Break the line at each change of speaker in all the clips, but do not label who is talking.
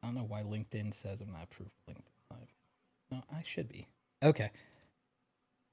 I don't know why LinkedIn says I'm not approved for LinkedIn Live. No, I should be. Okay.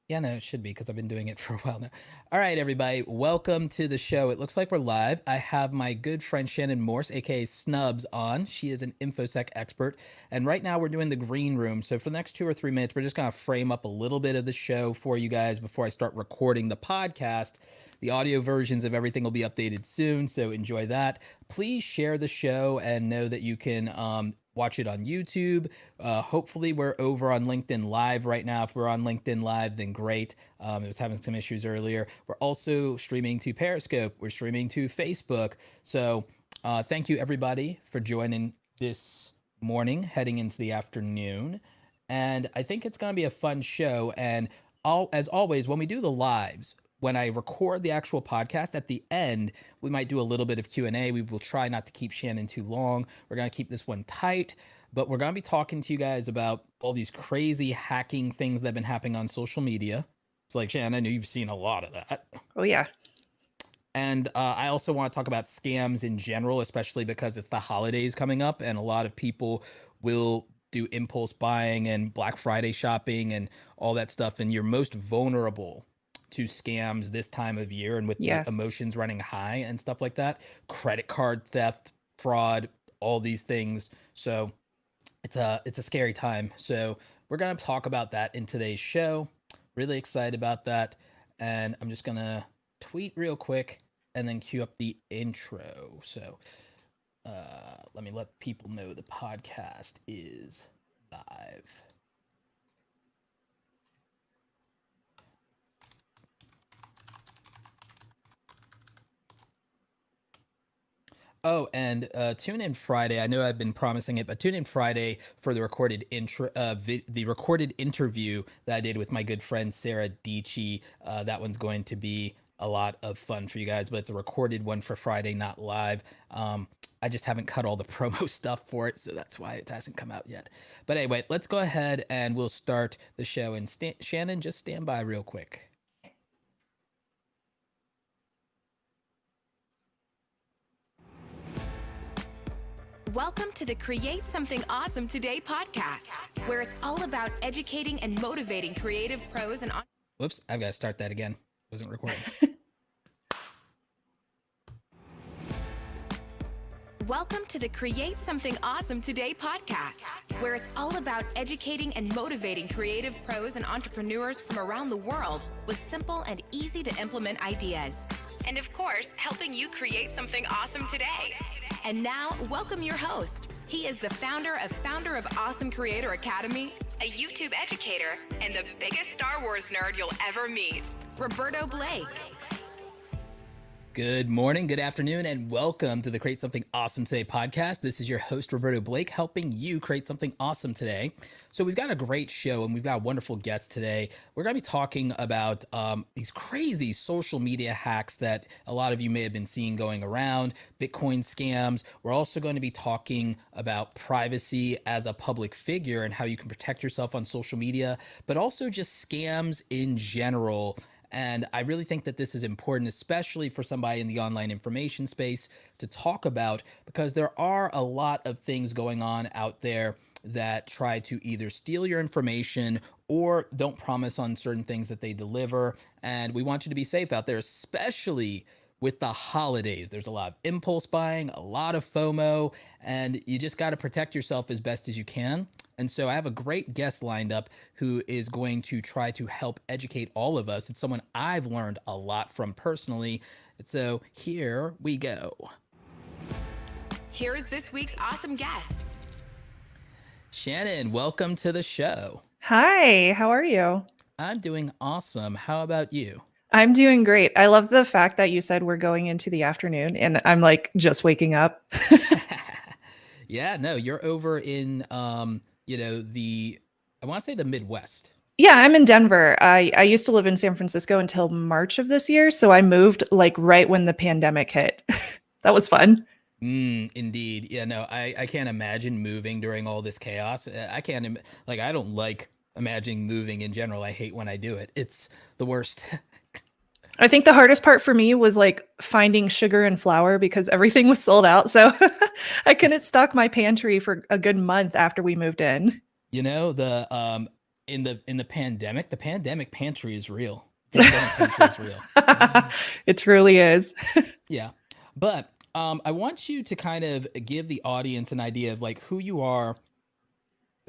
Yeah, no, it should be because I've been doing it for a while now. All right, everybody, welcome to the show. It looks like we're live. I have my good friend Shannon Morse, aka Snubs, on. She is an InfoSec expert. And right now we're doing the green room. So for the next 2 or 3 minutes, we're just going to frame up a little bit of the show for you guys before I start recording the podcast. The audio versions of everything will be updated soon, so enjoy that. Please share the show and know that you can watch it on YouTube. Hopefully, we're over on LinkedIn Live right now. If we're on LinkedIn Live, then great. It was having some issues earlier. We're also streaming to Periscope. We're streaming to Facebook. So thank you, everybody, for joining this morning, heading into the afternoon. And I think it's going to be a fun show. And as always, when we do the lives, when I record the actual podcast at the end, we might do a little bit of Q&A. We will try not to keep Shannon too long. We're going to keep this one tight, but we're going to be talking to you guys about all these crazy hacking things that have been happening on social media. It's like, Shannon, I know you've seen a lot of that.
Oh, yeah.
And I also want to talk about scams in general, especially because it's the holidays coming up and a lot of people will do impulse buying and Black Friday shopping and all that stuff. And you're most vulnerable to scams this time of year and with the
Yes.
emotions running high and stuff like that. Credit card theft, fraud, all these things. So it's a scary time. So we're going to talk about that in today's show. Really excited about that. And I'm just going to tweet real quick and then cue up the intro. So let me let people know the podcast is live. Oh, and tune in Friday. I know I've been promising it, but tune in Friday for the recorded the recorded interview that I did with my good friend Sarah Dici. That one's going to be a lot of fun for you guys, but it's a recorded one for Friday, not live. I just haven't cut all the promo stuff for it, so that's why it hasn't come out yet. But anyway, let's go ahead and we'll start the show. And Shannon, just stand by real quick.
Welcome to the Create Something Awesome Today podcast, where it's all about educating and motivating creative pros and...
Whoops, I've got to start that again. Wasn't recording.
Welcome to the Create Something Awesome Today podcast, where it's all about educating and motivating creative pros and entrepreneurs from around the world with simple and easy to implement ideas. And of course, helping you create something awesome today. And now, welcome your host. He is the founder of Awesome Creator Academy, a YouTube educator, and the biggest Star Wars nerd you'll ever meet, Roberto Blake.
Good morning, good afternoon, and welcome to the Create Something Awesome Today podcast. This is your host, Roberto Blake, helping you create something awesome today. So we've got a great show and we've got a wonderful guest today. We're going to be talking about these crazy social media hacks that a lot of you may have been seeing going around, Bitcoin scams. We're also going to be talking about privacy as a public figure and how you can protect yourself on social media, but also just scams in general. And I really think that this is important, especially for somebody in the online information space to talk about, because there are a lot of things going on out there that try to either steal your information or don't promise on certain things that they deliver. And we want you to be safe out there, especially with the holidays. There's a lot of impulse buying, a lot of FOMO, and you just got to protect yourself as best as you can. And so I have a great guest lined up who is going to try to help educate all of us. It's someone I've learned a lot from personally. And so here we go.
Here's this week's awesome guest.
Shannon, welcome to the show.
Hi, how are you?
I'm doing awesome. How about you?
I'm doing great. I love the fact that you said we're going into the afternoon and I'm like just waking up.
Yeah, no, you're over in I want to say the Midwest.
Yeah, I'm in Denver. I used to live in San Francisco until March of this year, so I moved like right when the pandemic hit. That was fun.
Indeed. Yeah, no, I can't imagine moving during all this chaos. I can't I don't like imagining moving in general. I hate when I do it. It's the worst.
I think the hardest part for me was like finding sugar and flour because everything was sold out. So I couldn't stock my pantry for a good month after we moved in.
You know, in the pandemic pantry is real. Pandemic pantry is real.
It truly is.
Yeah. But I want you to kind of give the audience an idea of like who you are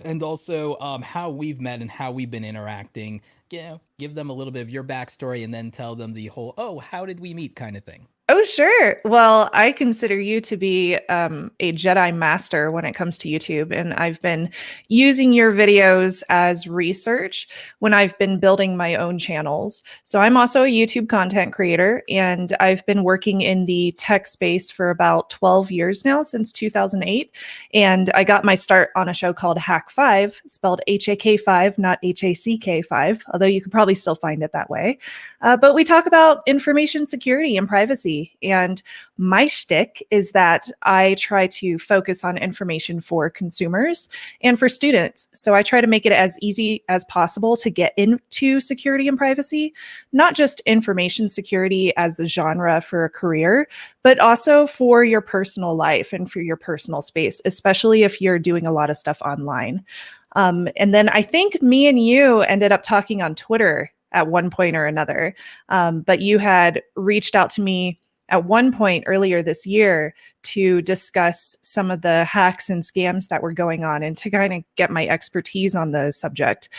and also how we've met and how we've been interacting. You know, give them a little bit of your backstory and then tell them the whole, oh, how did we meet kind of thing.
Oh, sure. Well, I consider you to be a Jedi master when it comes to YouTube. And I've been using your videos as research when I've been building my own channels. So I'm also a YouTube content creator, and I've been working in the tech space for about 12 years now, since 2008. And I got my start on a show called Hack 5, spelled HAK5, not HACK5, although you could probably still find it that way. But we talk about information security and privacy. And my shtick is that I try to focus on information for consumers and for students. So I try to make it as easy as possible to get into security and privacy, not just information security as a genre for a career, but also for your personal life and for your personal space, especially if you're doing a lot of stuff online. And then I think me and you ended up talking on Twitter at one point or another. But you had reached out to me at one point earlier this year to discuss some of the hacks and scams that were going on and to kind of get my expertise on the subject.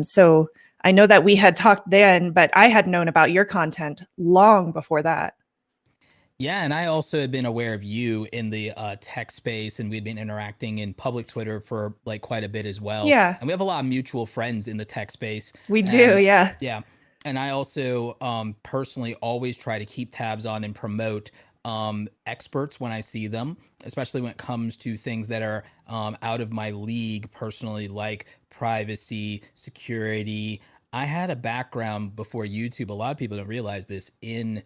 So I know that we had talked then, but I had known about your content long before that.
Yeah, and I also had been aware of you in the tech space, and we'd been interacting in public Twitter for like quite a bit as well.
Yeah.
And we have a lot of mutual friends in the tech space.
We do,
And
yeah.
yeah, and I also personally always try to keep tabs on and promote experts when I see them, especially when it comes to things that are out of my league personally, like privacy, security. I had a background before YouTube. A lot of people don't realize this in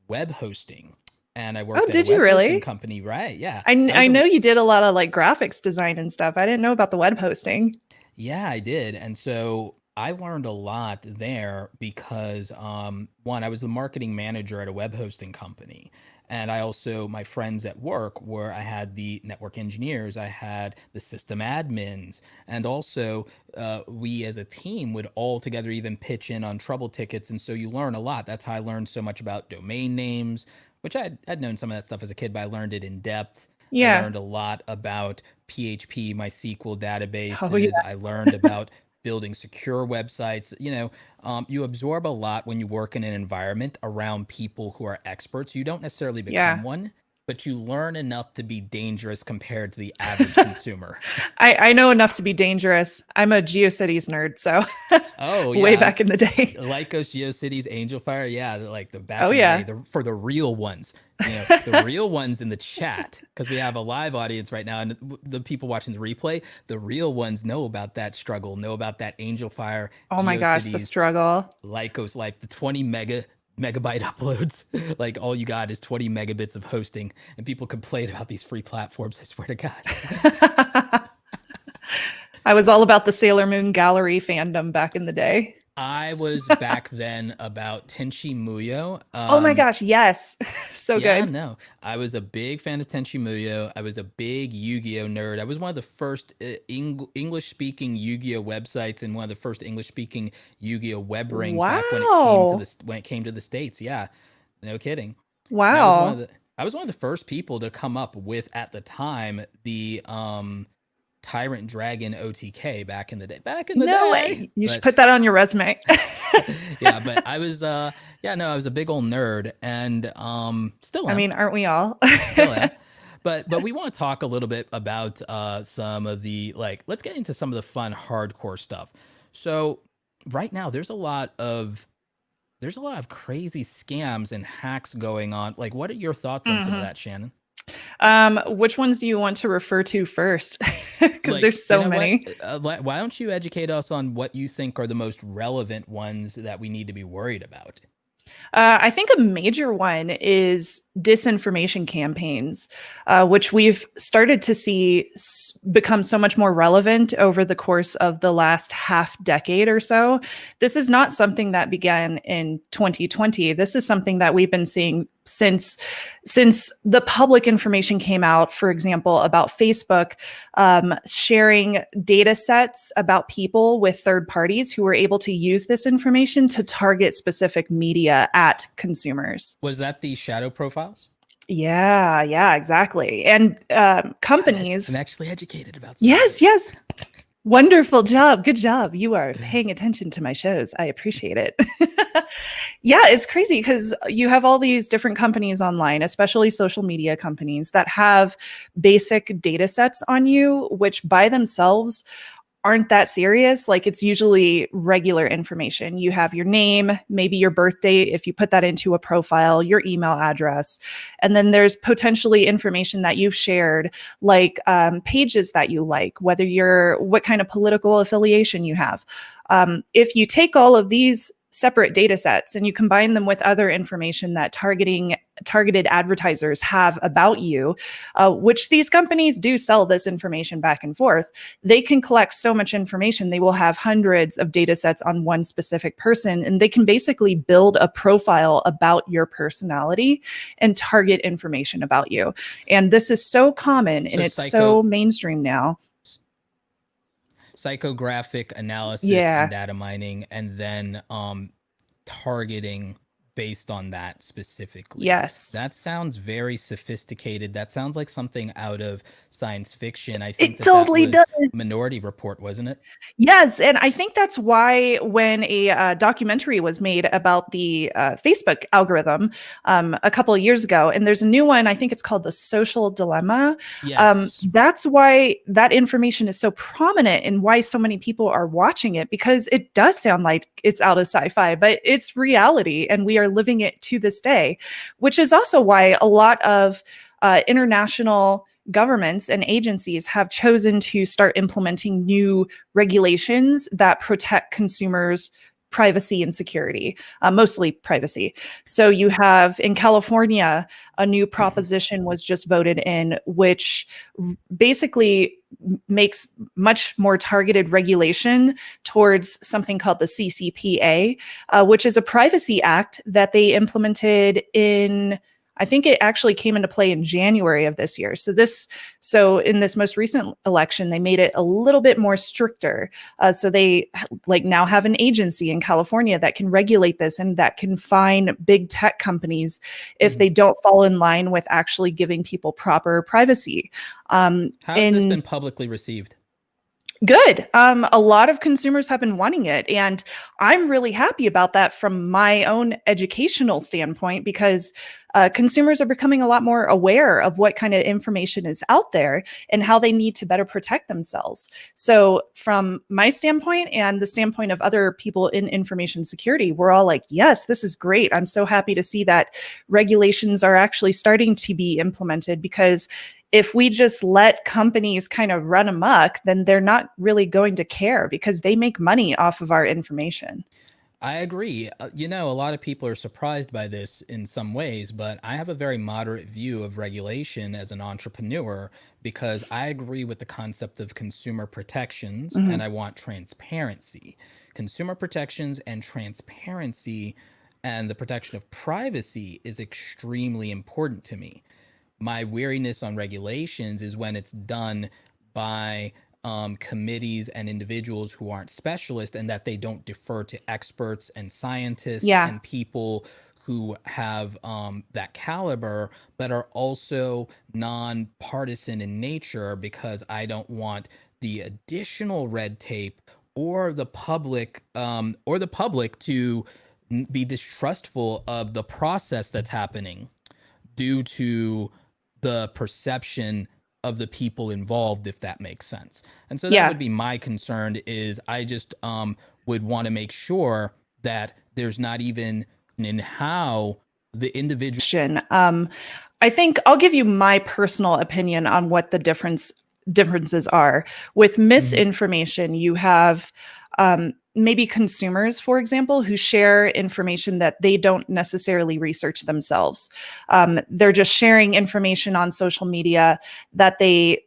web hosting. And I worked at
did
a
you
web
really?
hosting company, right? Yeah.
I know you did a lot of like graphics design and stuff. I didn't know about the web hosting.
Yeah, I did. And so I learned a lot there because one, I was the marketing manager at a web hosting company. And I also, my friends at work where I had the network engineers, I had the system admins, and also we as a team would all together even pitch in on trouble tickets. And so you learn a lot. That's how I learned so much about domain names, which I'd known some of that stuff as a kid, but I learned it in depth. I
Yeah.
learned a lot about PHP, MySQL databases.
Oh, yeah.
I learned about building secure websites. You know, you absorb a lot when you work in an environment around people who are experts. You don't necessarily become
Yeah.
one, but you learn enough to be dangerous compared to the average consumer.
I know enough to be dangerous. I'm a GeoCities nerd, so
Oh
way
yeah,
back in the day.
Lycos, GeoCities, Angel Fire, yeah, like the back
Oh,
in
yeah.
the day, for the real ones, you know, the real ones in the chat, because we have a live audience right now, and the people watching the replay, the real ones know about that struggle, know about that Angel Fire,
Oh my gosh, the
GeoCities,
struggle.
Lycos Life, the 20 megabyte uploads. Like all you got is 20 megabits of hosting, and people complain about these free platforms. I swear to God.
I was all about the Sailor Moon gallery fandom back in the day.
I was back then about Tenchi Muyo.
Oh my gosh, yes. So
Yeah,
good.
no, I was a big fan of Tenchi Muyo. I was a big Yu-Gi-Oh nerd. I was one of the first English-speaking Yu-Gi-Oh websites and one of the first English-speaking Yu-Gi-Oh web rings back
Wow.
when it came to the States. Yeah, no kidding. And
Wow.
I was one of the first people to come up with at the time the Tyrant Dragon OTK back in the day. Back in the
No
day.
way. You should
But
put that on your resume.
yeah, but I was yeah, no, I was a big old nerd and still
I
am.
mean, aren't we all?
Still am. But we want to talk a little bit about some of the like let's get into some of the fun hardcore stuff. So right now there's a lot of crazy scams and hacks going on. Like what are your thoughts on some of
Mhm.
that, Shannon?
Which ones do you want to refer to first? Because
Like,
there's so
you know
many.
what? Why don't you educate us on what you think are the most relevant ones that we need to be worried about?
I think a major one is disinformation campaigns, which we've started to see become so much more relevant over the course of the last half decade or so. This is not something that began in 2020. This is something that we've been seeing since the public information came out, for example, about Facebook sharing data sets about people with third parties who were able to use this information to target specific media at consumers.
Was that the shadow profiles?
Yeah, exactly. And companies.
I'm actually educated about
Yes. Wonderful job. Good job. You are paying attention to my shows. I appreciate it. Yeah, it's crazy because you have all these different companies online, especially social media companies, that have basic data sets on you, which by themselves aren't that serious. Like, it's usually regular information. You have your name, maybe your birth date, if you put that into a profile, your email address. And then there's potentially information that you've shared, like pages that you like, what kind of political affiliation you have. If you take all of these separate data sets and you combine them with other information that targeted advertisers have about you, which these companies do sell this information back and forth, they can collect so much information. They will have hundreds of data sets on one specific person, and they can basically build a profile about your personality and target information about you. And this is so common and it's so mainstream now.
Psychographic analysis and data mining, and then targeting based on that specifically.
Yes.
That sounds very sophisticated. That sounds like something out of science fiction. I think
it totally does.
Minority Report, wasn't it?
Yes. And I think that's why when a documentary was made about the Facebook algorithm a couple of years ago, and there's a new one, I think it's called The Social Dilemma.
Yes.
That's why that information is so prominent and why so many people are watching it, because it does sound like it's out of sci-fi, but it's reality and we are living it to this day, which is also why a lot of international governments and agencies have chosen to start implementing new regulations that protect consumers' privacy and security, mostly privacy. So you have in California, a new proposition was just voted in, which basically makes much more targeted regulation towards something called the CCPA, which is a privacy act that they implemented in, I think it actually came into play in January of this year. So in this most recent election, they made it a little bit more stricter. So they now have an agency in California that can regulate this and that can fine big tech companies if they don't fall in line with actually giving people proper privacy.
How has this been publicly received?
Good. A lot of consumers have been wanting it. And I'm really happy about that from my own educational standpoint, because consumers are becoming a lot more aware of what kind of information is out there and how they need to better protect themselves. So from my standpoint and the standpoint of other people in information security, we're all like, yes, this is great. I'm so happy to see that regulations are actually starting to be implemented, because if we just let companies kind of run amok, then they're not really going to care because they make money off of our information.
I agree. A lot of people are surprised by this in some ways, but I have a very moderate view of regulation as an entrepreneur, because I agree with the concept of consumer protections and I want transparency. Consumer protections and transparency and the protection of privacy is extremely important to me. My weariness on regulations is when it's done by committees and individuals who aren't specialists, and that they don't defer to experts and scientists and people who have that caliber, but are also nonpartisan in nature, because I don't want the additional red tape or the public to be distrustful of the process that's happening due to the perception of the people involved, if that makes sense. And so that would be my concern, is I just would want to make sure that there's not even in how the individual.
I think I'll give you my personal opinion on what the differences are. With misinformation, you have maybe consumers, for example, who share information that they don't necessarily research themselves. They're just sharing information on social media that they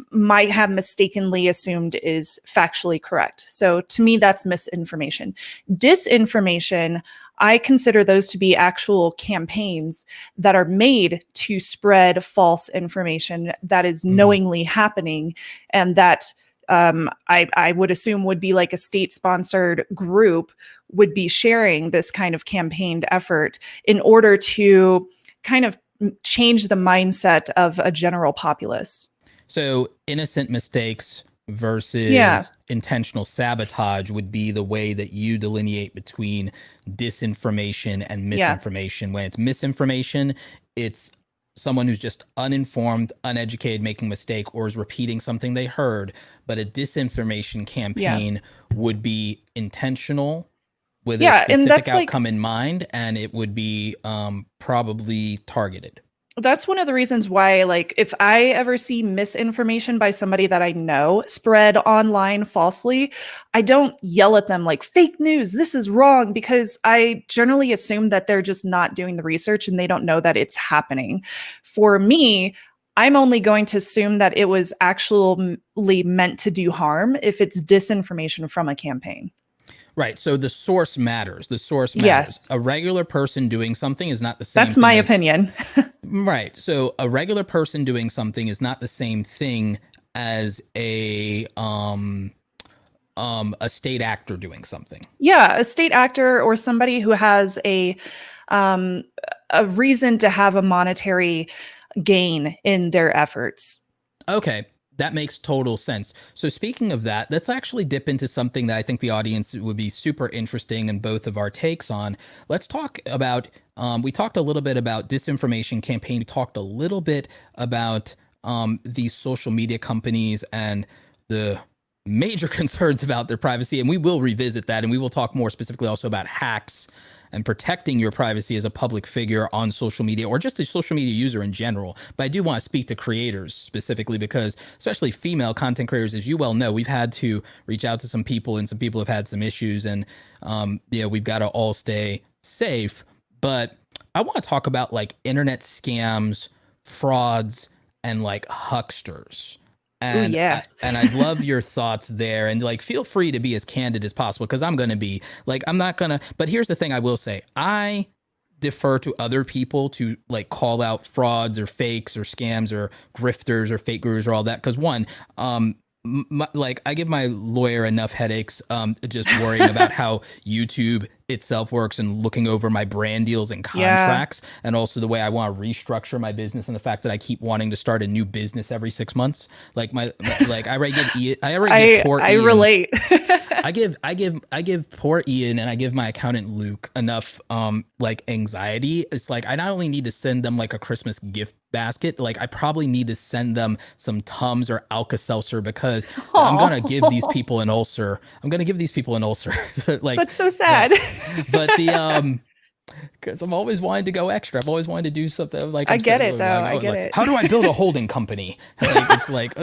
might have mistakenly assumed is factually correct. So to me, that's misinformation. Disinformation, I consider those to be actual campaigns that are made to spread false information that is knowingly happening, and that I would assume would be like a state-sponsored group would be sharing this kind of campaigned effort in order to kind of change the mindset of a general populace.
So innocent mistakes versus intentional sabotage would be the way that you delineate between disinformation and misinformation. When it's misinformation, it's someone who's just uninformed, uneducated, making a mistake, or is repeating something they heard. But a disinformation campaign would be intentional with a specific outcome in mind, and it would be probably targeted.
That's one of the reasons why, like, if I ever see misinformation by somebody that I know spread online falsely, I don't yell at them like, fake news, this is wrong, because I generally assume that they're just not doing the research and they don't know that it's happening. For me, I'm only going to assume that it was actually meant to do harm if it's disinformation from a campaign.
Right. So the source matters. The source matters.
Yes.
A regular person doing something is not the same.
That's my opinion.
Right. So a regular person doing something is not the same thing as a state actor doing something.
Yeah, a state actor or somebody who has a reason to have a monetary gain in their efforts.
Okay. That makes total sense. So speaking of that, let's actually dip into something that I think the audience would be super interesting in both of our takes on. Let's talk about, we talked a little bit about disinformation campaign. We talked a little bit about these social media companies and the major concerns about their privacy. And we will revisit that. And we will talk more specifically also about hacks and protecting your privacy as a public figure on social media, or just a social media user in general. But I do want to speak to creators specifically, because especially female content creators, as you well know, we've had to reach out to some people, and some people have had some issues, and we've got to all stay safe. But I want to talk about like internet scams, frauds, and like hucksters. And, and I'd love your thoughts there, and like, feel free to be as candid as possible, because I'm going to be like, I'm not going to, but here's the thing I will say. I defer to other people to like call out frauds or fakes or scams or grifters or fake gurus or all that. Because one, like I give my lawyer enough headaches just worrying about how YouTube itself works and looking over my brand deals and contracts, and also the way I want to restructure my business, and the fact that I keep wanting to start a new business every 6 months. Like like I already give poor Ian,
I relate.
I give poor Ian and I give my accountant Luke enough like anxiety. It's like I not only need to send them like a Christmas gift basket, like I probably need to send them some Tums or Alka-Seltzer, because I'm gonna give these people an ulcer. Like,
that's so sad.
But the because I'm always wanting to go extra. I've always wanted to do something like
I get it though. I get it.
How do I build a holding company? Like it's like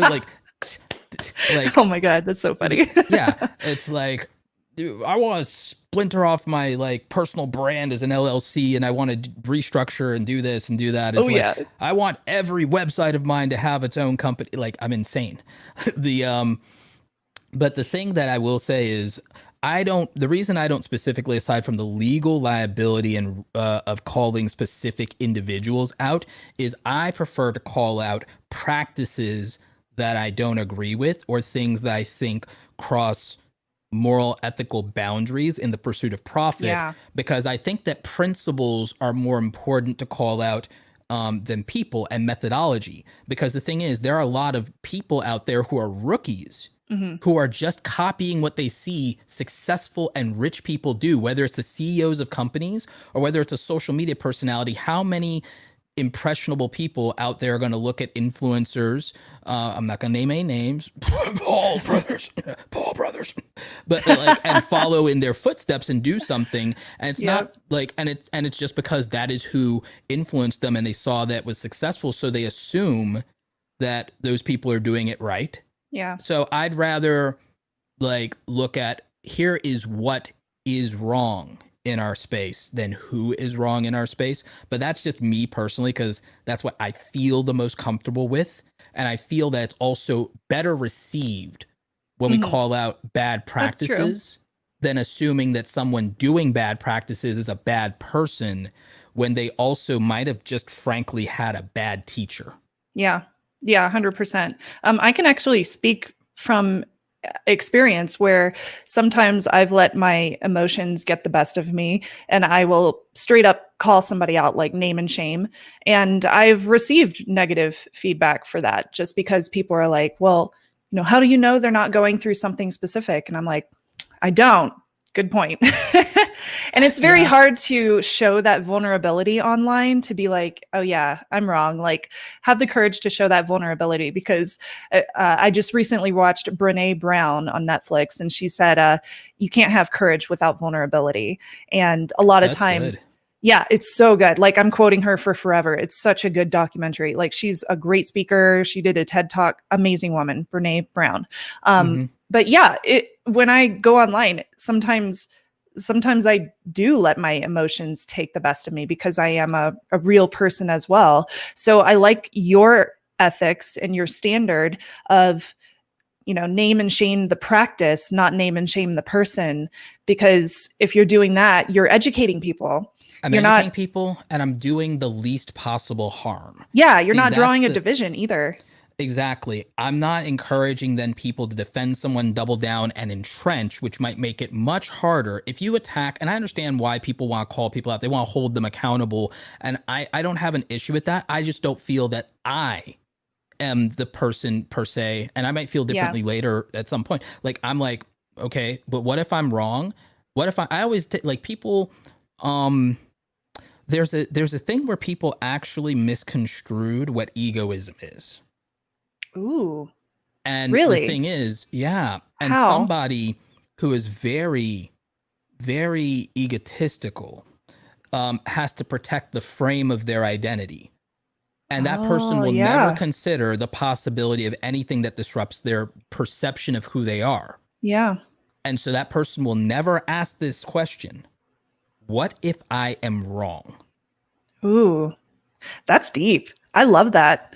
oh my God, that's so funny.
Yeah, it's like, dude, I want to splinter off my like personal brand as an LLC, and I want to restructure and do this and do that. It's I want every website of mine to have its own company. Like, I'm insane. But the thing that I will say is, the reason I don't specifically, aside from the legal liability and of calling specific individuals out, is I prefer to call out practices that I don't agree with, or things that I think cross moral, ethical boundaries in the pursuit of profit, because I think that principles are more important to call out than people and methodology. Because the thing is, there are a lot of people out there who are rookies, who are just copying what they see successful and rich people do, whether it's the CEOs of companies or whether it's a social media personality. How many impressionable people out there are going to look at influencers? I'm not going to name any names. Paul brothers, but like, and follow in their footsteps and do something. And it's not like, and it's just because that is who influenced them, and they saw that was successful, so they assume that those people are doing it right. Yeah. So I'd rather like look at here is what is wrong in our space than who is wrong in our space. But that's just me personally, because that's what I feel the most comfortable with. And I feel that it's also better received when we call out bad practices than assuming that someone doing bad practices is a bad person when they also might have just frankly had a bad teacher.
Yeah. Yeah, 100%. I can actually speak from experience where sometimes I've let my emotions get the best of me and I will straight up call somebody out, like name and shame. And I've received negative feedback for that, just because people are like, well, how do you know they're not going through something specific? And I'm like, I don't. Good point. And it's very hard to show that vulnerability online, to be like, oh yeah, I'm wrong. Like, have the courage to show that vulnerability, because I just recently watched Brene Brown on Netflix, and she said, you can't have courage without vulnerability. And a lot of times, yeah, it's so good. Like, I'm quoting her for forever. It's such a good documentary. Like, she's a great speaker. She did a TED Talk. Amazing woman, Brene Brown. But yeah, when I go online, sometimes I do let my emotions take the best of me, because I am a real person as well. So I like your ethics and your standard of, name and shame the practice, not name and shame the person. Because if you're doing that, you're educating people.
I'm educating people, and I'm doing the least possible harm.
Yeah, you're not drawing a division either.
Exactly. I'm not encouraging then people to defend someone, double down, and entrench, which might make it much harder if you attack. And I understand why people want to call people out. They want to hold them accountable. And I don't have an issue with that. I just don't feel that I am the person per se. And I might feel differently later at some point. Like, I'm like, okay, but what if I'm wrong? What if I always like people, there's a thing where people actually misconstrued what egoism is.
Ooh.
And
really?
The thing is, and
How?
somebody who is very, very egotistical has to protect the frame of their identity. And that person will never consider the possibility of anything that disrupts their perception of who they are.
Yeah.
And so that person will never ask this question: what if I am wrong?
Ooh, that's deep. I love that.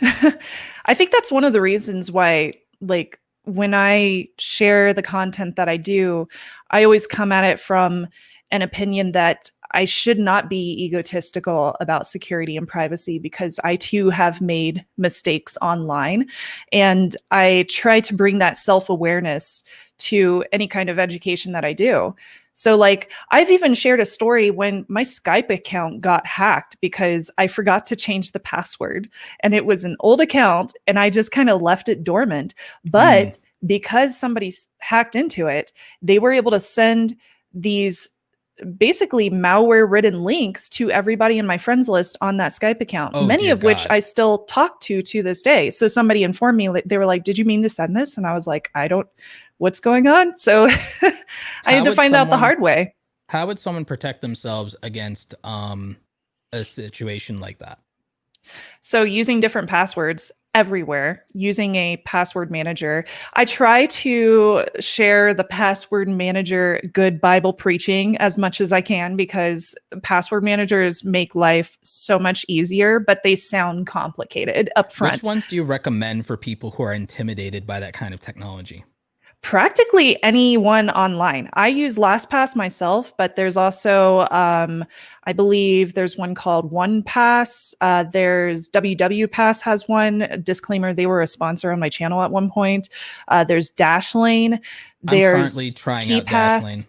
I think that's one of the reasons why, like, when I share the content that I do, I always come at it from an opinion that I should not be egotistical about security and privacy, because I too have made mistakes online. And I try to bring that self-awareness to any kind of education that I do. So like, I've even shared a story when my Skype account got hacked because I forgot to change the password, and it was an old account and I just kind of left it dormant. But because somebody hacked into it, they were able to send these basically malware ridden links to everybody in my friends list on that Skype account, many of which I still talk to this day. So somebody informed me, they were like, did you mean to send this? And I was like, what's going on? So I had to find out the hard way.
How would someone protect themselves against a situation like that?
So using different passwords everywhere, using a password manager. I try to share the password manager good Bible preaching as much as I can, because password managers make life so much easier, but they sound complicated up front.
Which ones do you recommend for people who are intimidated by that kind of technology?
Practically anyone online. I use LastPass myself, but there's also, I believe there's one called OnePass. There's WWPass has one. Disclaimer, they were a sponsor on my channel at one point. There's Dashlane. There's
I'm currently trying out Dashlane.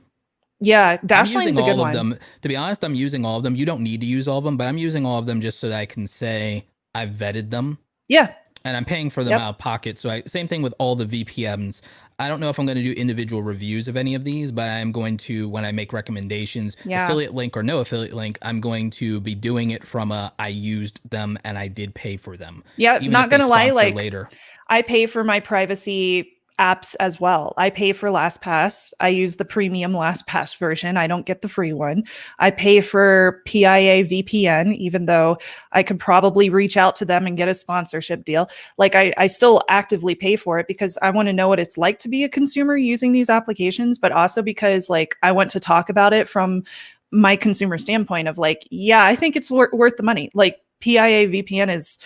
Yeah, Dashlane's a good one.
Them. To be honest, I'm using all of them. You don't need to use all of them, but I'm using all of them just so that I can say I've vetted them.
Yeah.
And I'm paying for them out of pocket. So same thing with all the VPNs. I don't know if I'm going to do individual reviews of any of these, but I am going to, when I make recommendations, affiliate link or no affiliate link, I'm going to be doing it from I used them and I did pay for them.
Yeah, not going to lie, like later. I pay for my privacy apps as well. I pay for LastPass. I use the premium LastPass version. I don't get the free one. I pay for PIA VPN, even though I could probably reach out to them and get a sponsorship deal. Like I still actively pay for it because I want to know what it's like to be a consumer using these applications, but also because like I want to talk about it from my consumer standpoint of like, yeah, I think it's worth the money. Like PIA VPN is,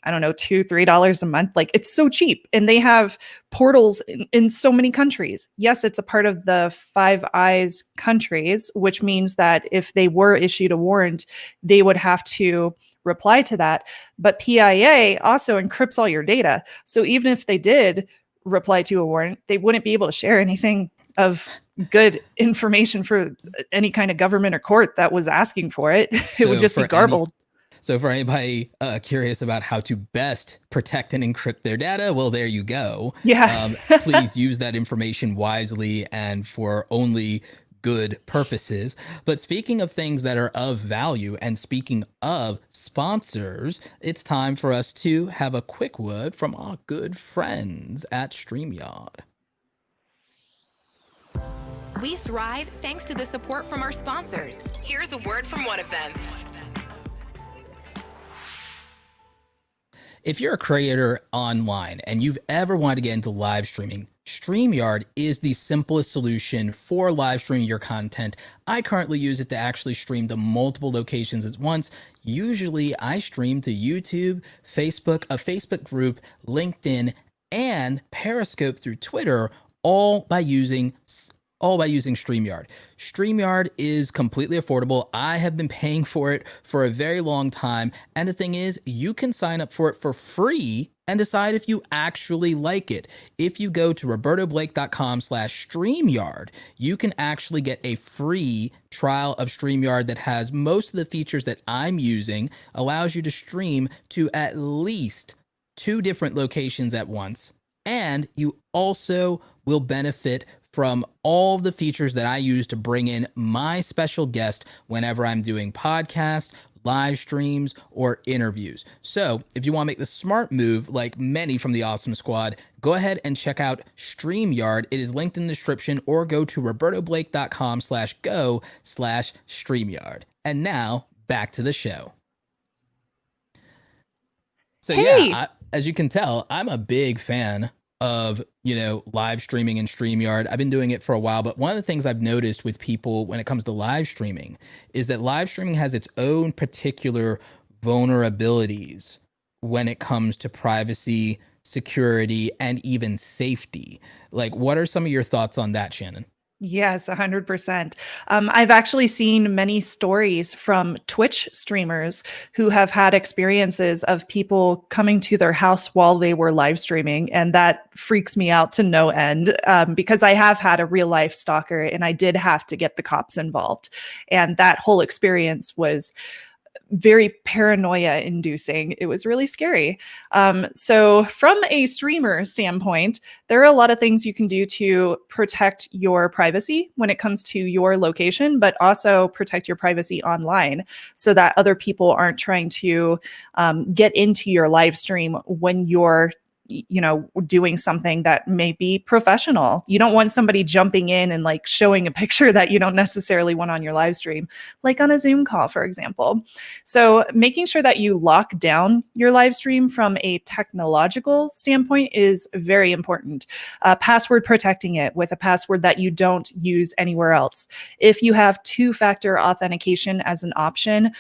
I don't know, $2-3 a month. Like it's so cheap. And they have portals in so many countries. Yes, it's a part of the Five Eyes countries, which means that if they were issued a warrant, they would have to reply to that. But PIA also encrypts all your data. So even if they did reply to a warrant, they wouldn't be able to share anything of good information for any kind of government or court that was asking for it. It would just be garbled.
So for anybody curious about how to best protect and encrypt their data, well, there you go.
Yeah.
Please use that information wisely and for only good purposes. But speaking of things that are of value and speaking of sponsors, it's time for us to have a quick word from our good friends at StreamYard.
We thrive thanks to the support from our sponsors. Here's a word from one of them.
If you're a creator online and you've ever wanted to get into live streaming, StreamYard is the simplest solution for live streaming your content. I currently use it to actually stream to multiple locations at once. Usually I stream to YouTube, Facebook, a Facebook group, LinkedIn, and Periscope through Twitter, all by using StreamYard. StreamYard is completely affordable. I have been paying for it for a very long time. And the thing is, you can sign up for it for free and decide if you actually like it. If you go to robertoblake.com/StreamYard, you can actually get a free trial of StreamYard that has most of the features that I'm using, allows you to stream to at least 2 different locations at once. And you also will benefit from all the features that I use to bring in my special guest whenever I'm doing podcasts, live streams, or interviews. So if you want to make the smart move, like many from the Awesome Squad, go ahead and check out StreamYard. It is linked in the description, or go to robertoblake.com/go/StreamYard. And now back to the show. So
Hey.
yeah, as you can tell, I'm a big fan of, live streaming and StreamYard. I've been doing it for a while, but one of the things I've noticed with people when it comes to live streaming is that live streaming has its own particular vulnerabilities when it comes to privacy, security, and even safety. Like, what are some of your thoughts on that, Shannon?
Yes, 100%. I've actually seen many stories from Twitch streamers who have had experiences of people coming to their house while they were live streaming. And that freaks me out to no end, because I have had a real life stalker and I did have to get the cops involved. And that whole experience was very paranoia inducing. It was really scary. So from a streamer standpoint, there are a lot of things you can do to protect your privacy when it comes to your location, but also protect your privacy online so that other people aren't trying to get into your live stream when you're doing something that may be professional. You don't want somebody jumping in and like showing a picture that you don't necessarily want on your live stream, like on a Zoom call, for example. So making sure that you lock down your live stream from a technological standpoint is very important. Password protecting it with a password that you don't use anywhere else. If you have 2-factor authentication as an option,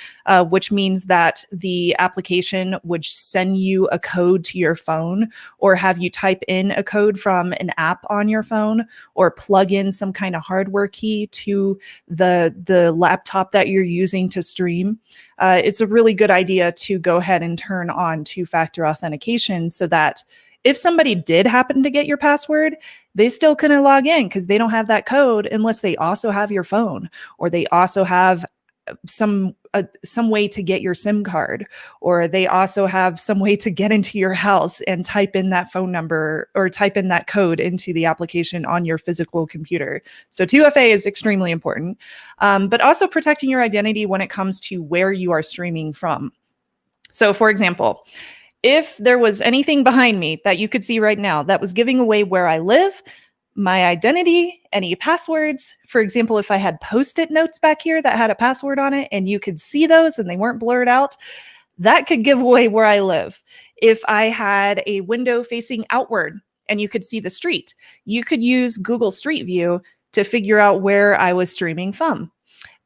which means that the application would send you a code to your phone, or have you type in a code from an app on your phone, or plug in some kind of hardware key to the laptop that you're using to stream. It's a really good idea to go ahead and turn on 2-factor authentication so that if somebody did happen to get your password, they still couldn't log in because they don't have that code unless they also have your phone, or they also have some way to get your SIM card, or they also have some way to get into your house and type in that phone number or type in that code into the application on your physical computer. So 2FA is extremely important, but also protecting your identity when it comes to where you are streaming from. So for example, if there was anything behind me that you could see right now that was giving away where I live, my identity, any passwords, for example, if I had Post-it notes back here that had a password on it and you could see those and they weren't blurred out, that could give away where I live. If I had a window facing outward and you could see the street, you could use Google Street View to figure out where I was streaming from.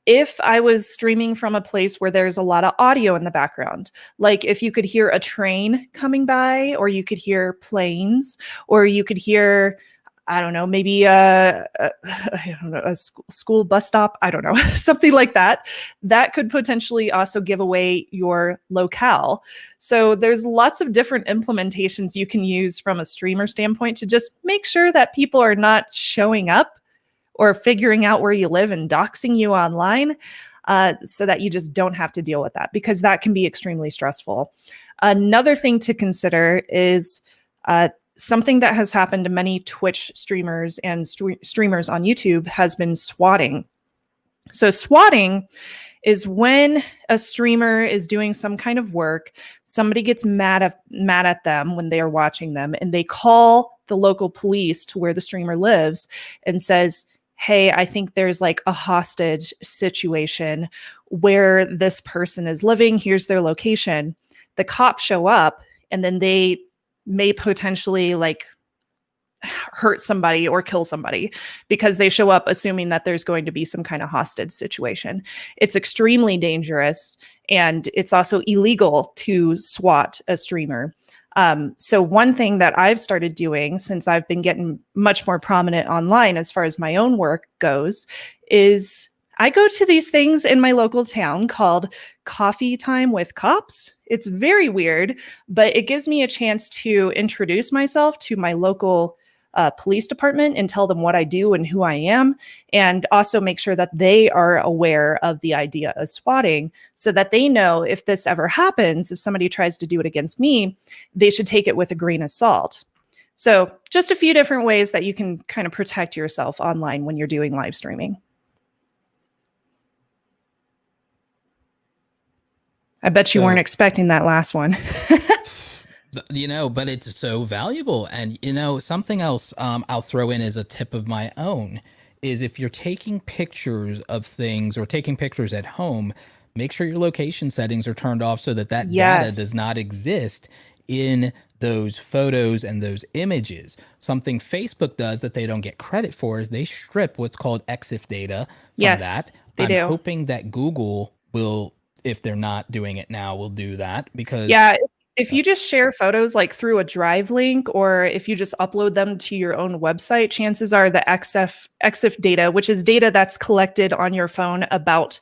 If I was streaming from a place where there's a lot of audio in the background, like if you could hear a train coming by, or you could hear planes, or you could hear, I don't know, maybe I don't know, a school bus stop, I don't know, something like that, that could potentially also give away your locale. So there's lots of different implementations you can use from a streamer standpoint to just make sure that people are not showing up or figuring out where you live and doxing you online, so that you just don't have to deal with that, because that can be extremely stressful. Another thing to consider is something that has happened to many Twitch streamers and streamers on YouTube has been swatting. So swatting is when a streamer is doing some kind of work, somebody gets mad at them when they are watching them, and they call the local police to where the streamer lives and says, hey, I think there's like a hostage situation where this person is living. Here's their location. The cops show up, and then they may potentially like hurt somebody or kill somebody because they show up assuming that there's going to be some kind of hostage situation. It's extremely dangerous, and it's also illegal to SWAT a streamer. So one thing that I've started doing since I've been getting much more prominent online as far as my own work goes is I go to these things in my local town called Coffee Time with Cops. It's very weird, but it gives me a chance to introduce myself to my local police department and tell them what I do and who I am, and also make sure that they are aware of the idea of swatting so that they know if this ever happens, if somebody tries to do it against me, they should take it with a grain of salt. So just a few different ways that you can kind of protect yourself online when you're doing live streaming. I bet you weren't expecting that last one.
But it's so valuable. And, something else I'll throw in as a tip of my own is if you're taking pictures of things or taking pictures at home, make sure your location settings are turned off so that data does not exist in those photos and those images. Something Facebook does that they don't get credit for is they strip what's called EXIF data from that.
They do.
I'm hoping that Google will, if they're not doing it now, will do that because...
Yeah. If you just share photos like through a drive link, or if you just upload them to your own website, chances are the EXIF data, which is data that's collected on your phone about,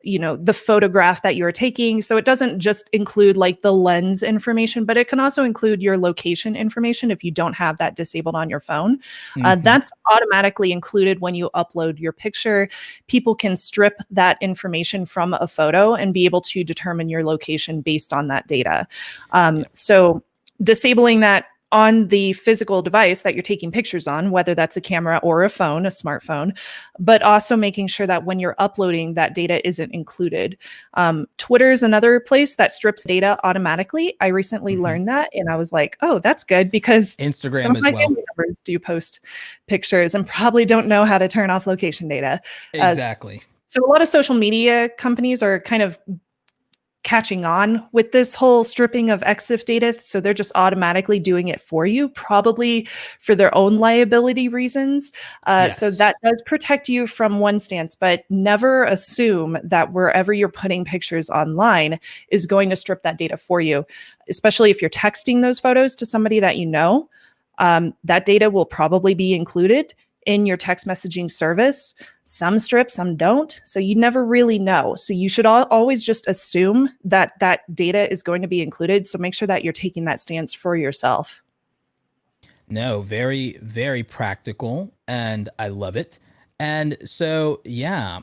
the photograph that you're taking. So it doesn't just include like the lens information, but it can also include your location information if you don't have that disabled on your phone. That's automatically included when you upload your picture. People can strip that information from a photo and be able to determine your location based on that data. So disabling that on the physical device that you're taking pictures on, whether that's a camera or a phone, a smartphone, but also making sure that when you're uploading, that data isn't included. Twitter is another place that strips data automatically. I recently learned that, and I was like, oh, that's good, because
Instagram
some of
as
my
well.
family members do post pictures and probably don't know how to turn off location data.
Exactly.
So a lot of social media companies are kind of catching on with this whole stripping of EXIF data. So they're just automatically doing it for you, probably for their own liability reasons. So that does protect you from one stance, but never assume that wherever you're putting pictures online is going to strip that data for you, especially if you're texting those photos to somebody that you know. That data will probably be included in your text messaging service. Some strip, some don't. So you never really know. So you should always just assume that that data is going to be included. So make sure that you're taking that stance for yourself.
No, very, very practical, and I love it. And so, yeah,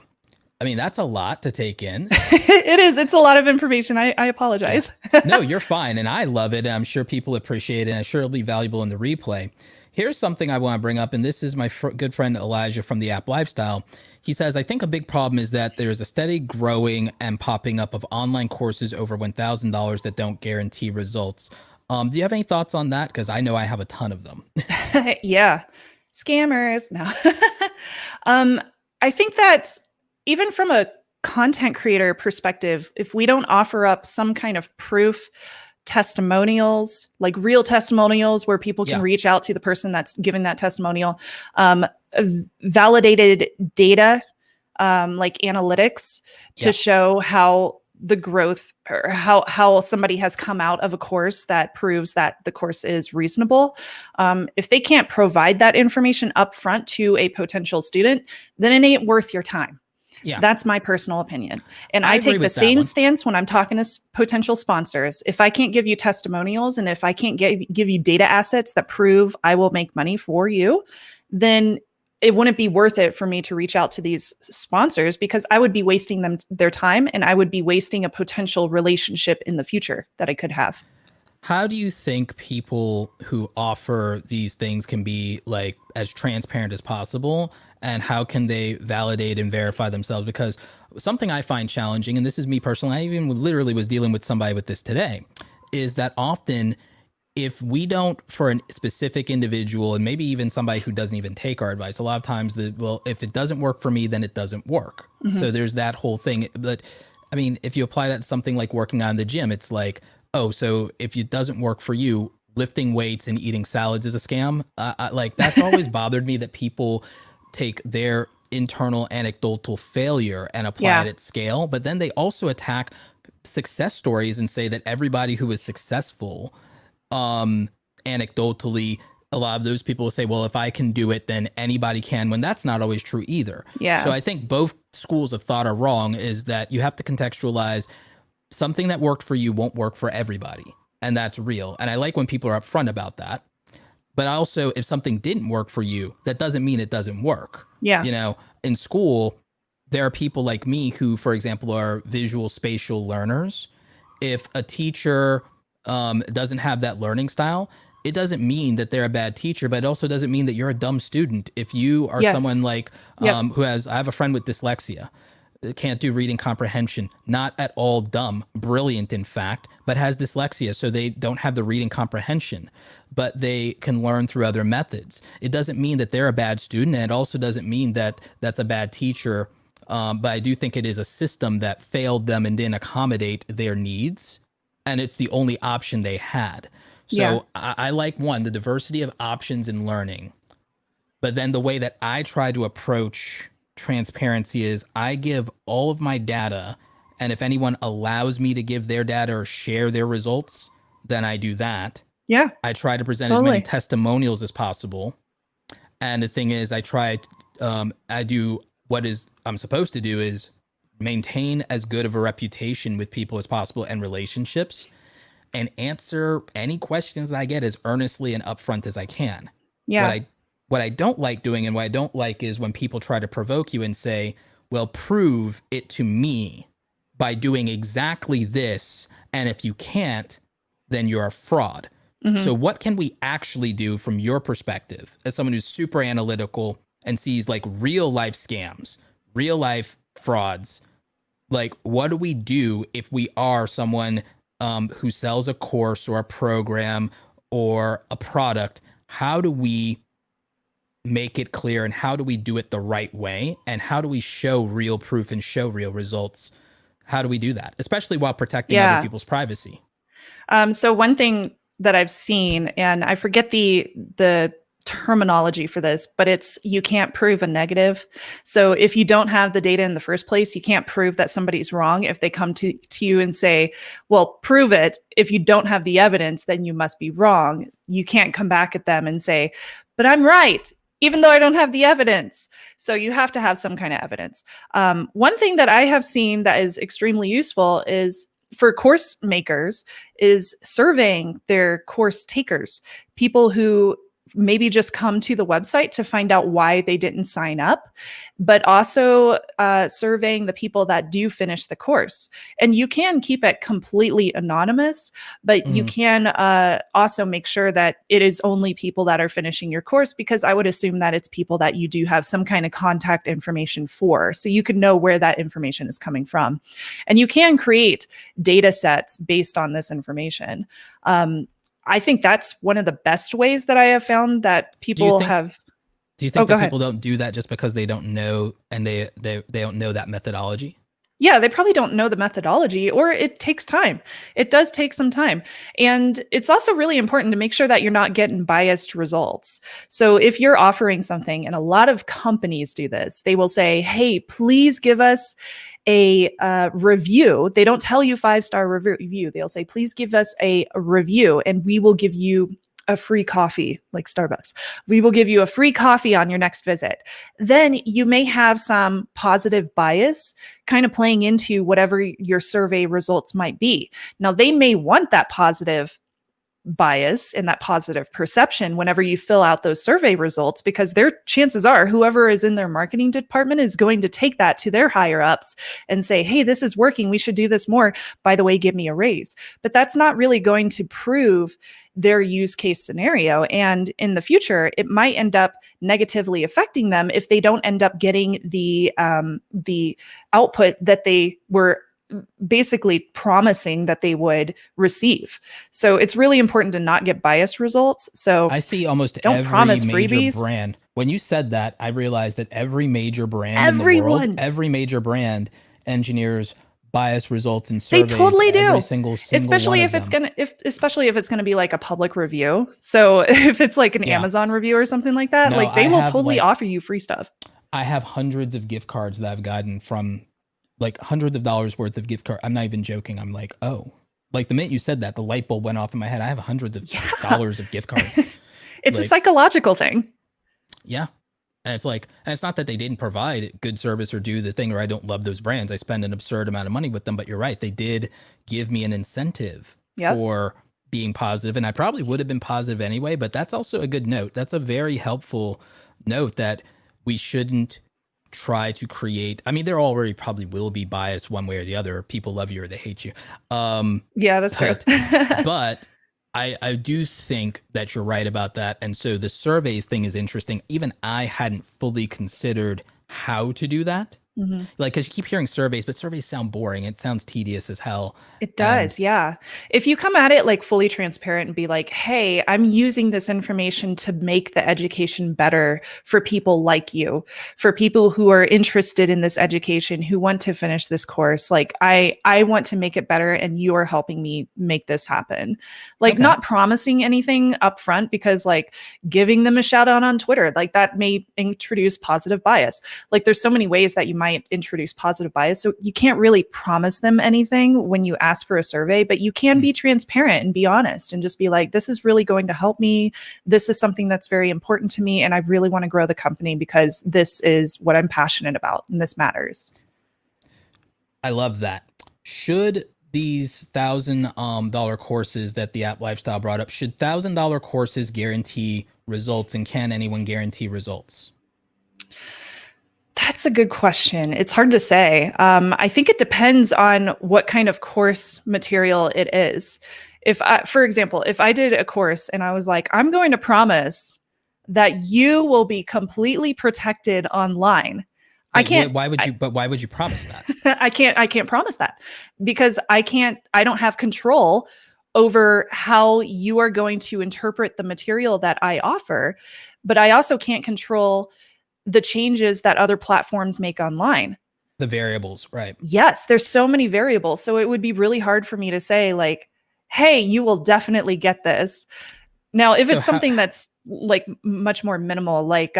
I mean, that's a lot to take in.
It is. It's a lot of information. I apologize.
No, you're fine. And I love it. I'm sure people appreciate it. And I'm sure it'll be valuable in the replay. Here's something I want to bring up, and this is my good friend Elijah from the app Lifestyle. He says, I think a big problem is that there's a steady growing and popping up of online courses over $1,000 that don't guarantee results. Do you have any thoughts on that? Because I know I have a ton of them.
Yeah. Scammers. No. I think that even from a content creator perspective, if we don't offer up some kind of proof, testimonials, like real testimonials where people can
Yeah.
reach out to the person that's giving that testimonial, validated data, like analytics to
Yeah.
show how the growth or how somebody has come out of a course that proves that the course is reasonable. If they can't provide that information up front to a potential student, then it ain't worth your time.
Yeah.
That's my personal opinion. And
I
I
agree
take the
with that
same
one.
stance when I'm talking to potential sponsors. If I can't give you testimonials and if I can't give you data assets that prove I will make money for you, then it wouldn't be worth it for me to reach out to these sponsors because I would be wasting their time and I would be wasting a potential relationship in the future that I could have.
How do you think people who offer these things can be like as transparent as possible? And how can they validate and verify themselves? Because something I find challenging, and this is me personally, I even literally was dealing with somebody with this today, is that often if we don't, for a specific individual, and maybe even somebody who doesn't even take our advice, a lot of times well, if it doesn't work for me, then it doesn't work. So there's that whole thing. But I mean, if you apply that to something like working out in the gym, it's like, oh, so if it doesn't work for you, lifting weights and eating salads is a scam. Like that's always bothered me, that people take their internal anecdotal failure and apply it at scale, but then they also attack success stories and say that everybody who is successful, anecdotally, a lot of those people will say, well, if I can do it, then anybody can, when that's not always true either.
Yeah.
So I think both schools of thought are wrong, is that you have to contextualize something that worked for you won't work for everybody. And that's real. And I like when people are upfront about that. But also, if something didn't work for you, that doesn't mean it doesn't work.
Yeah.
You know, in school, there are people like me who, for example, are visual spatial learners. If a teacher doesn't have that learning style, it doesn't mean that they're a bad teacher, but it also doesn't mean that you're a dumb student. If you are someone like who has, I have a friend with dyslexia, can't do reading comprehension, not at all dumb, brilliant in fact, but has dyslexia, so they don't have the reading comprehension, but they can learn through other methods. It doesn't mean that they're a bad student, and it also doesn't mean that that's a bad teacher, but I do think it is a system that failed them and didn't accommodate their needs, and it's the only option they had. So I like, one, the diversity of options in learning, but then the way that I try to approach transparency is I give all of my data, and if anyone allows me to give their data or share their results, then I do that.
Yeah.
I try to present as many testimonials as possible. And the thing is, I do what I'm supposed to do, is maintain as good of a reputation with people as possible and relationships, and answer any questions that I get as earnestly and upfront as I can.
Yeah.
What I don't like doing, and what I don't like, is when people try to provoke you and say, well, prove it to me by doing exactly this, and if you can't, then you're a fraud. So what can we actually do from your perspective, as someone who's super analytical and sees like real life scams, real life frauds? Like, what do we do if we are someone who sells a course or a program or a product? How do we make it clear, and how do we do it the right way, and how do we show real proof and show real results? How do we do that, especially while protecting other people's privacy?
So one thing that I've seen, and I forget the terminology for this, but it's, you can't prove a negative. So if you don't have the data in the first place, you can't prove that somebody's wrong. If they come to you and say, well, prove it, if you don't have the evidence, then you must be wrong. You can't come back at them and say, but I'm right, even though I don't have the evidence. So you have to have some kind of evidence. One thing that I have seen that is extremely useful is, for course makers, is surveying their course takers, people who maybe just come to the website to find out why they didn't sign up, but also surveying the people that do finish the course. And you can keep it completely anonymous, but you can also make sure that it is only people that are finishing your course, because I would assume that it's people that you do have some kind of contact information for, so you can know where that information is coming from. And you can create data sets based on this information. I think that's one of the best ways that I have found that people have.
Do you think that people don't do that just because they don't know and they don't know that methodology?
Yeah, they probably don't know the methodology, or it takes time. It does take some time. And it's also really important to make sure that you're not getting biased results. So if you're offering something, and a lot of companies do this, they will say, hey, please give us a review. They don't tell you 5-star review. They'll say, please give us a review and we will give you a free coffee, like Starbucks. We will give you a free coffee on your next visit. Then you may have some positive bias kind of playing into whatever your survey results might be. Now, they may want that positive bias and that positive perception whenever you fill out those survey results, because their chances are whoever is in their marketing department is going to take that to their higher ups and say, hey, this is working. We should do this more. By the way, give me a raise. But that's not really going to prove their use case scenario. And in the future, it might end up negatively affecting them if they don't end up getting the output that they were basically promising that they would receive. So it's really important to not get biased results. So
I see almost
don't
every
promise
major
freebies.
brand. When you said that, I realized that every major brand in the world, every major brand engineers bias results in surveys.
They totally do.
Every single
especially if it's gonna be like a public review. So if it's like an Amazon review or something like that, like they will totally offer you free stuff.
I have hundreds of gift cards that I've gotten from, like hundreds of dollars worth of gift card. I'm not even joking. I'm like, oh, like the minute you said that, the light bulb went off in my head. I have hundreds of dollars of gift cards.
It's like a psychological thing.
Yeah. And it's like, and it's not that they didn't provide good service or do the thing, or I don't love those brands. I spend an absurd amount of money with them, but you're right. They did give me an incentive for being positive, and I probably would have been positive anyway, but that's also a good note. That's a very helpful note that we shouldn't try to create. I mean, there already probably will be bias one way or the other. People love you or they hate you.
Yeah, that's true.
But I do think that you're right about that. And so the surveys thing is interesting. Even I hadn't fully considered how to do that. Mm-hmm. Like, because you keep hearing surveys, but surveys sound boring. It sounds tedious as hell.
It does, yeah. If you come at it like fully transparent and be like, hey, I'm using this information to make the education better for people like you, for people who are interested in this education, who want to finish this course. Like, I want to make it better, and you are helping me make this happen. Like, not promising anything up front, because like giving them a shout out on Twitter, like that may introduce positive bias. Like, there's so many ways that you might introduce positive bias. So you can't really promise them anything when you ask for a survey, but you can be transparent and be honest and just be like, this is really going to help me. This is something that's very important to me. And I really want to grow the company because this is what I'm passionate about and this matters.
I love that. Should these $1,000 courses that the App Lifestyle brought up, should $1,000 courses guarantee results, and can anyone guarantee results?
That's a good question. It's hard to say. I think it depends on what kind of course material it is. For example, if I did a course and I was like, I'm going to promise that you will be completely protected online.
Wait,
I can't.
Why would you promise that?
I can't promise that, because I don't have control over how you are going to interpret the material that I offer, but I also can't control the changes that other platforms make online.
The variables, right?
Yes, there's so many variables. So it would be really hard for me to say like, hey, you will definitely get this. Now, if it's something that's like much more minimal, like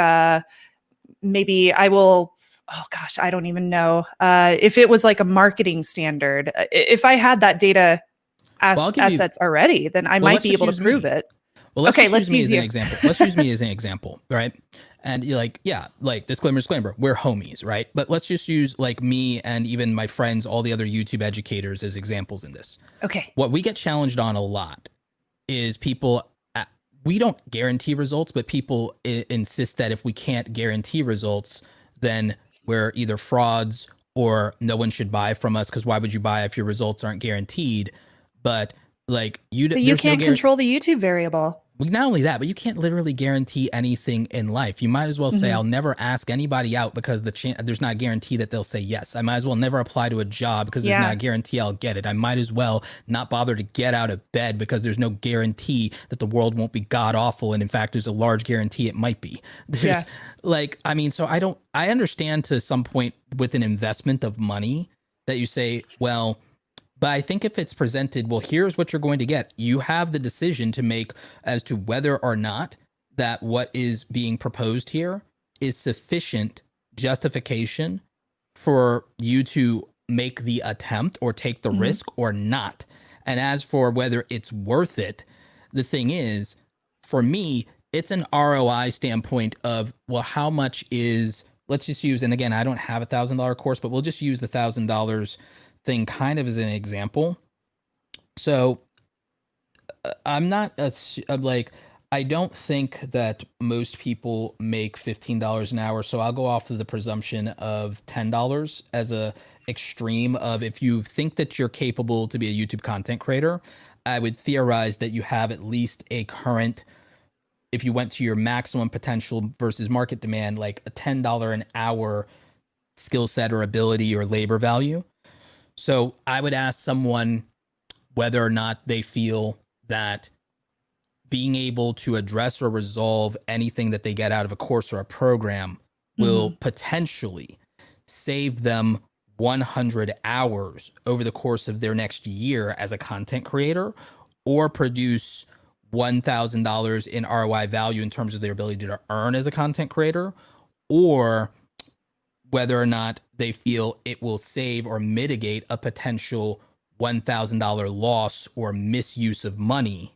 maybe I will, oh gosh, I don't even know. If it was like a marketing standard, if I had that data assets already, then I might be able to prove it.
Well, let's use me as an example. Let's use me as an example, right? And you're like, yeah, like disclaimer, we're homies, right? But let's just use like me and even my friends, all the other YouTube educators as examples in this.
Okay.
What we get challenged on a lot is people, we don't guarantee results, but people insist that if we can't guarantee results, then we're either frauds or no one should buy from us, because why would you buy if your results aren't guaranteed? But like you can't
control the YouTube variable.
not only that, but you can't literally guarantee anything in life. You might as well say, I'll never ask anybody out because there's not a guarantee that they'll say yes. I might as well never apply to a job because there's not a guarantee I'll get it. I might as well not bother to get out of bed because there's no guarantee that the world won't be god awful. And in fact, there's a large guarantee it might be. There's so I understand to some point with an investment of money that you say, well, but I think if it's presented, well, here's what you're going to get. You have the decision to make as to whether or not that what is being proposed here is sufficient justification for you to make the attempt or take the risk or not. And as for whether it's worth it, the thing is, for me, it's an ROI standpoint of, well, how much is, let's just use, and again, I don't have $1,000 course, but we'll just use the $1,000 thing kind of as an example. So I'm not I don't think that most people make $15 an hour. So I'll go off of the presumption of $10 as a extreme of, if you think that you're capable to be a YouTube content creator, I would theorize that you have at least a current, if you went to your maximum potential versus market demand, like a $10 an hour skill set or ability or labor value. So I would ask someone whether or not they feel that being able to address or resolve anything that they get out of a course or a program will potentially save them 100 hours over the course of their next year as a content creator, or produce $1,000 in ROI value in terms of their ability to earn as a content creator, or whether or not they feel it will save or mitigate a potential $1,000 loss or misuse of money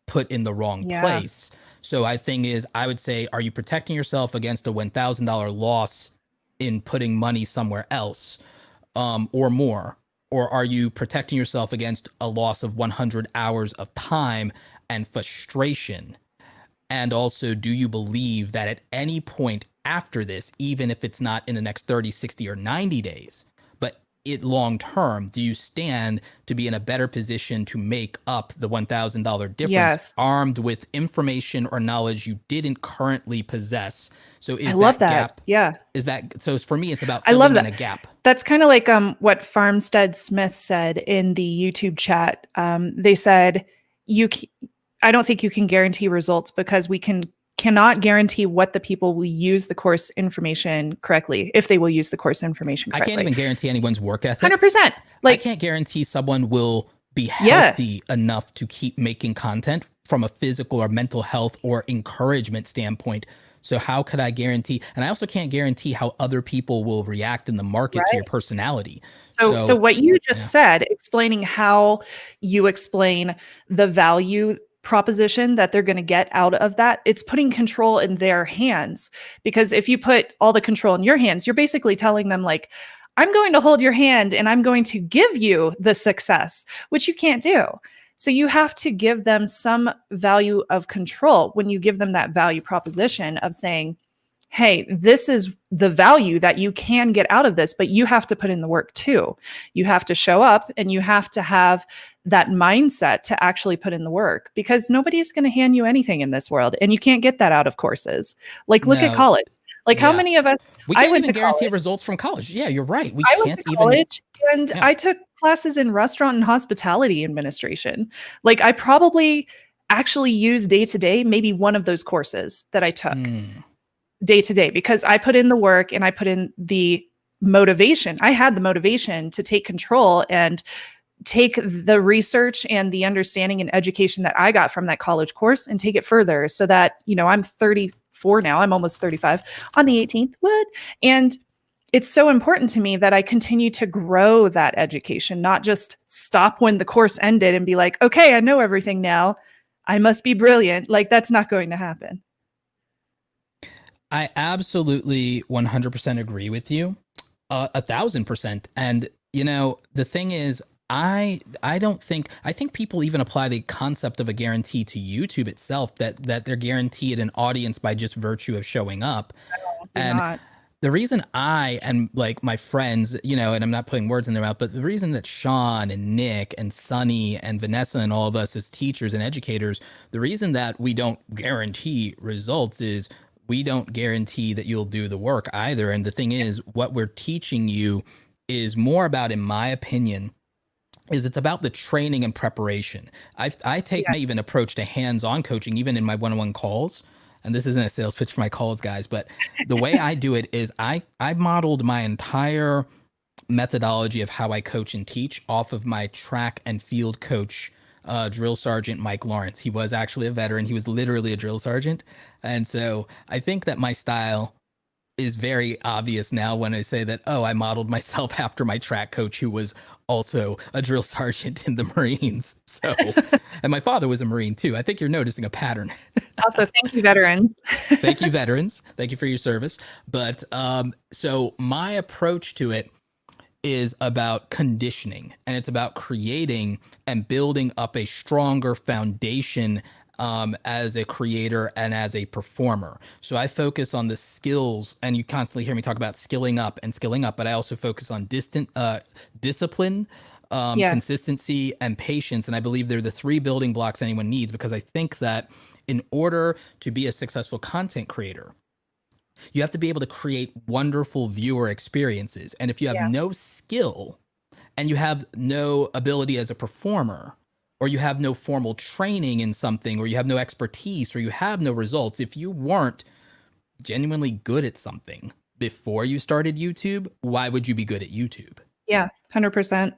put in the wrong place. So I would say, are you protecting yourself against a $1,000 loss in putting money somewhere else, or more? Or are you protecting yourself against a loss of 100 hours of time and frustration? And also, do you believe that at any point after this, even if it's not in the next 30, 60, or 90 days, but it long term, do you stand to be in a better position to make up the $1,000 difference, armed with information or knowledge you didn't currently possess? So is that gap?
Yeah.
Is that, so for me, it's about filling in a gap.
That's kind of like what Farmstead Smith said in the YouTube chat. They said, I don't think you can guarantee results because we cannot guarantee what the people will use the course information correctly, if they will use the course information correctly.
I can't even guarantee anyone's work ethic.
100%.
I can't guarantee someone will be healthy enough to keep making content from a physical or mental health or encouragement standpoint. So how could I guarantee? And I also can't guarantee how other people will react in the market to your personality.
So what you just said, explaining how you explain the value proposition that they're going to get out of that, it's putting control in their hands. Because if you put all the control in your hands, you're basically telling them, like, I'm going to hold your hand and I'm going to give you the success, which you can't do. So you have to give them some value of control when you give them that value proposition of saying, hey, this is the value that you can get out of this, but you have to put in the work too. You have to show up and you have to have that mindset to actually put in the work, because nobody's going to hand you anything in this world. And you can't get that out of courses. Like, look at college. Like, how many of us,
I went to guarantee results from college. Yeah, you're right.
I went to college and I took classes in restaurant and hospitality administration. Like, I probably actually use day to day, maybe one of those courses that I took day to day, because I put in the work and I put in the motivation. I had the motivation to take control and take the research and the understanding and education that I got from that college course and take it further, so that, you know, I'm 34 now, I'm almost 35 on the 18th. And it's so important to me that I continue to grow that education, not just stop when the course ended and be like, okay, I know everything now, I must be brilliant. Like, that's not going to happen.
I absolutely 100% agree with you, 1,000%. And, you know, the thing is, I think people even apply the concept of a guarantee to YouTube itself, that they're guaranteed an audience by just virtue of showing up.
No,
the reason I and like my friends, you know, and I'm not putting words in their mouth, but the reason that Sean and Nick and Sunny and Vanessa and all of us as teachers and educators, the reason that we don't guarantee results is we don't guarantee that you'll do the work either. And the thing is, what we're teaching you is more about, in my opinion, is it's about the training and preparation. I take my even approach to hands-on coaching, even in my one-on-one calls. And this isn't a sales pitch for my calls, guys, but the way I do it is I modeled my entire methodology of how I coach and teach off of my track and field coach, drill sergeant Mike Lawrence. He was actually a veteran. He was literally a drill sergeant. And so I think that my style is very obvious now when I say that, oh, I modeled myself after my track coach, who was also a drill sergeant in the Marines. So, and my father was a Marine too. I think you're noticing a pattern.
Also, thank you, veterans.
Thank you, veterans. Thank you for your service. But so my approach to it is about conditioning, and it's about creating and building up a stronger foundation as a creator and as a performer. So I focus on the skills, and you constantly hear me talk about skilling up, but I also focus on discipline, consistency, and patience. And I believe they're the 3 building blocks anyone needs, because I think that in order to be a successful content creator, you have to be able to create wonderful viewer experiences. And if you have no skill and you have no ability as a performer, or you have no formal training in something, or you have no expertise, or you have no results, if you weren't genuinely good at something before you started YouTube, why would you be good at YouTube?
Yeah, 100%.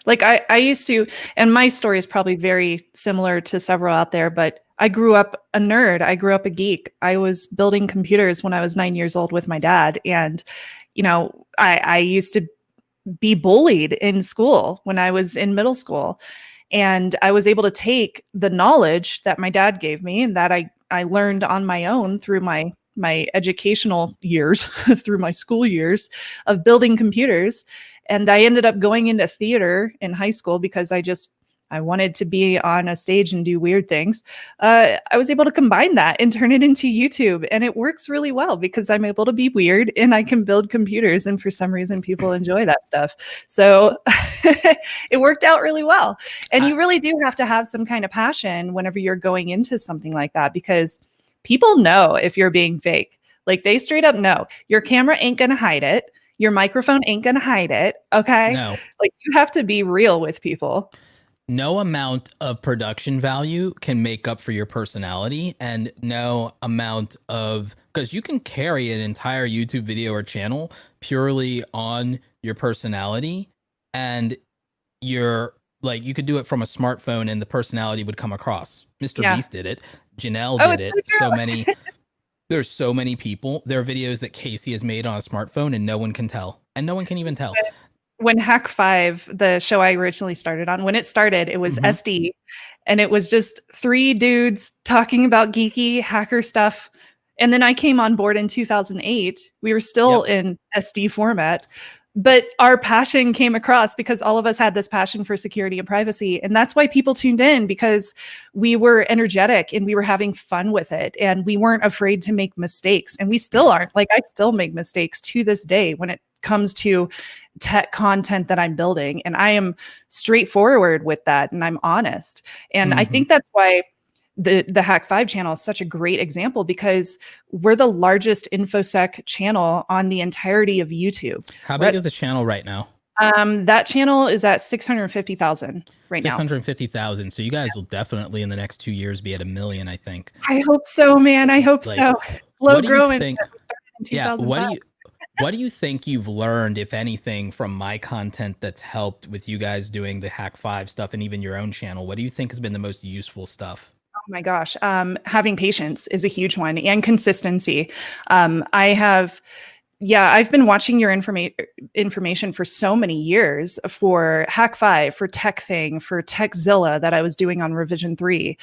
Like I used to, and my story is probably very similar to several out there, but I grew up a nerd. I grew up a geek. I was building computers when I was 9 years old with my dad. And, you know, I used to be bullied in school when I was in middle school. And I was able to take the knowledge that my dad gave me and that I learned on my own through my educational years, through my school years of building computers. And I ended up going into theater in high school because I wanted to be on a stage and do weird things. I was able to combine that and turn it into YouTube. And it works really well because I'm able to be weird and I can build computers. And for some reason, people enjoy that stuff. So it worked out really well. And you really do have to have some kind of passion whenever you're going into something like that, because people know if you're being fake. Like, they straight up know. Your camera ain't going to hide it. Your microphone ain't going to hide it. Okay.
No.
Like, you have to be real with people.
No amount of production value can make up for your personality, and no amount of, because you can carry an entire YouTube video or channel purely on your personality, and you're like, you could do it from a smartphone and the personality would come across. Mr. Beast did it. Janelle did it. So many, there's so many people. There are videos that Casey has made on a smartphone and no one can tell, and no one can even tell.
When Hack 5, the show I originally started on, when it started, it was SD, and it was just 3 dudes talking about geeky hacker stuff. And then I came on board in 2008. We were still in SD format, but our passion came across because all of us had this passion for security and privacy. And that's why people tuned in, because we were energetic and we were having fun with it. And we weren't afraid to make mistakes. And we still aren't. Like, I still make mistakes to this day when it comes to tech content that I'm building, and I am straightforward with that, and I'm honest. And I think that's why the Hack 5 channel is such a great example, because we're the largest InfoSec channel on the entirety of YouTube.
How big is the channel right now?
That channel is at 650,000 right now.
650,000. So you guys will definitely in the next 2 years be at 1 million, I think.
I hope so, man. I hope so. Slow growing.
Yeah. What do you think you've learned, if anything, from my content that's helped with you guys doing the Hack 5 stuff and even your own channel? What do you think has been the most useful stuff?
Oh my gosh. Having patience is a huge one, and consistency. I've been watching your information for so many years, for Hack 5, for Tech Thing, for Techzilla that I was doing on Revision 3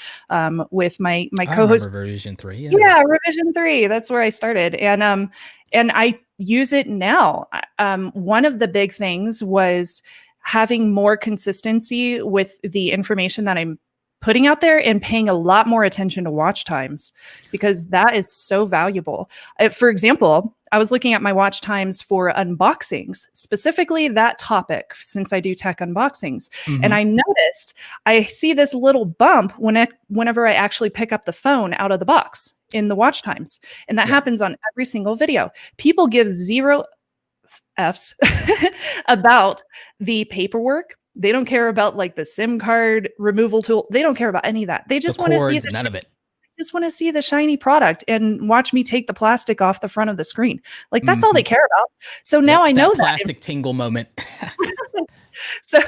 with my co-host.
Revision 3.
Yeah, Revision 3. That's where I started. And I use it now. One of the big things was having more consistency with the information that I'm putting out there, and paying a lot more attention to watch times, because that is so valuable. For example, I was looking at my watch times for unboxings, specifically that topic, since I do tech unboxings. And I noticed I see this little bump whenever I actually pick up the phone out of the box in the watch times. And that happens on every single video. People give zero F's about the paperwork. They don't care about like the SIM card removal tool. They don't care about any of that. They just want to see
none of it.
just want to see the shiny product and watch me take the plastic off the front of the screen. Like that's all they care about. So now I know that
plastic tingle moment.
So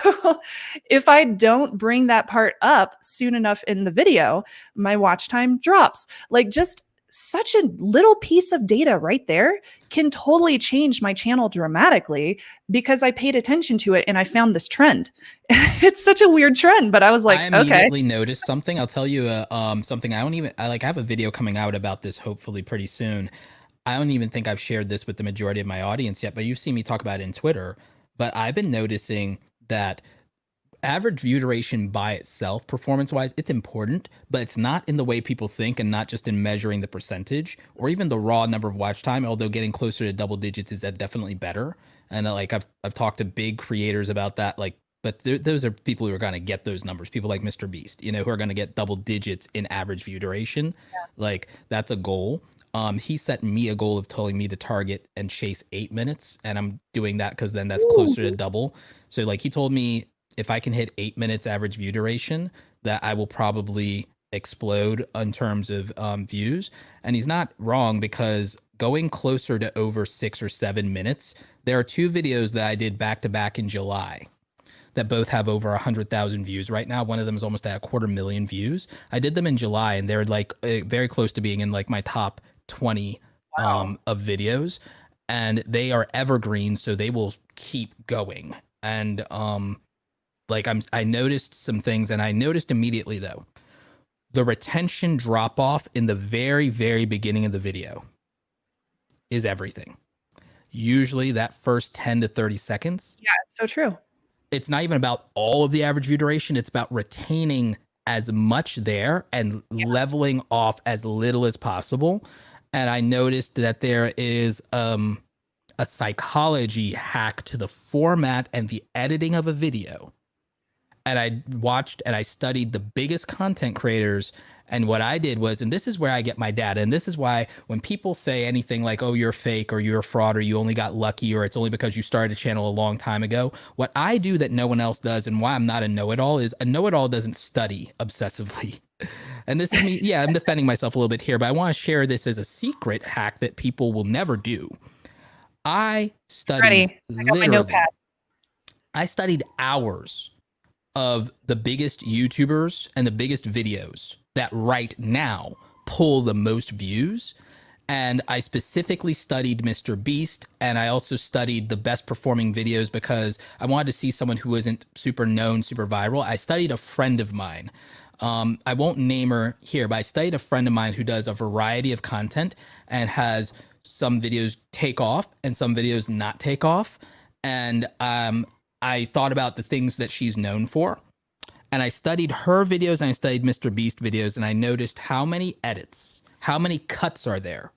if I don't bring that part up soon enough in the video, my watch time drops. Like just such a little piece of data right there can totally change my channel dramatically because I paid attention to it and I found this trend. It's such a weird trend, but I was like,
I immediately noticed something. I'll tell you something. I have a video coming out about this hopefully pretty soon. I don't even think I've shared this with the majority of my audience yet, but you've seen me talk about it in Twitter. But I've been noticing that average view duration by itself, performance-wise, it's important, but it's not in the way people think and not just in measuring the percentage or even the raw number of watch time, although getting closer to double digits is definitely better. And like I've talked to big creators about that, like, but those are people who are going to get those numbers, people like Mr. Beast, you know, who are going to get double digits in average view duration. Yeah. Like that's a goal. He set me a goal of telling me to target and chase 8 minutes. And I'm doing that because then that's closer to double. So like he told me if I can hit 8 minutes average view duration, that I will probably explode in terms of views. And he's not wrong because going closer to over 6 or 7 minutes, there are 2 videos that I did back to back in July that both have over 100,000 views right now. One of them is almost at 250,000 views. I did them in July and they're like very close to being in like my top 20 of videos, and they are evergreen, so they will keep going. And like I noticed some things, and I noticed immediately though, the retention drop off in the very, very beginning of the video is everything. Usually that first 10 to 30 seconds.
Yeah, it's so true.
It's not even about all of the average view duration. It's about retaining as much there and leveling off as little as possible. And I noticed that there is a psychology hack to the format and the editing of a video. And I watched and I studied the biggest content creators. And what I did was, and this is where I get my data. And this is why when people say anything like, oh, you're fake or you're a fraud or you only got lucky or it's only because you started a channel a long time ago. What I do that no one else does and why I'm not a know-it-all is a know-it-all doesn't study obsessively. And this is me. Yeah, I'm defending myself a little bit here, but I want to share this as a secret hack that people will never do. I studied
I got my notepad.
I studied hours of the biggest YouTubers and the biggest videos that right now pull the most views. And I specifically studied Mr. Beast, and I also studied the best performing videos because I wanted to see someone who isn't super known, super viral. I studied a friend of mine. I won't name her here, but I studied a friend of mine who does a variety of content and has some videos take off and some videos not take off. And I thought about the things that she's known for. And I studied her videos and I studied Mr. Beast videos, and I noticed how many edits, how many cuts are there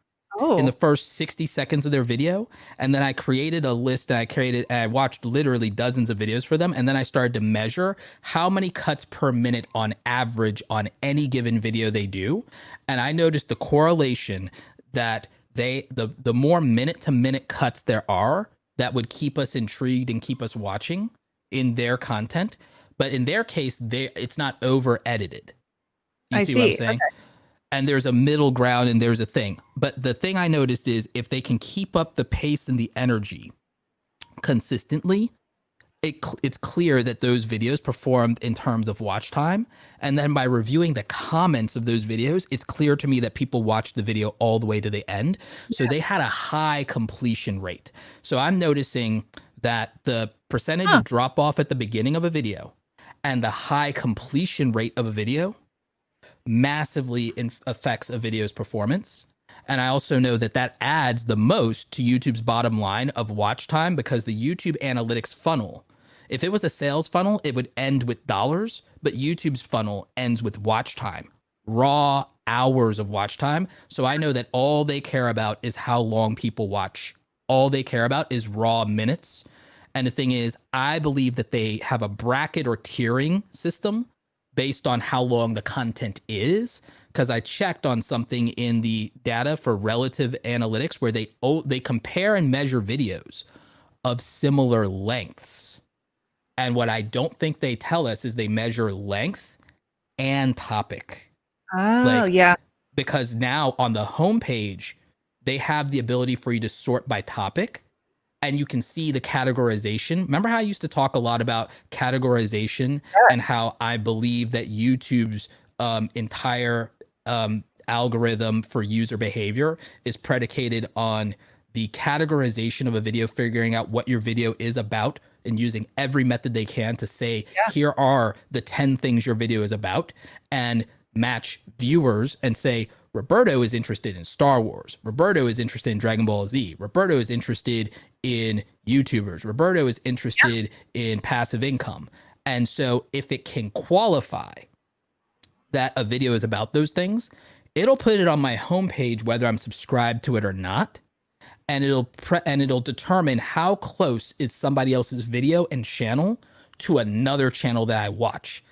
in the first 60 seconds of their video. And then I created a list and I watched literally dozens of videos for them. And then I started to measure how many cuts per minute on average on any given video they do. And I noticed the correlation that the more minute to minute cuts there are that would keep us intrigued and keep us watching in their content. But in their case, it's not over edited. You see what I'm saying? Okay. And there's a middle ground and there's a thing. But the thing I noticed is if they can keep up the pace and the energy consistently, it's clear that those videos performed in terms of watch time. And then by reviewing the comments of those videos, it's clear to me that people watched the video all the way to the end. So they had a high completion rate. So I'm noticing that the percentage of drop off at the beginning of a video and the high completion rate of a video massively affects a video's performance. And I also know that adds the most to YouTube's bottom line of watch time because the YouTube analytics funnel, if it was a sales funnel, it would end with dollars, but YouTube's funnel ends with watch time, raw hours of watch time. So I know that all they care about is how long people watch. All they care about is raw minutes. And the thing is, I believe that they have a bracket or tiering system based on how long the content is. Because I checked on something in the data for relative analytics where they compare and measure videos of similar lengths. And what I don't think they tell us is they measure length and topic.
Oh, yeah.
Because now on the homepage, they have the ability for you to sort by topic, and you can see the categorization. Remember how I used to talk a lot about categorization and how I believe that YouTube's entire algorithm for user behavior is predicated on the categorization of a video, figuring out what your video is about and using every method they can to say, here are the 10 things your video is about, and match viewers and say, Roberto is interested in Star Wars. Roberto is interested in Dragon Ball Z. Roberto is interested in YouTubers. Roberto is interested in passive income. And so if it can qualify that a video is about those things, it'll put it on my homepage whether I'm subscribed to it or not. And it'll determine how close is somebody else's video and channel to another channel that I watch.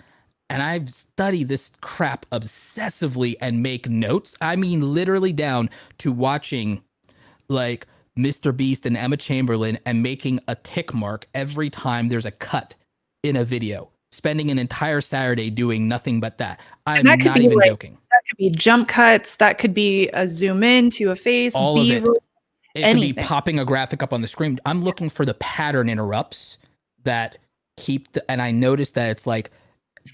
And I've studied this crap obsessively and make notes. I mean, literally down to watching like Mr. Beast and Emma Chamberlain and making a tick mark every time there's a cut in a video, spending an entire Saturday doing nothing but that. I'm not even joking.
That could be jump cuts. That could be a zoom in to a face.
All of it. It
anything.
Could be popping a graphic up on the screen. I'm looking for the pattern interrupts that keep and I noticed that it's like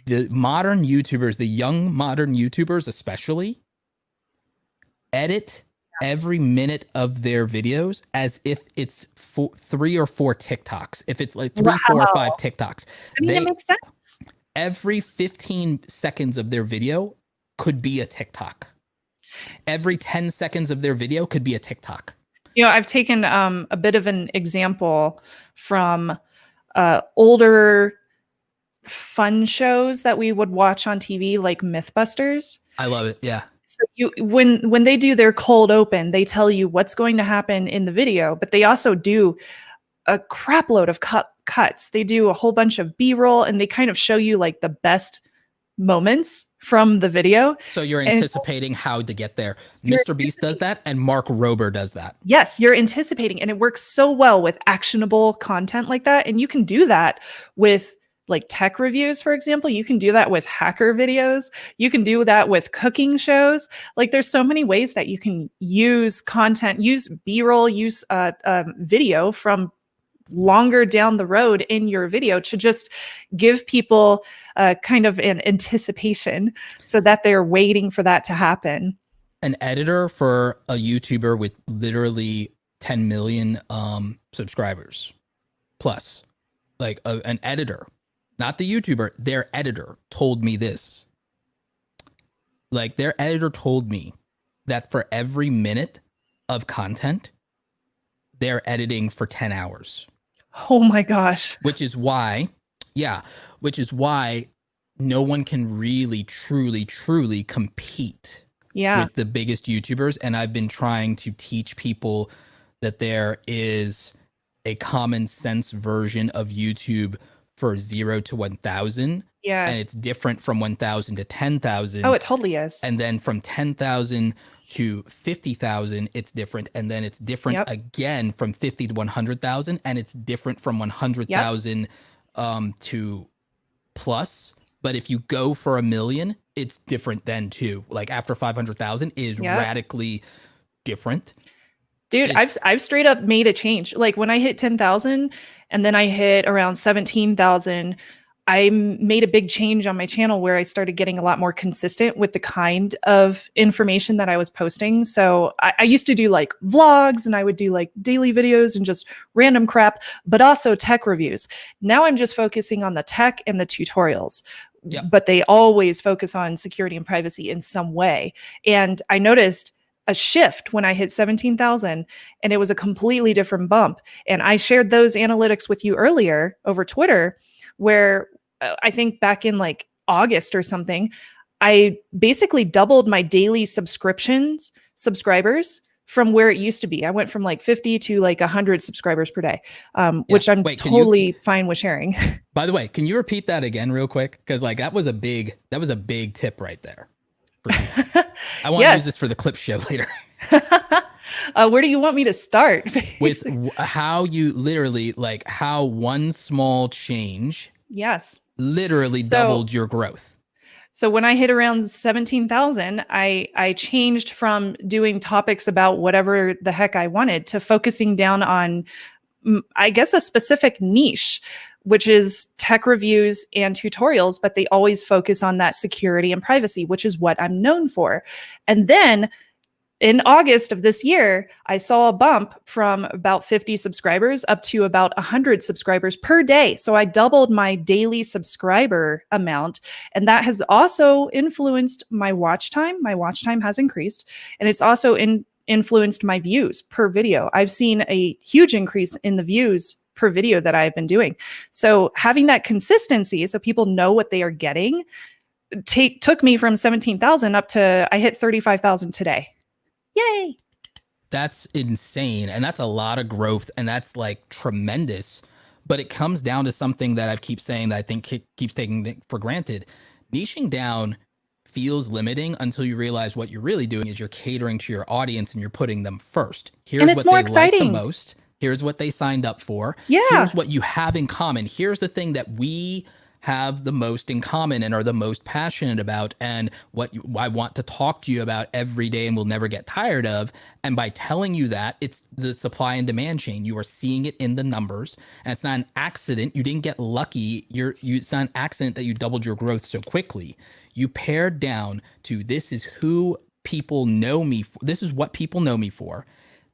the modern YouTubers, the young modern YouTubers especially, edit every minute of their videos as if it's 3 or 4 TikToks. If it's like 3, 4, or 5 TikToks.
I mean, it makes sense.
Every 15 seconds of their video could be a TikTok. Every 10 seconds of their video could be a TikTok.
You know, I've taken a bit of an example from older fun shows that we would watch on TV, like Mythbusters.
I love it. Yeah.
So when they do their cold open, they tell you what's going to happen in the video, but they also do a crap load of cuts. They do a whole bunch of B-roll, and they kind of show you like the best moments from the video.
So you're anticipating how to get there. Mr. Beast does that, and Mark Rober does that.
Yes, you're anticipating, and it works so well with actionable content like that. And you can do that with like tech reviews, for example. You can do that with hacker videos. You can do that with cooking shows. Like there's so many ways that you can use content, use B-roll, use video from longer down the road in your video to just give people kind of an anticipation so that they're waiting for that to happen.
An editor for a YouTuber with literally 10 million subscribers plus, like an editor, not the YouTuber, their editor told me this. Like their editor told me that for every minute of content, they're editing for 10 hours.
Oh my gosh.
Which is why no one can really, truly compete with the biggest YouTubers. And I've been trying to teach people that there is a common sense version of YouTube for 0 to 1,000.
Yeah.
And it's different from 1,000 to 10,000.
Oh, it totally is.
And then from 10,000 to 50,000, it's different. And then it's different again from 50 to 100,000. And it's different from 100,000 to plus. But if you go for 1 million, it's different then too. Like after 500,000 is radically different.
Dude, I've straight up made a change. Like when I hit 10,000 and then I hit around 17,000, I made a big change on my channel where I started getting a lot more consistent with the kind of information that I was posting. So I used to do like vlogs, and I would do like daily videos and just random crap, but also tech reviews. Now I'm just focusing on the tech and the tutorials, but they always focus on security and privacy in some way. And I noticed a shift when I hit 17,000, and it was a completely different bump. And I shared those analytics with you earlier over Twitter, where I think back in like August or something, I basically doubled my daily subscribers from where it used to be. I went from like 50 to like 100 subscribers per day, which I'm totally fine with sharing.
By the way, can you repeat that again real quick? Because like that was a big tip right there. I want to use this for the clip show later.
Where do you want me to start?
With how you literally, like how one small change literally doubled your growth.
So when I hit around 17,000, I changed from doing topics about whatever the heck I wanted to focusing down on, I guess, a specific niche, which is tech reviews and tutorials, but they always focus on that security and privacy, which is what I'm known for. And then in August of this year, I saw a bump from about 50 subscribers up to about 100 subscribers per day. So I doubled my daily subscriber amount. And that has also influenced my watch time. My watch time has increased. And it's also influenced my views per video. I've seen a huge increase in the views per video that I've been doing. So having that consistency so people know what they are getting took me from 17,000 up to, I hit 35,000 today. Yay.
That's insane. And that's a lot of growth. And that's like tremendous. But it comes down to something that I keep saying that I think keeps taking for granted. Niching down feels limiting until you realize what you're really doing is you're catering to your audience and you're putting them first. Here's what they like the most. Here's what they signed up for.
Yeah.
Here's what you have in common. Here's the thing that we have the most in common and are the most passionate about, and what I want to talk to you about every day and will never get tired of. And by telling you that, it's the supply and demand chain. You are seeing it in the numbers, and it's not an accident. You didn't get lucky. It's not an accident that you doubled your growth so quickly. You pared down to, this is who people know me for. This is what people know me for.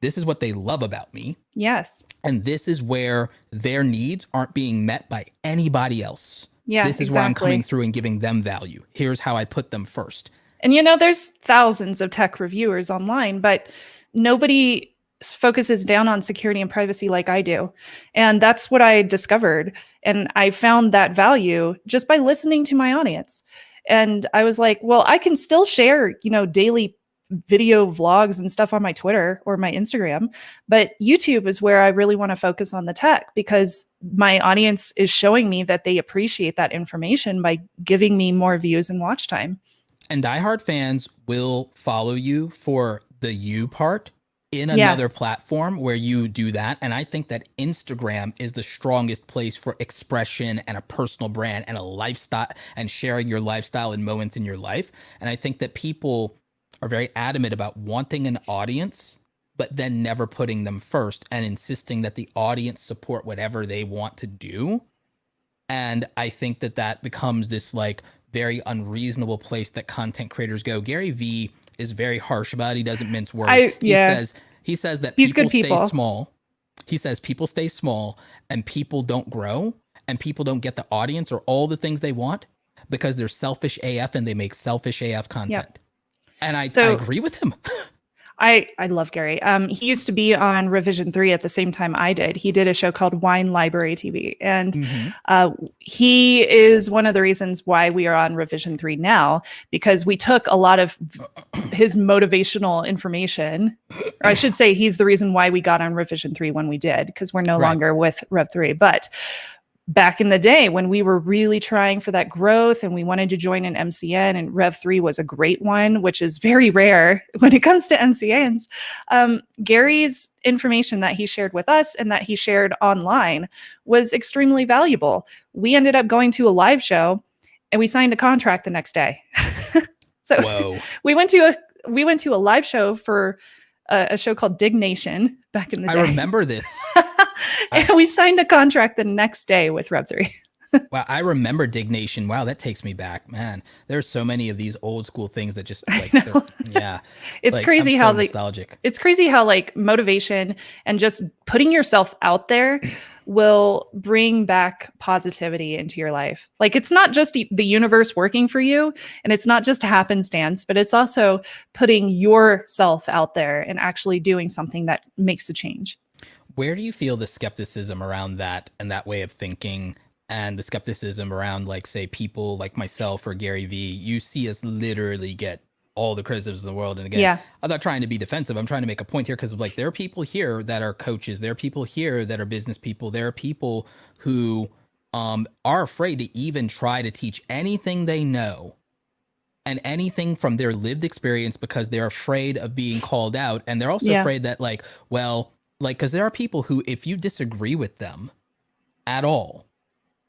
This is what they love about me.
Yes.
And this is where their needs aren't being met by anybody else.
Yeah,
this is where I'm coming through and giving them value. Here's how I put them first.
And there's thousands of tech reviewers online, but nobody focuses down on security and privacy like I do. And that's what I discovered. And I found that value just by listening to my audience. And I was like, well, I can still share, daily video vlogs and stuff on my Twitter or my Instagram, but YouTube is where I really want to focus on the tech, because my audience is showing me that they appreciate that information by giving me more views and watch time.
And diehard fans will follow you for the you part in another platform where you do that. And I think that Instagram is the strongest place for expression and a personal brand and a lifestyle and sharing your lifestyle and moments in your life. And I think that people are very adamant about wanting an audience, but then never putting them first and insisting that the audience support whatever they want to do. And I think that becomes this like very unreasonable place that content creators go. Gary Vee is very harsh about it. He doesn't mince words. He says that people stay small. He says people stay small and people don't grow and people don't get the audience or all the things they want because they're selfish AF and they make selfish AF content.
Yep.
And I agree with him.
I love Gary. He used to be on Revision 3 at the same time I did. He did a show called Wine Library TV. And he is one of the reasons why we are on Revision 3 now, because we took a lot of his motivational information. Or I should say he's the reason why we got on Revision 3 when we did, because we're no longer with Rev 3. But back in the day when we were really trying for that growth and we wanted to join an MCN, and Rev 3 was a great one, which is very rare when it comes to MCNs. Gary's information that he shared with us and that he shared online was extremely valuable. We ended up going to a live show and we signed a contract the next day. So we went to a live show for a show called Dig Nation back in the day.
I remember this.
And we signed a contract the next day with Rev 3.
Wow, I remember Dig Nation. Wow, that takes me back, man. There's so many of these old school things that just like,
it's
like,
crazy
I'm
how
so nostalgic.
It's crazy how like motivation and just putting yourself out there will bring back positivity into your life. Like it's not just the universe working for you, and it's not just happenstance, but it's also putting yourself out there and actually doing something that makes a change.
Where do you feel the skepticism around that and that way of thinking and the skepticism around, like, say, people like myself or Gary Vee, you see us literally get all the criticisms in the world. And again,
Yeah.
I'm not trying to be defensive. I'm trying to make a point here because, like, there are people here that are coaches. There are people here that are business people. There are people who are afraid to even try to teach anything they know and anything from their lived experience because they're afraid of being called out. And they're also afraid that, like, well, like, because there are people who, if you disagree with them at all,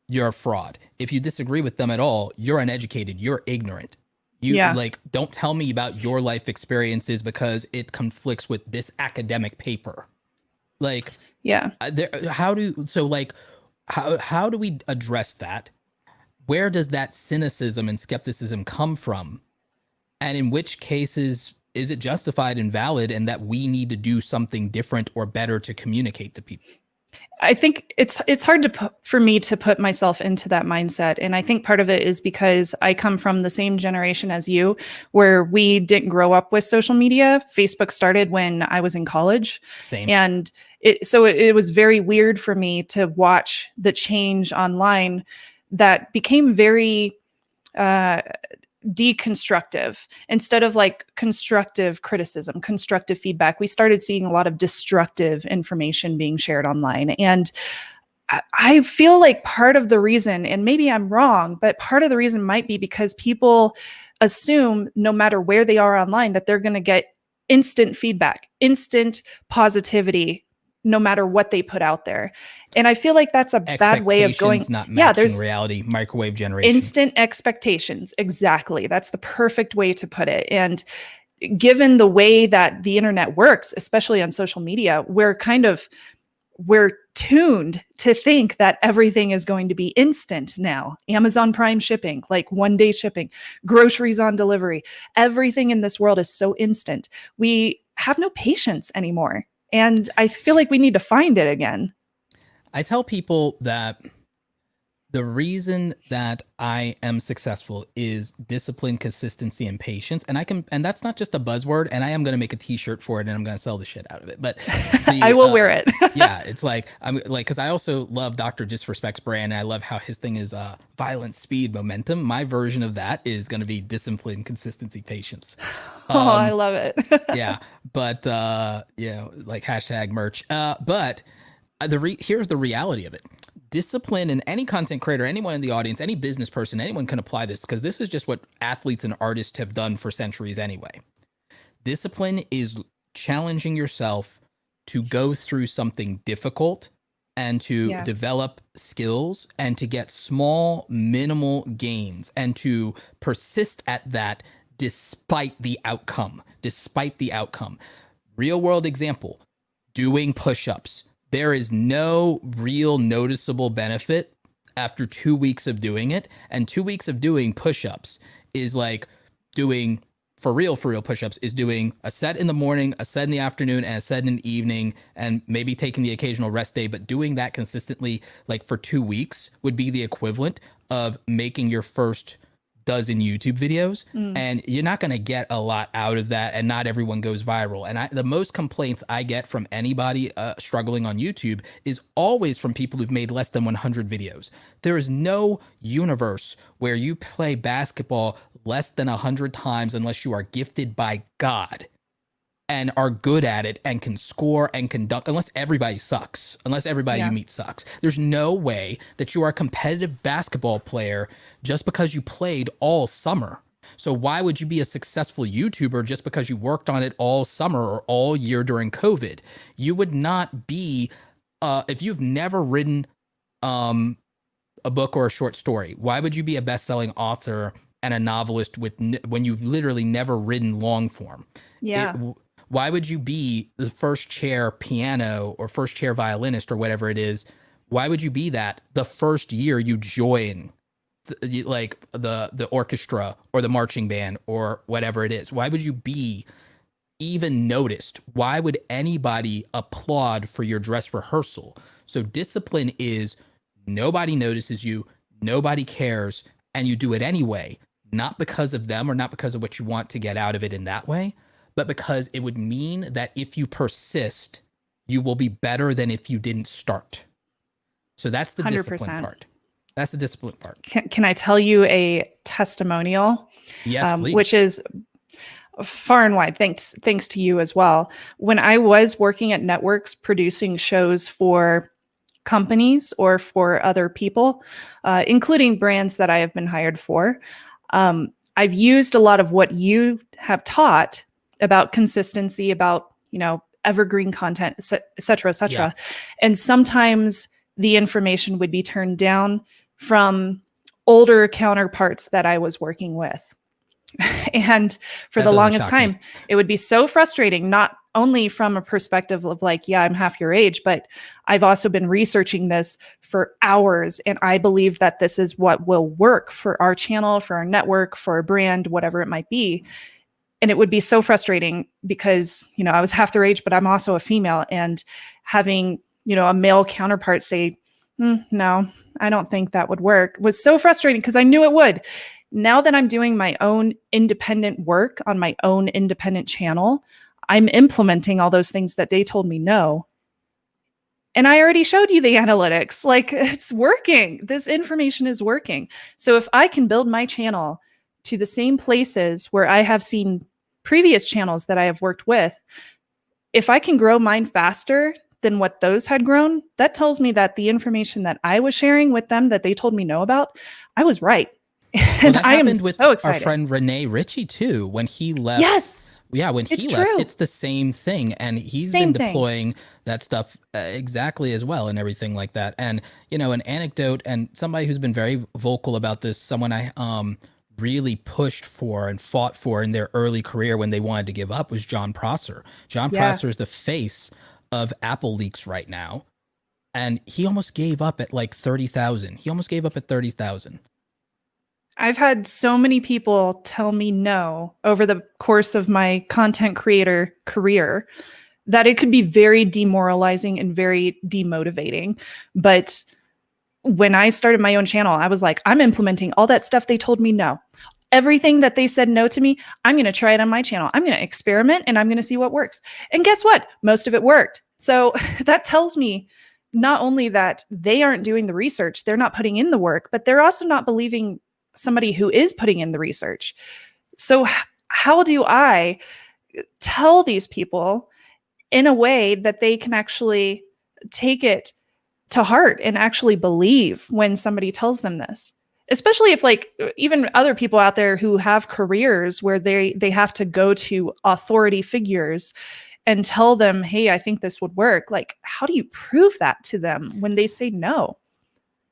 you're a fraud. If you disagree with them at all, you're uneducated, you're ignorant. You like, don't tell me about your life experiences because it conflicts with this academic paper. Like, how do we address that? Where does that cynicism and skepticism come from? And in which cases is it justified and valid, and that we need to do something different or better to communicate to people?
I think it's hard for me to put myself into that mindset. And I think part of it is because I come from the same generation as you, where we didn't grow up with social media. Facebook started when I was in college.
Same.
And it was very weird for me to watch the change online that became very deconstructive instead of like constructive criticism, constructive feedback. We started seeing a lot of destructive information being shared online. And I feel like part of the reason, and maybe I'm wrong, but part of the reason might be because people assume no matter where they are online that they're going to get instant feedback, instant positivity, no matter what they put out there. And I feel like that's a bad way of going.
Not matching reality, microwave generation.
Instant expectations. Exactly. That's the perfect way to put it. And given the way that the internet works, especially on social media, we're tuned to think that everything is going to be instant now. Amazon Prime shipping, like 1-day shipping, groceries on delivery. Everything in this world is so instant. We have no patience anymore. And I feel like we need to find it again.
I tell people that the reason that I am successful is discipline, consistency, and patience. And that's not just a buzzword. And I am going to make a t-shirt for it, and I'm going to sell the shit out of it. But
I will wear it.
Yeah. It's like, because I also love Dr. Disrespect's brand. And I love how his thing is violence, speed, momentum. My version of that is going to be discipline, consistency, patience.
I love it.
Yeah. But like hashtag merch. But here's the reality of it. Discipline, and any content creator, anyone in the audience, any business person, anyone can apply this, because this is just what athletes and artists have done for centuries anyway. Discipline is challenging yourself to go through something difficult and to develop skills and to get small, minimal gains and to persist at that despite the outcome. Real world example, doing push-ups. There is no real noticeable benefit after 2 weeks of doing it. And 2 weeks of doing push-ups is like doing, for real push-ups, is doing a set in the morning, a set in the afternoon, and a set in the evening, and maybe taking the occasional rest day. But doing that consistently, like for 2 weeks, would be the equivalent of making your first dozen YouTube videos. And you're not going to get a lot out of that, and not everyone goes viral. And the most complaints I get from anybody struggling on YouTube is always from people who've made less than 100 videos. There is no universe where you play basketball less than 100 times unless you are gifted by God and are good at it and can score and can dunk, unless everybody sucks, unless everybody you meet sucks. There's no way that you are a competitive basketball player just because you played all summer. So why would you be a successful YouTuber just because you worked on it all summer or all year during COVID? You would not be, if you've never written a book or a short story, why would you be a best-selling author and a novelist when you've literally never written long form? Why would you be the first chair piano or first chair violinist or whatever it is? Why would you be that the first year you join the orchestra or the marching band or whatever it is? Why would you be even noticed? Why would anybody applaud for your dress rehearsal? So discipline is nobody notices you, nobody cares, and you do it anyway, not because of them or not because of what you want to get out of it in that way, but because it would mean that if you persist, you will be better than if you didn't start. So that's the
100%.
discipline part. That's the discipline part.
Can I tell you a testimonial?
Yes, please.
Which is far and wide. Thanks to you as well. When I was working at networks producing shows for companies or for other people, including brands that I have been hired for, I've used a lot of what you have taught about consistency, about, evergreen content, et cetera, et cetera.
Yeah.
And sometimes the information would be turned down from older counterparts that I was working with. And for
That
the
doesn't
longest
shock me.
time, it would be so frustrating, not only from a perspective of like, yeah, I'm half your age, but I've also been researching this for hours. And I believe that this is what will work for our channel, for our network, for a brand, whatever it might be. And it would be so frustrating because, I was half their age, but I'm also a female, and having, a male counterpart say, no, I don't think that would work, was so frustrating because I knew it would. Now that I'm doing my own independent work on my own independent channel, I'm implementing all those things that they told me no. And I already showed you the analytics. Like, it's working. This information is working. So if I can build my channel to the same places where I have seen previous channels that I have worked with, if I can grow mine faster than what those had grown, that tells me that the information that I was sharing with them that they told me no about, I was right. And
That
I am
happened with
so excited.
our friend Renee Ritchie too. When he left,
Yes.
Yeah, when he
It's
left,
true.
it's the same thing. And he's
Same
been
thing.
deploying that stuff exactly as well and everything like that. And, an anecdote and somebody who's been very vocal about this, someone I really pushed for and fought for in their early career when they wanted to give up, was John Prosser. John Prosser is the face of Apple Leaks right now. And he almost gave up at like 30,000. He almost gave up at 30,000.
I've had so many people tell me no over the course of my content creator career that it could be very demoralizing and very demotivating. But when I started my own channel, I was like, I'm implementing all that stuff they told me no. Everything that they said no to me, I'm going to try it on my channel. I'm going to experiment and I'm going to see what works. And guess what? Most of it worked. So that tells me not only that they aren't doing the research, they're not putting in the work, but they're also not believing somebody who is putting in the research. So how do I tell these people in a way that they can actually take it to heart and actually believe when somebody tells them this? Especially if, like, even other people out there who have careers where they have to go to authority figures and tell them, hey, I think this would work. Like, how do you prove that to them when they say no?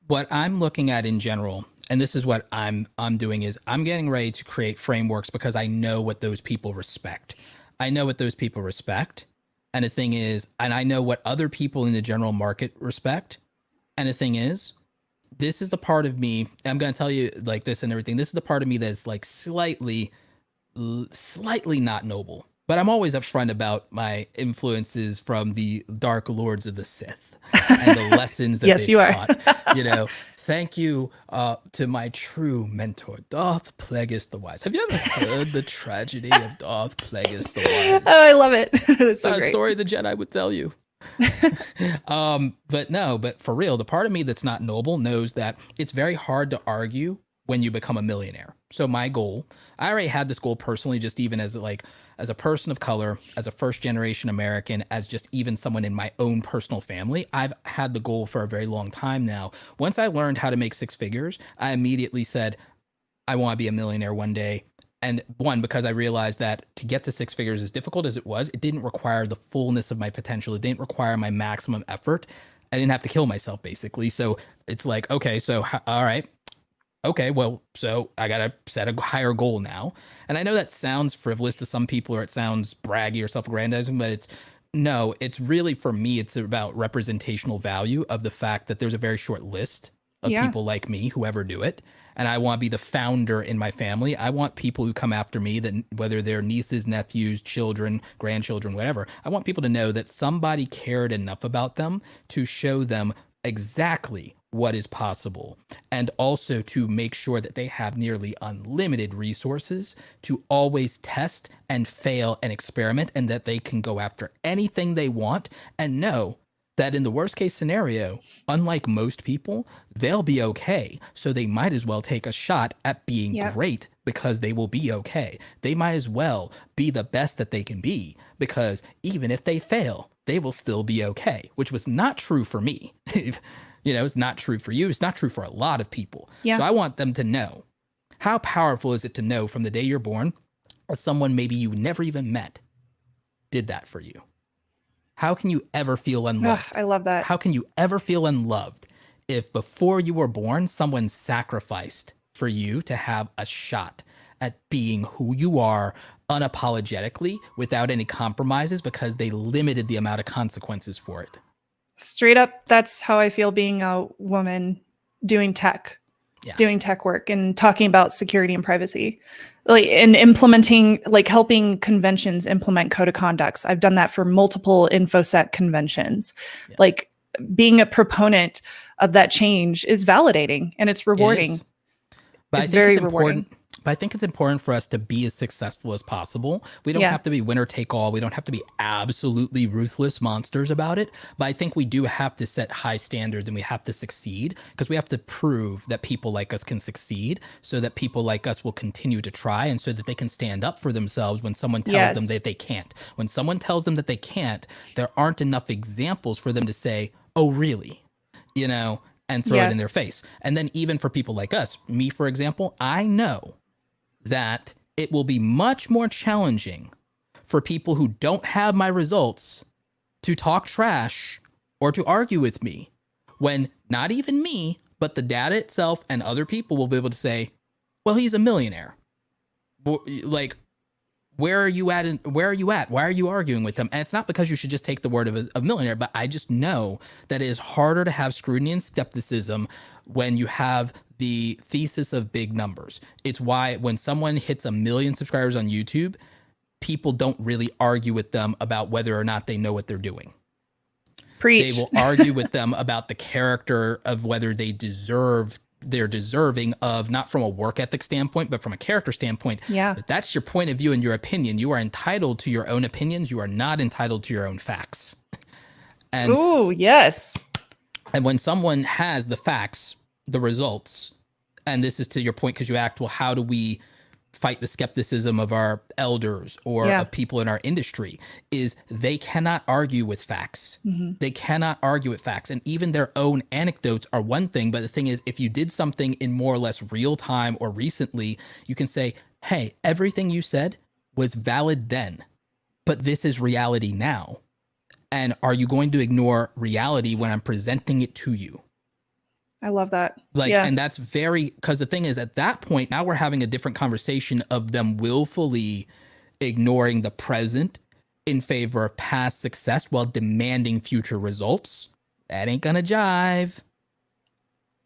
What I'm looking at in general, and this is what I'm doing, is I'm getting ready to create frameworks because I know what those people respect. I know what those people respect. And the thing is, and I know what other people in the general market respect. And the thing is, this is the part of me, I'm going to tell you like this and everything. This is the part of me that's like slightly not noble. But I'm always upfront about my influences from the dark lords of the Sith and the lessons that
Yes,
they've
you are.
taught. Thank you to my true mentor, Darth Plagueis the Wise. Have you ever heard the tragedy of Darth Plagueis the Wise?
Oh, I love it. It's so
Not a
great.
story the Jedi would tell you. But for real, the part of me that's not noble knows that it's very hard to argue when you become a millionaire. So my goal, I already had this goal personally, just even as a person of color, as a first generation American, as just even someone in my own personal family. I've had the goal for a very long time now. Once I learned how to make six figures, I immediately said, I want to be a millionaire one day. And one, because I realized that to get to six figures, as difficult as it was, it didn't require the fullness of my potential. It didn't require my maximum effort. I didn't have to kill myself, basically. So it's like, okay, so all right. Okay, well, so I got to set a higher goal now. And I know that sounds frivolous to some people, or it sounds braggy or self-aggrandizing, but it's really, for me, it's about representational value of the fact that there's a very short list of people like me who ever do it. And I want to be the founder in my family. I want people who come after me, that whether they're nieces, nephews, children, grandchildren, whatever, I want people to know that somebody cared enough about them to show them exactly what is possible, and also to make sure that they have nearly unlimited resources to always test and fail and experiment, and that they can go after anything they want and know that in the worst case scenario, unlike most people, they'll be okay. So they might as well take a shot at being
Yep.
great because they will be okay. They might as well be the best that they can be because even if they fail, they will still be okay, which was not true for me. It's not true for you. It's not true for a lot of people.
Yeah.
So I want them to know, how powerful is it to know from the day you're born, or someone maybe you never even met did that for you? How can you ever feel unloved?
I love that.
How can you ever feel unloved if before you were born, someone sacrificed for you to have a shot at being who you are unapologetically without any compromises because they limited the amount of consequences for it?
Straight up, that's how I feel being a woman doing tech.
Yeah.
Doing tech work and talking about security and privacy, like, and implementing, like helping conventions implement code of conducts. I've done that for multiple InfoSec conventions.
Yeah.
Like, being a proponent of that change is validating and it's rewarding.
It is. But
It's very rewarding.
But I think it's important for us to be as successful as possible. We don't
Yeah.
have to be winner take all. We don't have to be absolutely ruthless monsters about it. But I think we do have to set high standards and we have to succeed because we have to prove that people like us can succeed so that people like us will continue to try and so that they can stand up for themselves when someone tells them
Yes.
that they can't. When someone tells them that they can't, there aren't enough examples for them to say, oh, really? And throw it in their
Yes.
face. And then even for people like us, me, for example, I know that it will be much more challenging for people who don't have my results to talk trash or to argue with me when not even me, but the data itself and other people will be able to say, well, he's a millionaire. Like, where are you at? Where are you at? Why are you arguing with them? And it's not because you should just take the word of a millionaire, but I just know that it is harder to have scrutiny and skepticism when you have the thesis of big numbers. It's why when someone hits 1 million subscribers on YouTube, people don't really argue with them about whether or not they know what they're doing.
Preach.
They will argue with them about the character of whether they're deserving of, not from a work ethic standpoint, but from a character standpoint.
Yeah.
But that's your point of view and your opinion. You are entitled to your own opinions. You are not entitled to your own facts. And,
Ooh, yes.
and when someone has the facts, the results, and this is to your point because you asked, well, how do we fight the skepticism of our elders or
Yeah.
of people in our industry, is they cannot argue with facts.
Mm-hmm.
They cannot argue with facts. And even their own anecdotes are one thing. But the thing is, if you did something in more or less real time or recently, you can say, hey, everything you said was valid then, but this is reality now. And are you going to ignore reality when I'm presenting it to you?
I love that.
Like,
Yeah.
and that's because the thing is, at that point, now we're having a different conversation of them willfully ignoring the present in favor of past success while demanding future results. That ain't gonna jive.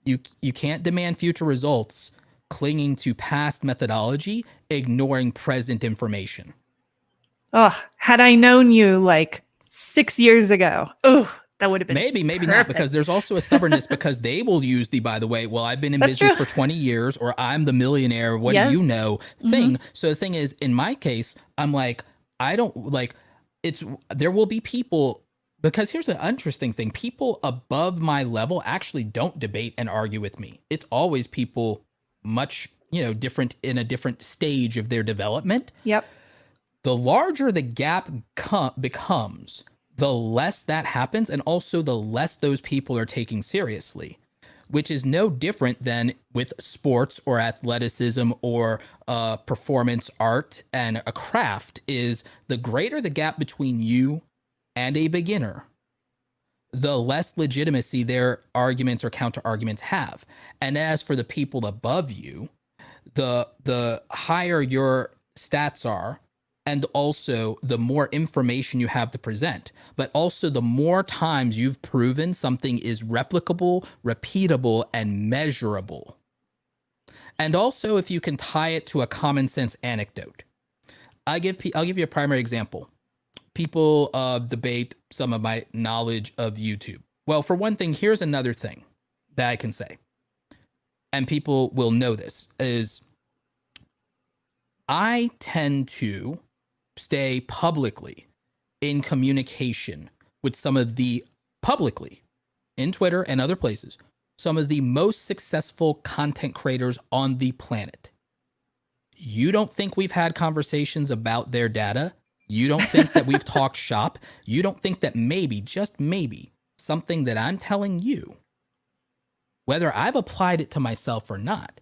You can't demand future results clinging to past methodology, ignoring present information.
Oh, had I known you like 6 years ago, oh, that would have been
Maybe not,
perfect.
because there's also a stubbornness because they will use by the way, well, I've been in
That's
business
true.
for 20 years or I'm the millionaire, what do you
Yes.
know thing. So the thing is, in my case, I'm like, I don't like there will be people, because here's an interesting thing. People above my level actually don't debate and argue with me. It's always people much, different in a different stage of their development.
Yep.
The larger the gap becomes, the less that happens, and also the less those people are taking seriously, which is no different than with sports or athleticism or performance art and a craft. Is the greater the gap between you and a beginner, the less legitimacy their arguments or counter arguments have. And as for the people above you, the higher your stats are, and also the more information you have to present, but also the more times you've proven something is replicable, repeatable, and measurable. And also if you can tie it to a common sense anecdote. I'll give you a primary example. People debate some of my knowledge of YouTube. Well, for one thing, here's another thing that I can say, and people will know this, is I tend to stay publicly in communication with some of the publicly in Twitter and other places, some of the most successful content creators on the planet. You don't think we've had conversations about their data? You don't think that we've talked shop? You don't think that maybe, just maybe, something that I'm telling you, whether I've applied it to myself or not,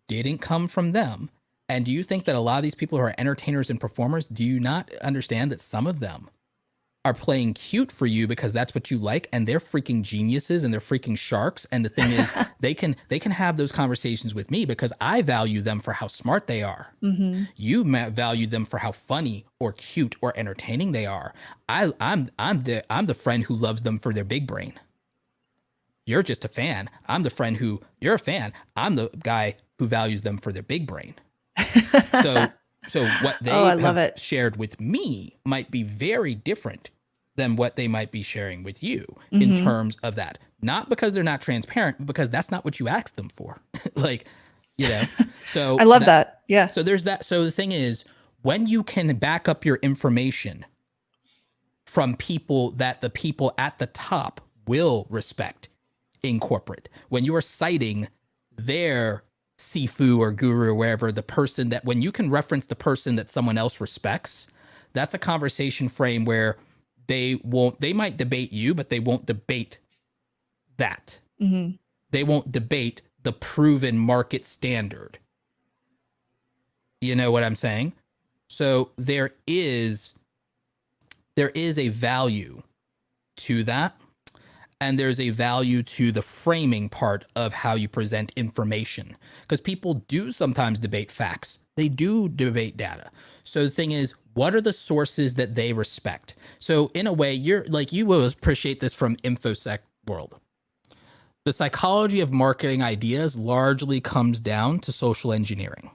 didn't come from them? And do you think that a lot of these people who are entertainers and performers, do you not understand that some of them are playing cute for you because that's what you like, and they're freaking geniuses and they're freaking sharks? And the thing is, they can have those conversations with me because I value them for how smart they are.
Mm-hmm.
You value them for how funny or cute or entertaining they are. I'm the friend who loves them for their big brain. You're just a fan. I'm the friend who, you're a fan. I'm the guy who values them for their big brain. So what they have shared with me might be very different than what they might be sharing with you in terms of that. Not because they're not transparent, but because that's not what you asked them for. Like, you know, so
I love that. Yeah.
So there's that. So the thing is, when you can back up your information from people that the people at the top will respect in corporate, when you are citing their Sifu or guru or wherever, the person that, when you can reference the person that someone else respects, that's a conversation frame where they might debate you, but they won't debate that.
Mm-hmm. They
won't debate the proven market standard. You know what I'm saying? So there is a value to that. And there's a value to the framing part of how you present information, because people do sometimes debate facts. They do debate data. So the thing is, what are the sources that they respect? So in a way, you will appreciate this from InfoSec world. The psychology of marketing ideas largely comes down to social engineering.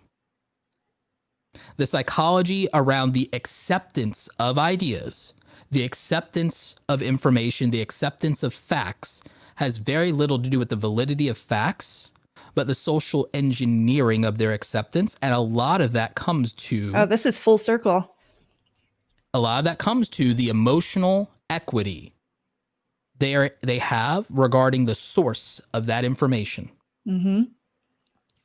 The psychology around the acceptance of ideas, the acceptance of information, the acceptance of facts has very little to do with the validity of facts, but the social engineering of their acceptance. And a lot of that comes to...
Oh, this is full circle.
A lot of that comes to the emotional equity they have regarding the source of that information.
Mm-hmm.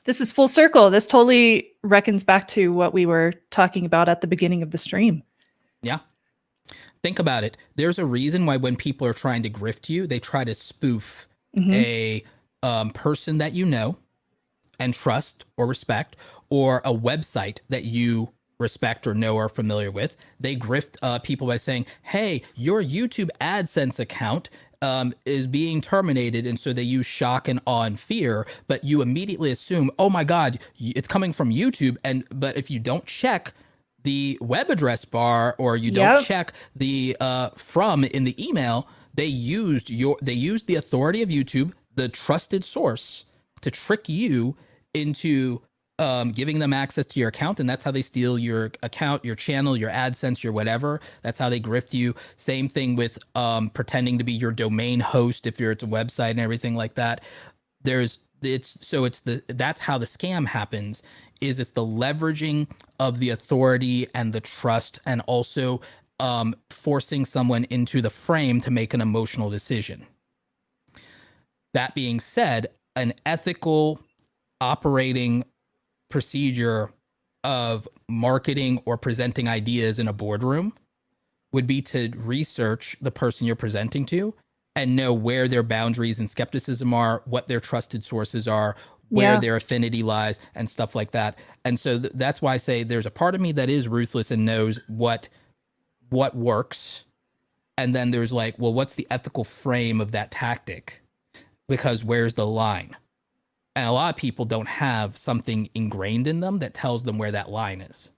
This is full circle. This totally reckons back to what we were talking about at the beginning of the stream.
Yeah. Think about it. There's a reason why when people are trying to grift you, they try to spoof a person that you know and trust or respect, or a website that you respect or know or are familiar with. They grift people by saying, hey, your YouTube AdSense account is being terminated. And so they use shock and awe and fear, but you immediately assume, oh my God, it's coming from YouTube. But if you don't check the web address bar, or you don't check the from in the email, they used the authority of YouTube, the trusted source, to trick you into giving them access to your account. And that's how they steal your account, your channel, your AdSense, your whatever. That's how they grift you. Same thing with pretending to be your domain host if it's a website and everything like that. That's how the scam happens. It's the leveraging of the authority and the trust, and also forcing someone into the frame to make an emotional decision. That being said, an ethical operating procedure of marketing or presenting ideas in a boardroom would be to research the person you're presenting to and know where their boundaries and skepticism are, what their trusted sources are, where their affinity lies, and stuff like that. And so that's why I say there's a part of me that is ruthless and knows what works. And then there's like, well, what's the ethical frame of that tactic? Because where's the line? And a lot of people don't have something ingrained in them that tells them where that line is.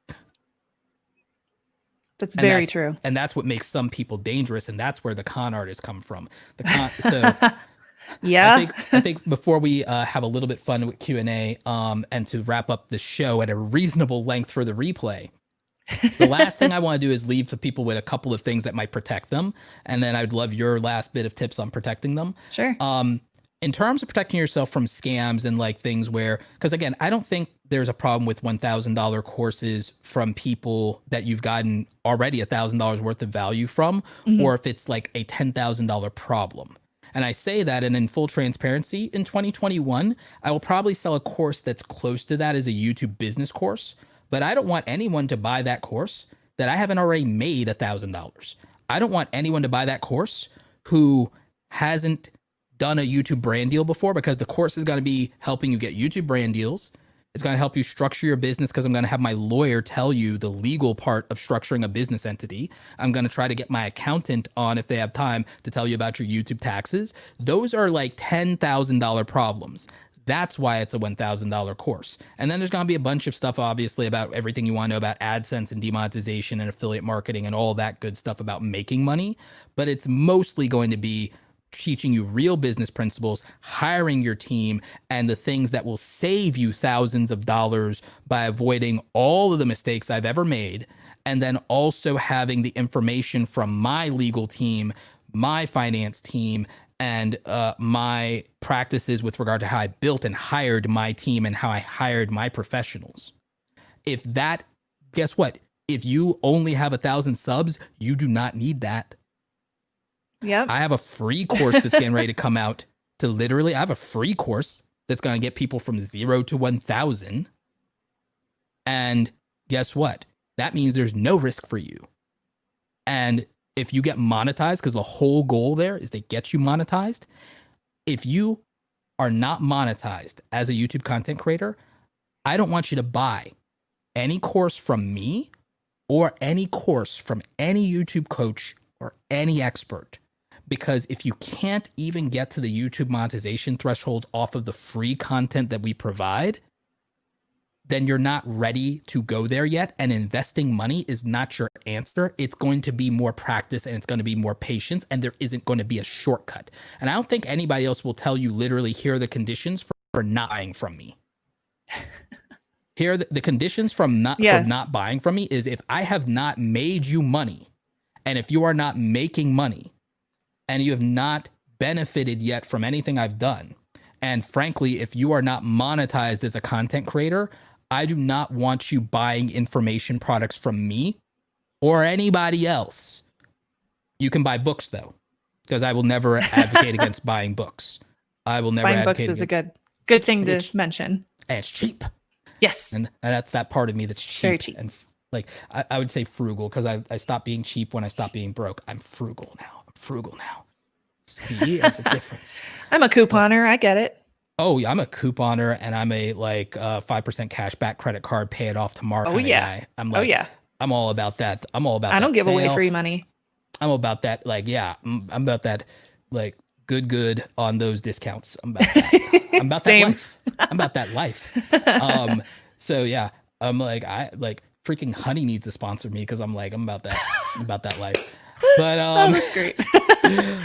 That's very true.
And that's what makes some people dangerous. And that's where the con artists come from.
Yeah.
I think before we have a little bit fun with Q&A and to wrap up the show at a reasonable length for the replay, the last thing I want to do is leave the people with a couple of things that might protect them. And then I'd love your last bit of tips on protecting them.
Sure.
In terms of protecting yourself from scams and like things where, because again, I don't think there's a problem with $1,000 courses from people that you've gotten already $1,000 worth of value from, or if it's like a $10,000 problem. And I say that, and in full transparency, in 2021, I will probably sell a course that's close to that as a YouTube business course, but I don't want anyone to buy that course that I haven't already made $1,000. I don't want anyone to buy that course who hasn't done a YouTube brand deal before, because the course is going to be helping you get YouTube brand deals. It's going to help you structure your business, because I'm going to have my lawyer tell you the legal part of structuring a business entity. I'm going to try to get my accountant on, if they have time, to tell you about your YouTube taxes. Those are like $10,000 problems. That's why it's a $1,000 course. And then there's going to be a bunch of stuff, obviously, about everything you want to know about AdSense and demonetization and affiliate marketing and all that good stuff about making money. But it's mostly going to be teaching you real business principles, hiring your team, and the things that will save you thousands of dollars by avoiding all of the mistakes I've ever made. And then also having the information from my legal team, my finance team, and my practices with regard to how I built and hired my team and how I hired my professionals. If that, guess what? If you only have 1,000 subs, you do not need that.
Yep.
I have a free course that's getting ready to come out to literally, I have a free course that's going to get people from 0 to 1,000. And guess what? That means there's no risk for you. And if you get monetized, because the whole goal there is to get you monetized. If you are not monetized as a YouTube content creator, I don't want you to buy any course from me or any course from any YouTube coach or any expert. Because if you can't even get to the YouTube monetization thresholds off of the free content that we provide, then you're not ready to go there yet. And investing money is not your answer. It's going to be more practice, and it's going to be more patience, and there isn't going to be a shortcut. And I don't think anybody else will tell you literally, here are the conditions for not buying from me. Here are the conditions from not buying from me is if I have not made you money, and if you are not making money, and you have not benefited yet from anything I've done. And frankly, if you are not monetized as a content creator, I do not want you buying information products from me or anybody else. You can buy books though, because I will never advocate against buying books. I will never
buying
advocate
books is a good thing to mention.
And it's cheap.
Yes.
And that's that part of me that's cheap.
Very cheap.
And like I would say frugal, because I stopped being cheap when I stopped being broke. I'm frugal now. See, there's a difference.
I'm a couponer. I get it.
Oh, yeah, I'm a couponer, and I'm a 5% cash back credit card, pay it off tomorrow.
Oh yeah.
Guy. I'm like, I'm all about that. I'm all about.
I don't give
sale.
away free money.
I'm about that. Like, yeah, I'm about that. Like, good on those discounts. I'm about that. I'm about that life. I'm about that life. So yeah, I'm like, freaking Honey needs to sponsor me, because I'm about that. I'm about that life. But
that's great.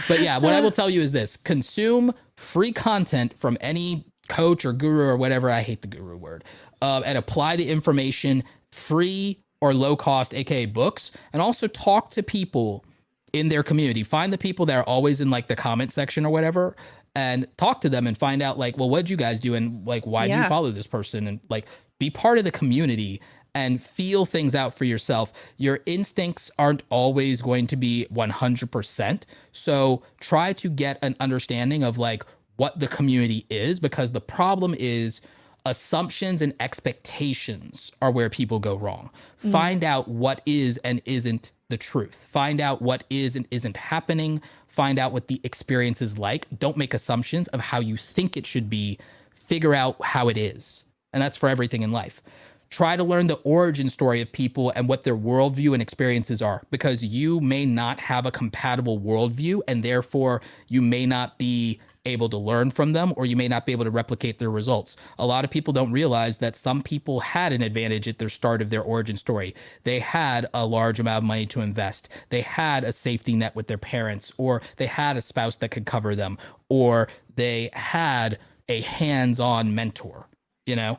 But yeah, what I will tell you is this: consume free content from any coach or guru or whatever. I hate the guru word. And apply the information, free or low cost, aka books, and also talk to people in their community. Find the people that are always in like the comment section or whatever, and talk to them and find out like, well, what'd you guys do, and like, why do you follow this person, and like, be part of the community and feel things out for yourself. Your instincts aren't always going to be 100%. So try to get an understanding of like what the community is, because the problem is assumptions and expectations are where people go wrong. Find out what is and isn't the truth. Find out what is and isn't happening. Find out what the experience is like. Don't make assumptions of how you think it should be. Figure out how it is. And that's for everything in life. Try to learn the origin story of people and what their worldview and experiences are, because you may not have a compatible worldview, and therefore you may not be able to learn from them, or you may not be able to replicate their results. A lot of people don't realize that some people had an advantage at their start of their origin story. They had a large amount of money to invest. They had a safety net with their parents, or they had a spouse that could cover them, or they had a hands-on mentor, you know?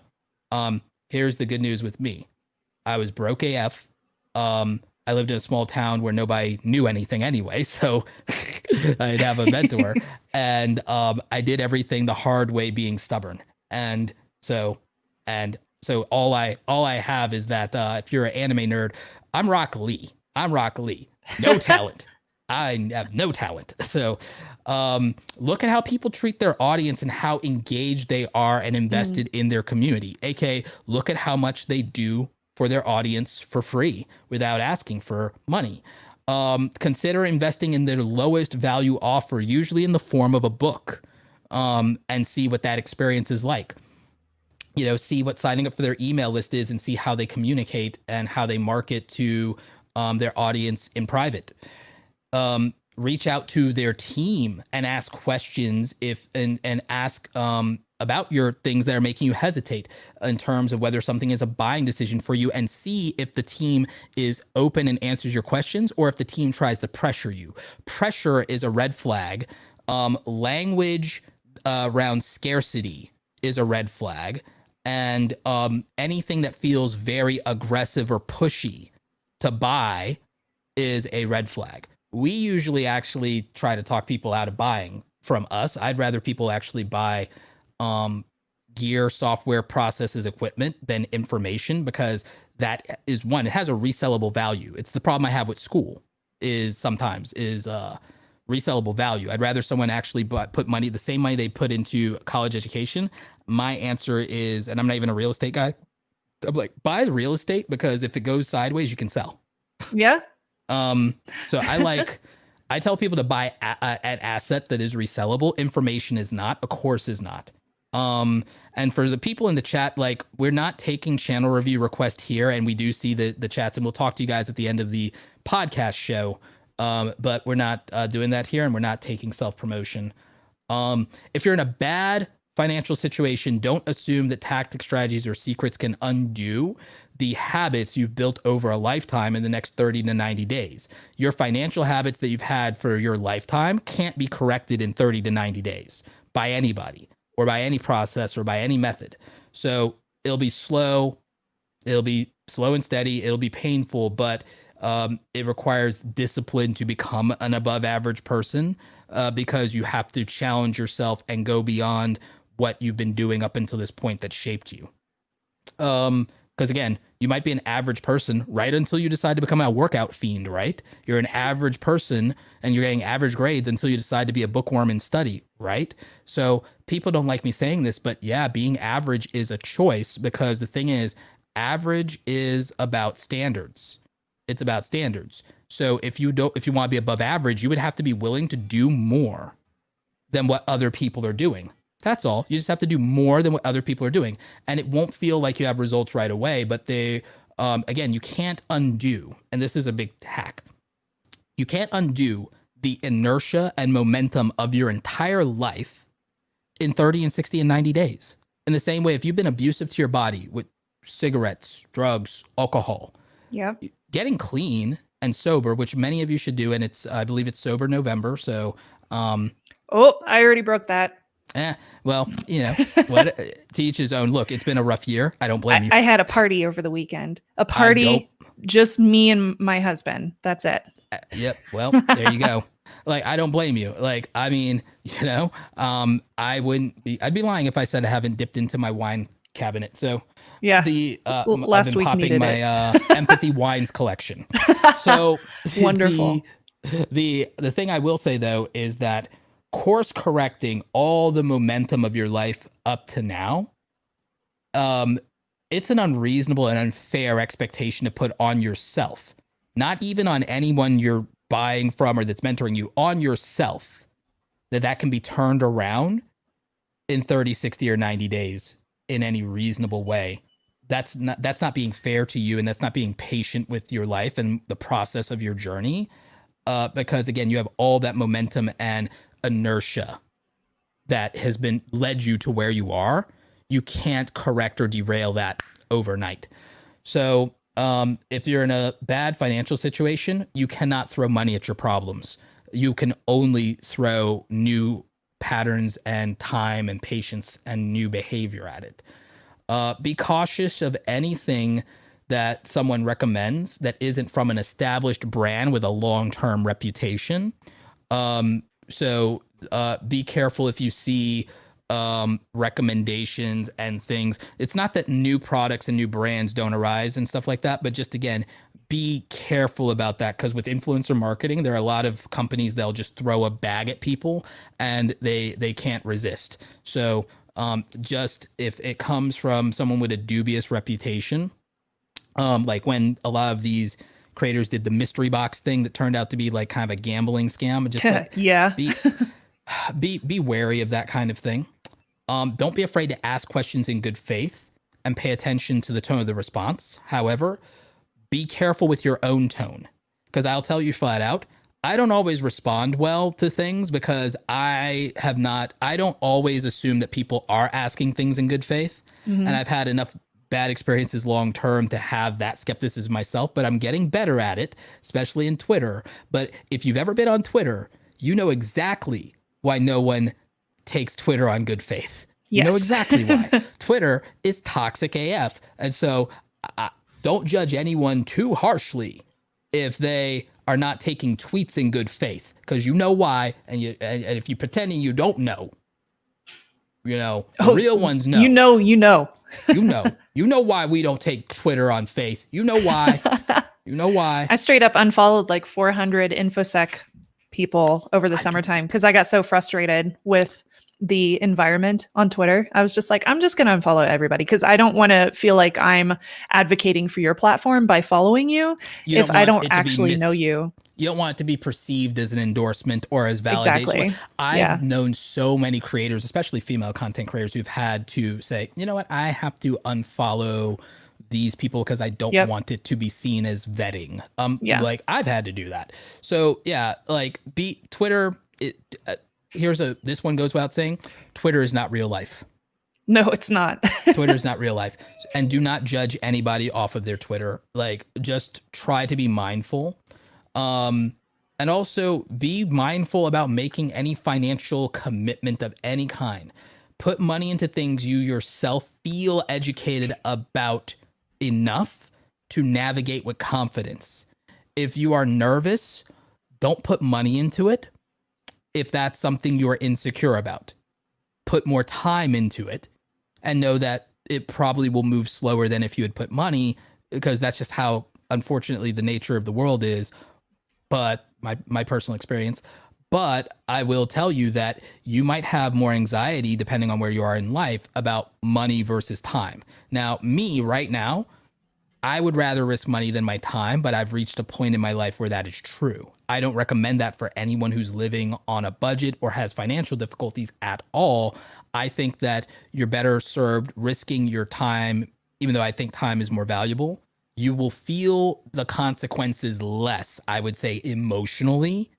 Here's the good news with me. I was broke AF. I lived in a small town where nobody knew anything anyway, so I'd have a mentor. And I did everything the hard way, being stubborn. And so So all I have is that if you're an anime nerd, I'm Rock Lee. No talent. I have no talent. So look at how people treat their audience and how engaged they are and invested in their community. AKA, look at how much they do for their audience for free without asking for money. Consider investing in their lowest value offer, usually in the form of a book, and see what that experience is like. See what signing up for their email list is and see how they communicate and how they market to their audience in private. Reach out to their team and ask questions and ask about your things that are making you hesitate in terms of whether something is a buying decision for you, and see if the team is open and answers your questions or if the team tries to pressure you. Pressure is a red flag. Language around scarcity is a red flag. And anything that feels very aggressive or pushy to buy is a red flag. We usually actually try to talk people out of buying from us. I'd rather people actually buy gear, software, processes, equipment than information, because that is one, it has a resellable value. It's the problem I have with school is sometimes resellable value. I'd rather someone actually put money, the same money they put into college education. My answer is, and I'm not even a real estate guy, I'm like, buy the real estate, because if it goes sideways, you can sell.
Yeah.
So I tell people to buy an asset that is resellable. Information is not, a course is not. And for the people in the chat, like, we're not taking channel review requests here, and we do see the chats, and we'll talk to you guys at the end of the podcast show. But we're not doing that here, and we're not taking self-promotion. If you're in a bad financial situation, don't assume that tactic, strategies, or secrets can undo the habits you've built over a lifetime in the next 30 to 90 days. Your financial habits that you've had for your lifetime can't be corrected in 30 to 90 days by anybody or by any process or by any method. So it'll be slow. It'll be slow and steady. It'll be painful, but it requires discipline to become an above average person, because you have to challenge yourself and go beyond what you've been doing up until this point that shaped you. Because again, you might be an average person right until you decide to become a workout fiend, right? You're an average person and you're getting average grades until you decide to be a bookworm and study, right? So people don't like me saying this, but yeah, being average is a choice, because the thing is, average is about standards. It's about standards. So if you want to be above average, you would have to be willing to do more than what other people are doing. That's all. You just have to do more than what other people are doing. And it won't feel like you have results right away, but again, you can't undo, and this is a big hack. You can't undo the inertia and momentum of your entire life in 30 and 60 and 90 days. In the same way, if you've been abusive to your body with cigarettes, drugs, alcohol,
yeah,
getting clean and sober, which many of you should do, and I believe it's Sober November. So,
I already broke that.
Well, what, to each his own. Look, it's been a rough year. I don't blame you.
I had a party over the weekend. A party, just me and my husband. That's it.
Yep. Well, there you go. Like, I don't blame you. Like, I mean, I'd be lying if I said I haven't dipped into my wine cabinet. So
yeah,
last I've been popping my empathy wines collection. So
wonderful.
The thing I will say though is that course correcting all the momentum of your life up to now, it's an unreasonable and unfair expectation to put on yourself, not even on anyone you're buying from or that's mentoring you, on yourself, that can be turned around in 30, 60, or 90 days in any reasonable way. That's not being fair to you, and that's not being patient with your life and the process of your journey, because again, you have all that momentum and inertia that has been led you to where you are. You can't correct or derail that overnight. So if you're in a bad financial situation, you cannot throw money at your problems. You can only throw new patterns and time and patience and new behavior at it. Be cautious of anything that someone recommends that isn't from an established brand with a long-term reputation. So be careful if you see recommendations and things. It's not that new products and new brands don't arise and stuff like that, but just again, be careful about that, because with influencer marketing, there are a lot of companies that'll just throw a bag at people and they can't resist. So just if it comes from someone with a dubious reputation, like when a lot of these creators did the mystery box thing that turned out to be like kind of a gambling scam, just
yeah.
be wary of that kind of thing. Don't be afraid to ask questions in good faith and pay attention to the tone of the response. However, be careful with your own tone, because I'll tell you flat out, I don't always respond well to things because I don't always assume that people are asking things in good faith. And I've had enough bad experiences long term to have that skepticism myself, but I'm getting better at it, especially in Twitter. But if you've ever been on Twitter, you know exactly why no one takes Twitter on good faith.
Yes.
You know exactly why. Twitter is toxic AF. And so don't judge anyone too harshly if they are not taking tweets in good faith, because you know why. And if you're pretending you don't know, the real ones know.
You know.
You know why we don't take Twitter on faith. You know why. You know why.
I straight up unfollowed like 400 InfoSec people over the summertime because I got so frustrated with the environment on Twitter. I was just like, I'm just going to unfollow everybody because I don't want to feel like I'm advocating for your platform by following you if I don't actually know you.
You don't want it to be perceived as an endorsement or as validation.
Exactly.
I've known so many creators, especially female content creators, who've had to say, you know what, I have to unfollow these people because I don't want it to be seen as vetting. Like I've had to do that. So yeah, like Twitter. This one goes without saying, Twitter is not real life.
No, it's not.
Twitter is not real life. And do not judge anybody off of their Twitter. Like, just try to be mindful. And also be mindful about making any financial commitment of any kind. Put money into things you yourself feel educated about enough to navigate with confidence. If you are nervous, don't put money into it. If that's something you're insecure about, put more time into it and know that it probably will move slower than if you had put money, because that's just how, unfortunately, the nature of the world is. But my personal experience. But I will tell you that you might have more anxiety, depending on where you are in life, about money versus time. Now, me right now, I would rather risk money than my time, but I've reached a point in my life where that is true. I don't recommend that for anyone who's living on a budget or has financial difficulties at all. I think that you're better served risking your time, even though I think time is more valuable. You will feel the consequences less, I would say, emotionally,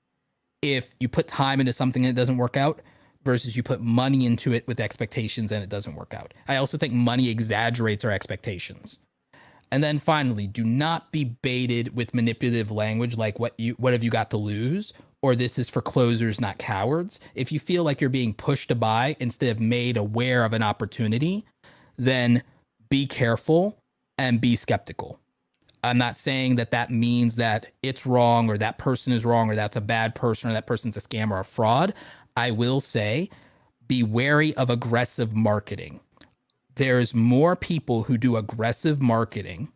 if you put time into something and it doesn't work out versus you put money into it with expectations and it doesn't work out. I also think money exaggerates our expectations. And then finally, do not be baited with manipulative language like what have you got to lose, or this is for closers, not cowards. If you feel like you're being pushed to buy instead of made aware of an opportunity, then be careful and be skeptical. I'm not saying that means that it's wrong or that person is wrong or that's a bad person or that person's a scam or a fraud. I will say be wary of aggressive marketing. There's more people who do aggressive marketing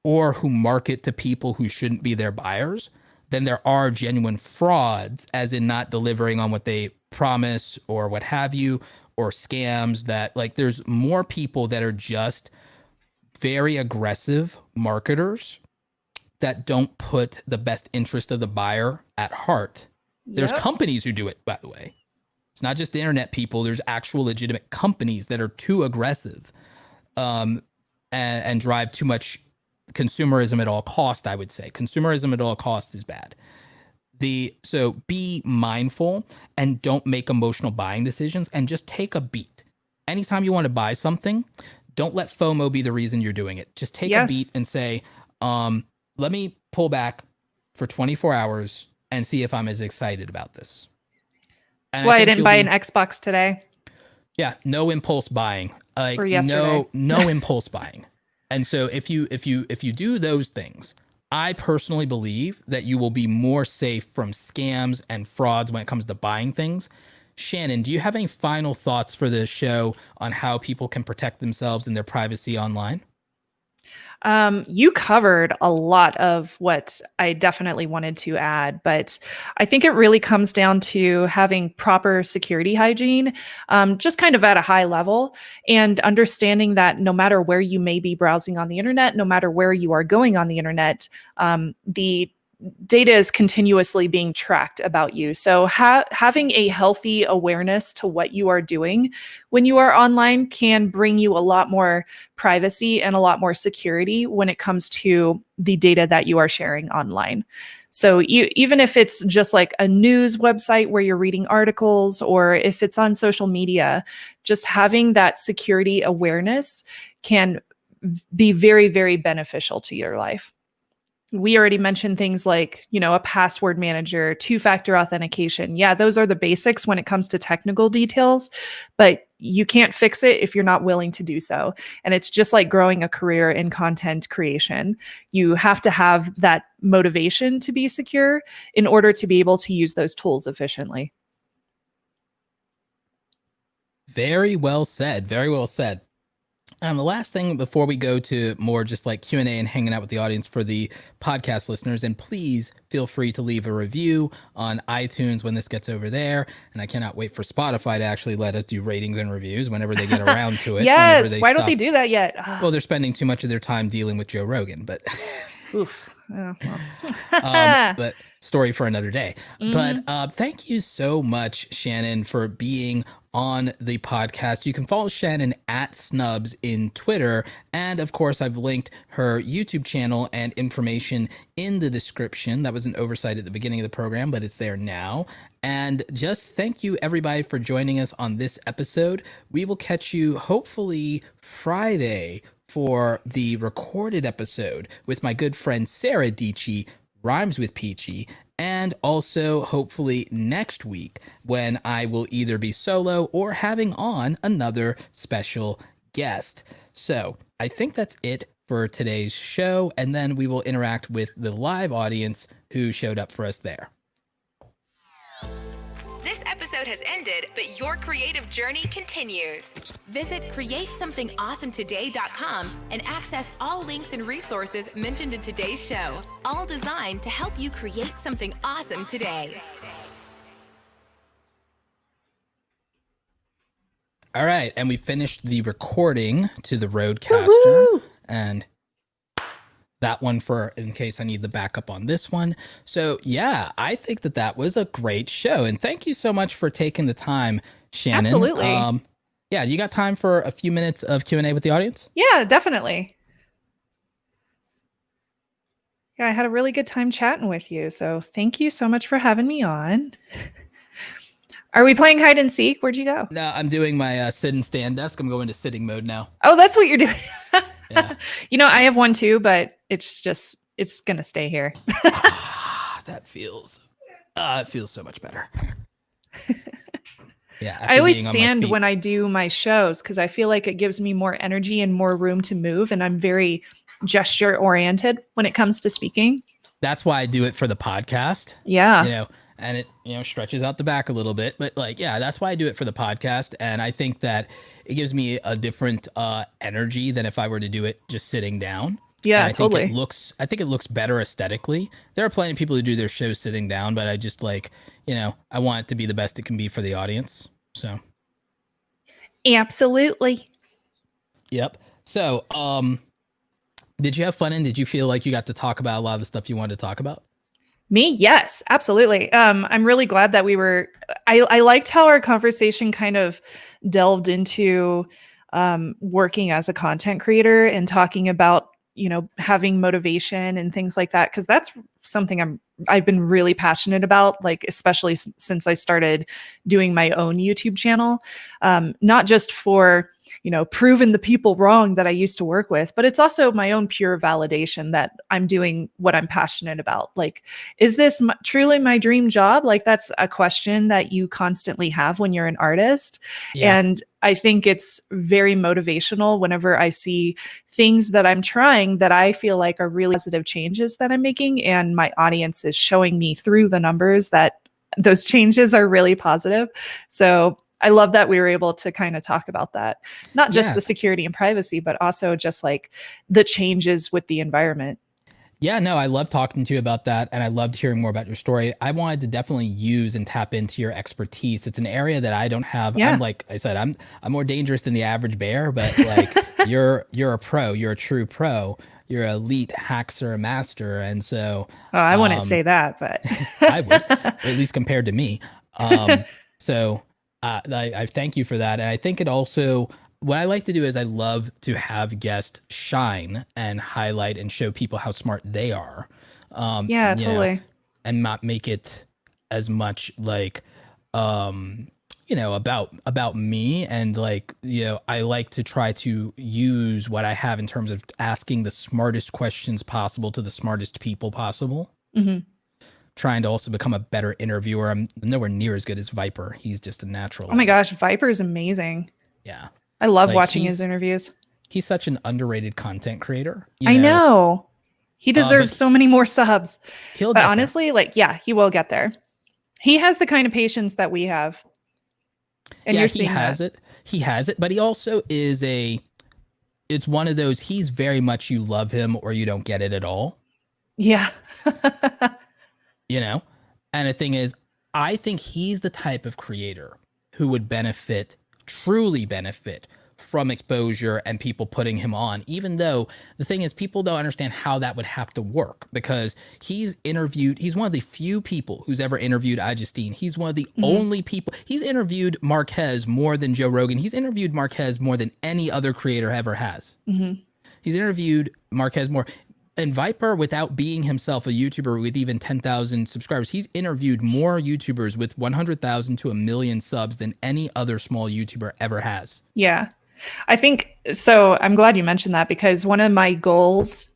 or who market to people who shouldn't be their buyers than there are genuine frauds, as in not delivering on what they promise or what have you, or scams. That, like, there's more people that are just very aggressive marketers that don't put the best interest of the buyer at heart. There's companies who do it, by the way. It's not just the internet people. There's actual legitimate companies that are too aggressive and drive too much consumerism at all cost, I would say. Consumerism at all cost is bad. So be mindful and don't make emotional buying decisions, and just take a beat. Anytime you want to buy something, don't let FOMO be the reason you're doing it. Just take a beat and say, let me pull back for 24 hours and see if I'm as excited about this.
That's why I didn't buy an Xbox today.
Yeah, no impulse buying. Like,
or yesterday.
No impulse buying. And so if you do those things, I personally believe that you will be more safe from scams and frauds when it comes to buying things. Shannon, do you have any final thoughts for the show on how people can protect themselves and their privacy online?
You covered a lot of what I definitely wanted to add, but I think it really comes down to having proper security hygiene, just kind of at a high level, and understanding that no matter where you may be browsing on the internet, no matter where you are going on the internet, the data is continuously being tracked about you. So having a healthy awareness to what you are doing when you are online can bring you a lot more privacy and a lot more security when it comes to the data that you are sharing online. So even if it's just like a news website where you're reading articles, or if it's on social media, just having that security awareness can be very, very beneficial to your life. We already mentioned things like, a password manager, two-factor authentication. Yeah, those are the basics when it comes to technical details, but you can't fix it if you're not willing to do so. And it's just like growing a career in content creation. You have to have that motivation to be secure in order to be able to use those tools efficiently.
Very well said. Very well said. The last thing before we go to more just like Q&A and hanging out with the audience for the podcast listeners, and please feel free to leave a review on iTunes when this gets over there. And I cannot wait for Spotify to actually let us do ratings and reviews whenever they get around to it.
Yes, why don't they do that yet?
Well, they're spending too much of their time dealing with Joe Rogan, but
oof. Oh,
well. But story for another day. But thank you so much, Shannon, for being on the podcast. You can follow Shannon at Snubs in Twitter. And of course, I've linked her YouTube channel and information in the description. That was an oversight at the beginning of the program, but it's there now. And just thank you, everybody, for joining us on this episode. We will catch you hopefully Friday for the recorded episode with my good friend Sarah Dici, rhymes with Peachy, and also hopefully next week when I will either be solo or having on another special guest. So I think that's it for today's show, and then we will interact with the live audience who showed up for us there.
This episode has ended, but your creative journey continues. Visit createsomethingawesometoday.com and access all links and resources mentioned in today's show, all designed to help you create something awesome today.
All right, and we finished the recording to the Rodecaster.
Woo-hoo!
And that one for in case I need the backup on this one. So yeah, I think that was a great show, and thank you so much for taking the time, Shannon.
Absolutely.
Yeah, you got time for a few minutes of Q&A with the audience?
Yeah, definitely. Yeah, I had a really good time chatting with you, so thank you so much for having me on. Are we playing hide and seek? Where'd you go?
No, I'm doing my sit and stand desk. I'm going to sitting mode now.
Oh, that's what you're doing.
Yeah.
I have one too, but it's going to stay here.
That feels, it feels so much better. Yeah.
I always stand when I do my shows because I feel like it gives me more energy and more room to move. And I'm very gesture oriented when it comes to speaking.
That's why I do it for the podcast.
Yeah.
And it, stretches out the back a little bit, but that's why I do it for the podcast. And I think that it gives me a different energy than if I were to do it just sitting down.
Yeah,
totally.
I
think it looks better aesthetically. There are plenty of people who do their shows sitting down, but I just I want it to be the best it can be for the audience. So.
Absolutely.
Yep. So, did you have fun and did you feel like you got to talk about a lot of the stuff you wanted to talk about?
Me? Yes, absolutely. I'm really glad that I liked how our conversation kind of delved into working as a content creator and talking about, having motivation and things like that. Cause that's something I've been really passionate about, like, especially since I started doing my own YouTube channel, not just for, proving the people wrong that I used to work with, but it's also my own pure validation that I'm doing what I'm passionate about. Like, is this truly my dream job? Like, that's a question that you constantly have when you're an artist. Yeah. And I think it's very motivational whenever I see things that I'm trying that I feel like are really positive changes that I'm making. And my audience is showing me through the numbers that those changes are really positive. So I love that we were able to kind of talk about that, not just the security and privacy, but also just like the changes with the environment.
Yeah, no, I love talking to you about that, and I loved hearing more about your story. I wanted to definitely use and tap into your expertise. It's an area that I don't have.
Yeah.
I'm like I said, I'm more dangerous than the average bear, but like you're a pro. You're a true pro. You're an elite hacker master, and so
I wouldn't say that, but
I would, at least compared to me. So I thank you for that, and I think it also. What I like to do is I love to have guests shine and highlight and show people how smart they are.
Yeah, totally.
And not make it as much like, about me. And like, I like to try to use what I have in terms of asking the smartest questions possible to the smartest people possible.
Mm-hmm.
Trying to also become a better interviewer. I'm nowhere near as good as Viper. He's just a natural.
Oh my gosh, Viper is amazing.
Yeah.
I love watching his interviews.
He's such an underrated content creator.
I know. He deserves so many more subs. But honestly, he will get there. He has the kind of patience that we have. And you're seeing that.
He has it, but he also is it's one of those, he's very much you love him or you don't get it at all.
Yeah.
And the thing is, I think he's the type of creator who would truly benefit from exposure and people putting him on, even though the thing is people don't understand how that would have to work, because he's one of the few people who's ever interviewed Justine. He's one of the only people. He's interviewed Marquez more than Joe Rogan. He's interviewed Marquez more than any other creator ever has. He's interviewed Marquez more. And Viper, without being himself a YouTuber with even 10,000 subscribers, he's interviewed more YouTubers with 100,000 to 1 million subs than any other small YouTuber ever has.
Yeah, I think so. I'm glad you mentioned that, because one of my goals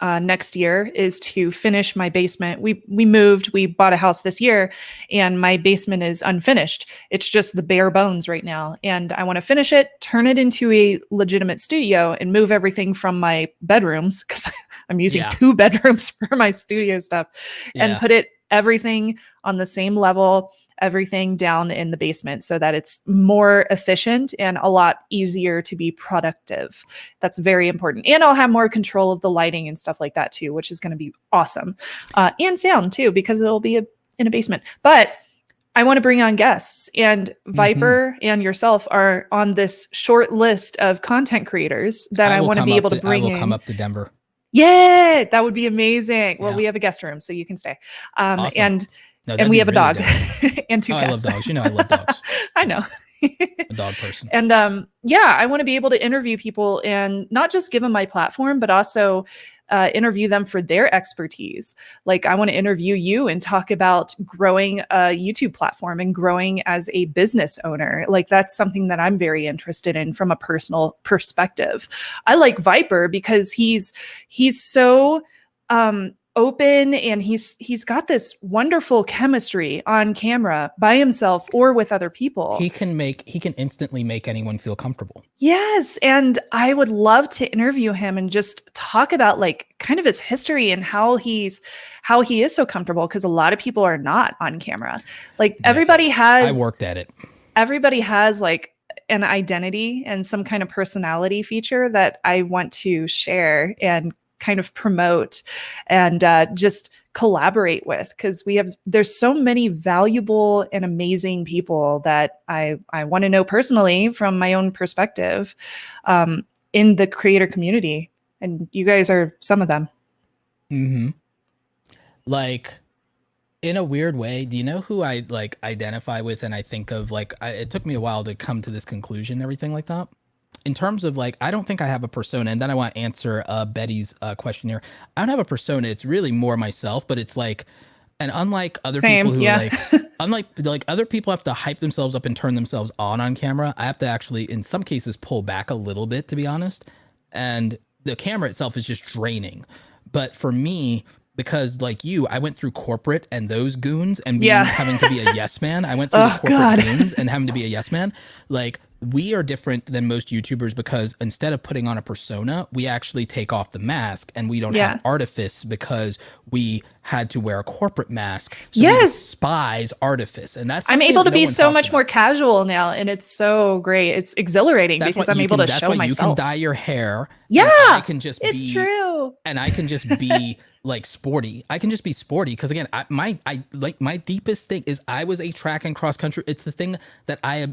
next year is to finish my basement. We bought a house this year, and my basement is unfinished. It's just the bare bones right now. And I want to finish it, turn it into a legitimate studio, and move everything from my bedrooms, because I'm using 2 bedrooms for my studio stuff, and put everything on the same level, everything down in the basement, so that it's more efficient and a lot easier to be productive. That's very important. And I'll have more control of the lighting and stuff like that too, which is going to be awesome. And sound too, because it'll be in a basement. But I want to bring on guests, and Viper and yourself are on this short list of content creators that I want to be able to bring in.
I will come up to Denver.
Yeah, that would be amazing. Well,
Yeah.
we have a guest room, so you can stay.
Awesome.
And we have a dog and 2 cats.
I love dogs. I love dogs.
I know.
A dog person.
And I want to be able to interview people and not just give them my platform, but also interview them for their expertise. Like, I want to interview you and talk about growing a YouTube platform and growing as a business owner. Like, that's something that I'm very interested in from a personal perspective. I like Viper because he's so open, and he's got this wonderful chemistry on camera by himself or with other people.
He can instantly make anyone feel comfortable.
Yes. And I would love to interview him and just talk about like kind of his history and how he is so comfortable, because a lot of people are not on camera. Like, everybody has,
I worked at it.
Everybody has like an identity and some kind of personality feature that I want to share and kind of promote and just collaborate with, because there's so many valuable and amazing people that I want to know personally from my own perspective in the creator community, and you guys are some of them.
Like, in a weird way, do you know who I like identify with, and I think of like it took me a while to come to this conclusion, everything like that. In terms of like, I don't think I have a persona, and then I want to answer Betty's question here. I don't have a persona. It's really more myself, but it's like, and unlike other people who are like other people have to hype themselves up and turn themselves on camera, I have to actually, in some cases, pull back a little bit, to be honest. And the camera itself is just draining. But for me, because like you, I went through corporate and those goons and having to be a yes man. I went through the corporate goons and having to be a yes man. Like, we are different than most YouTubers because instead of putting on a persona, we actually take off the mask, and we don't have artifice because we had to wear a corporate mask. So we despise artifice. And that's
I'm able to be so much more casual now, and it's so great. It's exhilarating because I'm able to show myself.
You can dye your hair.
Yeah,
I can just
it's true.
And I can just be like sporty. I can just be sporty because again, my deepest thing is I was a track and cross country. It's the thing that I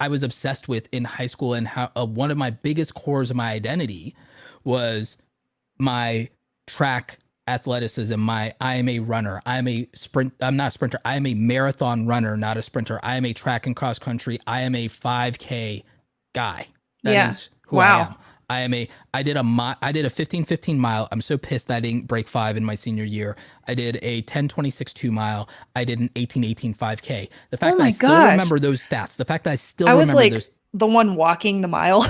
was obsessed with in high school, and how one of my biggest cores of my identity was my track athleticism. I am a runner. I'm not a sprinter. I am a marathon runner, not a sprinter. I am a track and cross country. I am a 5K guy. That is who I am. I did a 15-15 mile. I'm so pissed that I didn't break 5 in my senior year. I did a 10-26 2 mile. I did an 18-18 5K. The fact that I still remember those stats. The fact that I was like
the one walking the mile.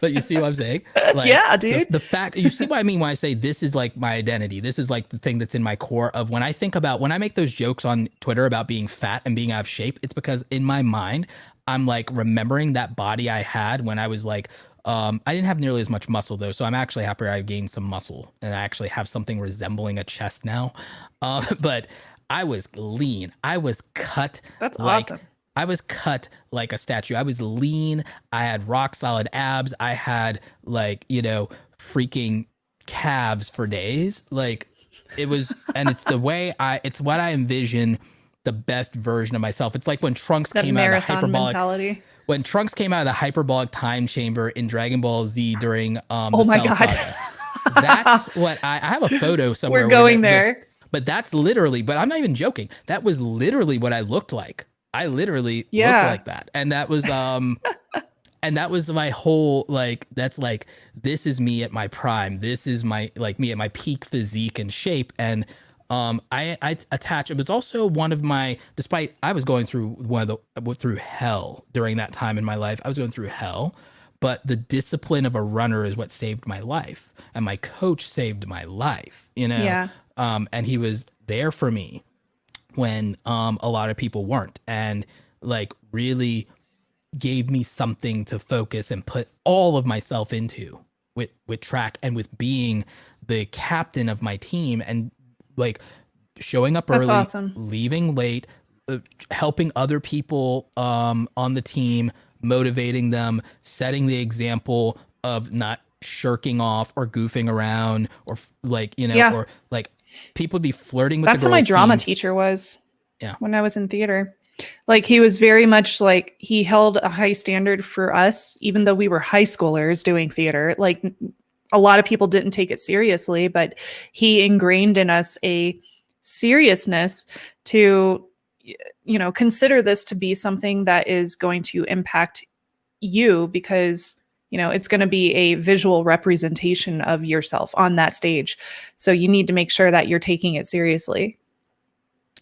But you see what I'm saying? Like,
yeah, dude.
The fact, you see what I mean when I say this is like my identity. This is like the thing that's in my core of when I make those jokes on Twitter about being fat and being out of shape, it's because in my mind, I'm like remembering that body I had when I was like, I didn't have nearly as much muscle though. So I'm actually happier I gained some muscle and I actually have something resembling a chest now. But I was lean. I was cut.
That's awesome.
I was cut like a statue. I was lean. I had rock solid abs. I had freaking calves for days. Like it was, and it's it's what I envision the best version of myself. It's like when Trunks came out of the hyperbolic mentality. When Trunks came out of the hyperbolic time chamber in Dragon Ball Z during the Cell Saga. That's what I have a photo somewhere.
We're going there.
But that's literally, but I'm not even joking. That was literally what I looked like. I literally looked like that. And that was and that was my whole this is me at my prime. This is me at my peak physique and shape. And I attach, it was also one of my, despite I was going through through hell during that time in my life. I was going through hell, but the discipline of a runner is what saved my life. And my coach saved my life,
Yeah.
And he was there for me when a lot of people weren't, and really gave me something to focus and put all of myself into with track and with being the captain of my team and showing up early,
awesome.
Leaving late, helping other people on the team, motivating them, setting the example of not shirking off or goofing around or or people be flirting with
That's
the girls'
what my drama
team.
teacher was.
Yeah.
When I was in theater. He was very much he held a high standard for us, even though we were high schoolers doing theater. A lot of people didn't take it seriously, but he ingrained in us a seriousness to, consider this to be something that is going to impact you because, it's going to be a visual representation of yourself on that stage. So you need to make sure that you're taking it seriously.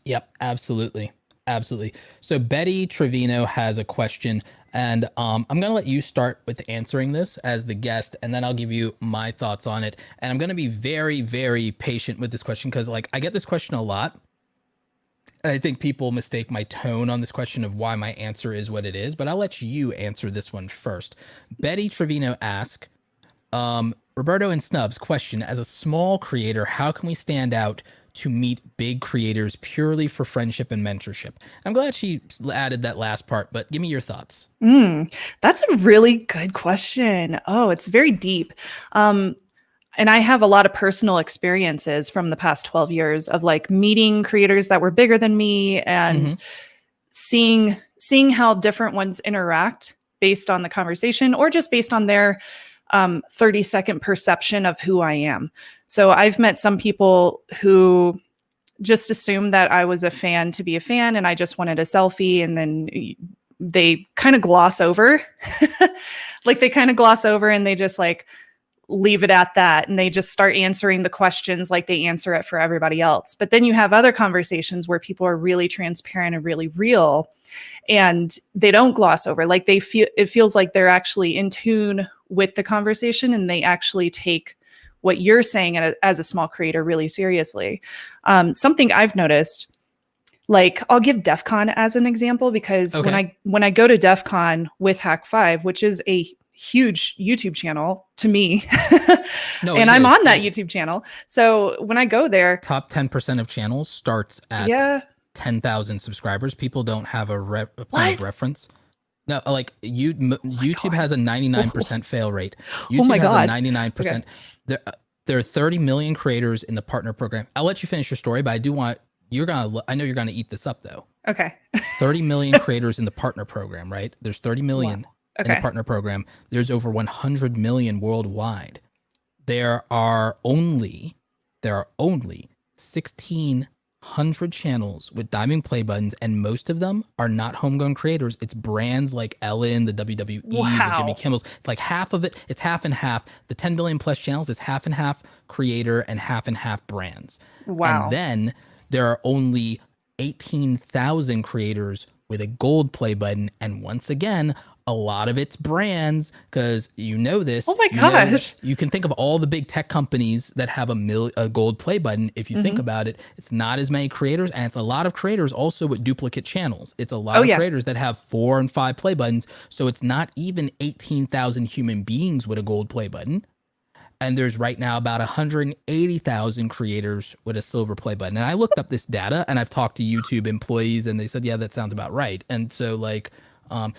Yep, absolutely. Absolutely. So Betty Trevino has a question, and I'm going to let you start with answering this as the guest, and then I'll give you my thoughts on it. And I'm going to be very, very patient with this question because I get this question a lot. And I think people mistake my tone on this question of why my answer is what it is, but I'll let you answer this one first. Betty Trevino asks, Roberto and Snubs, question, as a small creator, how can we stand out to meet big creators purely for friendship and mentorship? I'm glad she added that last part, but give me your thoughts.
That's a really good question. Oh, it's very deep. And I have a lot of personal experiences from the past 12 years of meeting creators that were bigger than me and seeing how different ones interact based on the conversation or just based on their 30-second perception of who I am. So I've met some people who just assumed that I was a fan to be a fan and I just wanted a selfie, and then they kind of gloss over. They kind of gloss over and they just leave it at that, and they just start answering the questions like they answer it for everybody else. But then you have other conversations where people are really transparent and really real, and they don't gloss over. It feels like they're actually in tune with the conversation, and they actually take what you're saying as a small creator really seriously. Something I've noticed Like I'll give DEF CON as an example, because when I go to DEF CON with Hack 5, which is a huge YouTube channel to me, and I'm on that YouTube channel. So when I go there,
top 10% of channels starts at 10,000 subscribers. People don't have a point of reference. No, like YouTube has a 99% fail rate. YouTube has a 99%. Okay. There are 30 million creators in the partner program. I'll let you finish your story, but I know you're gonna eat this up though.
Okay.
30 million creators in the partner program, right? There's 30 million in the partner program. There's over 100 million worldwide. There are only 1,600 channels with diamond play buttons, and most of them are not homegrown creators. It's brands like Ellen, the WWE, the Jimmy Kimmels. Like half of it, it's half and half. The 10 billion plus channels is half and half creator and half brands.
Wow.
And then there are only 18,000 creators with a gold play button. And once again, a lot of it's brands, because you know this.
Oh my gosh.
You can think of all the big tech companies that have a gold play button. If you think about it, it's not as many creators, and it's a lot of creators also with duplicate channels. It's a lot of creators that have 4 and 5 play buttons. So it's not even 18,000 human beings with a gold play button. And there's right now about 180,000 creators with a silver play button. And I looked up this data, and I've talked to YouTube employees, and they said, yeah, that sounds about right. And so like,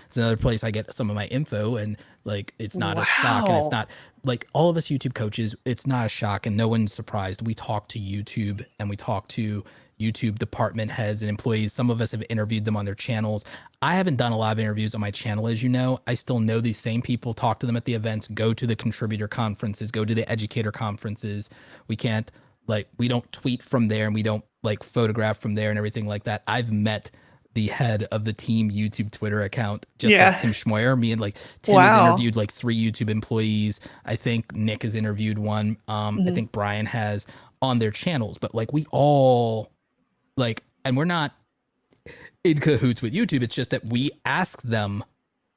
it's another place I get some of my info, and like, it's not a shock, and it's not like all of us YouTube coaches, it's not a shock, and no one's surprised. We talk to YouTube, and we talk to YouTube department heads and employees. Some of us have interviewed them on their channels. I haven't done a lot of interviews on my channel, as you know. I still know these same people, talk to them at the events, go to the contributor conferences, go to the educator conferences. We don't tweet from there, and we don't like photograph from there and everything like that. I've met the head of the team YouTube Twitter account, just like Tim Schmoyer. Me and like Tim has interviewed like 3 YouTube employees. I think Nick has interviewed one. I think Brian has on their channels, but like we all like, and we're not in cahoots with YouTube. It's just that we ask them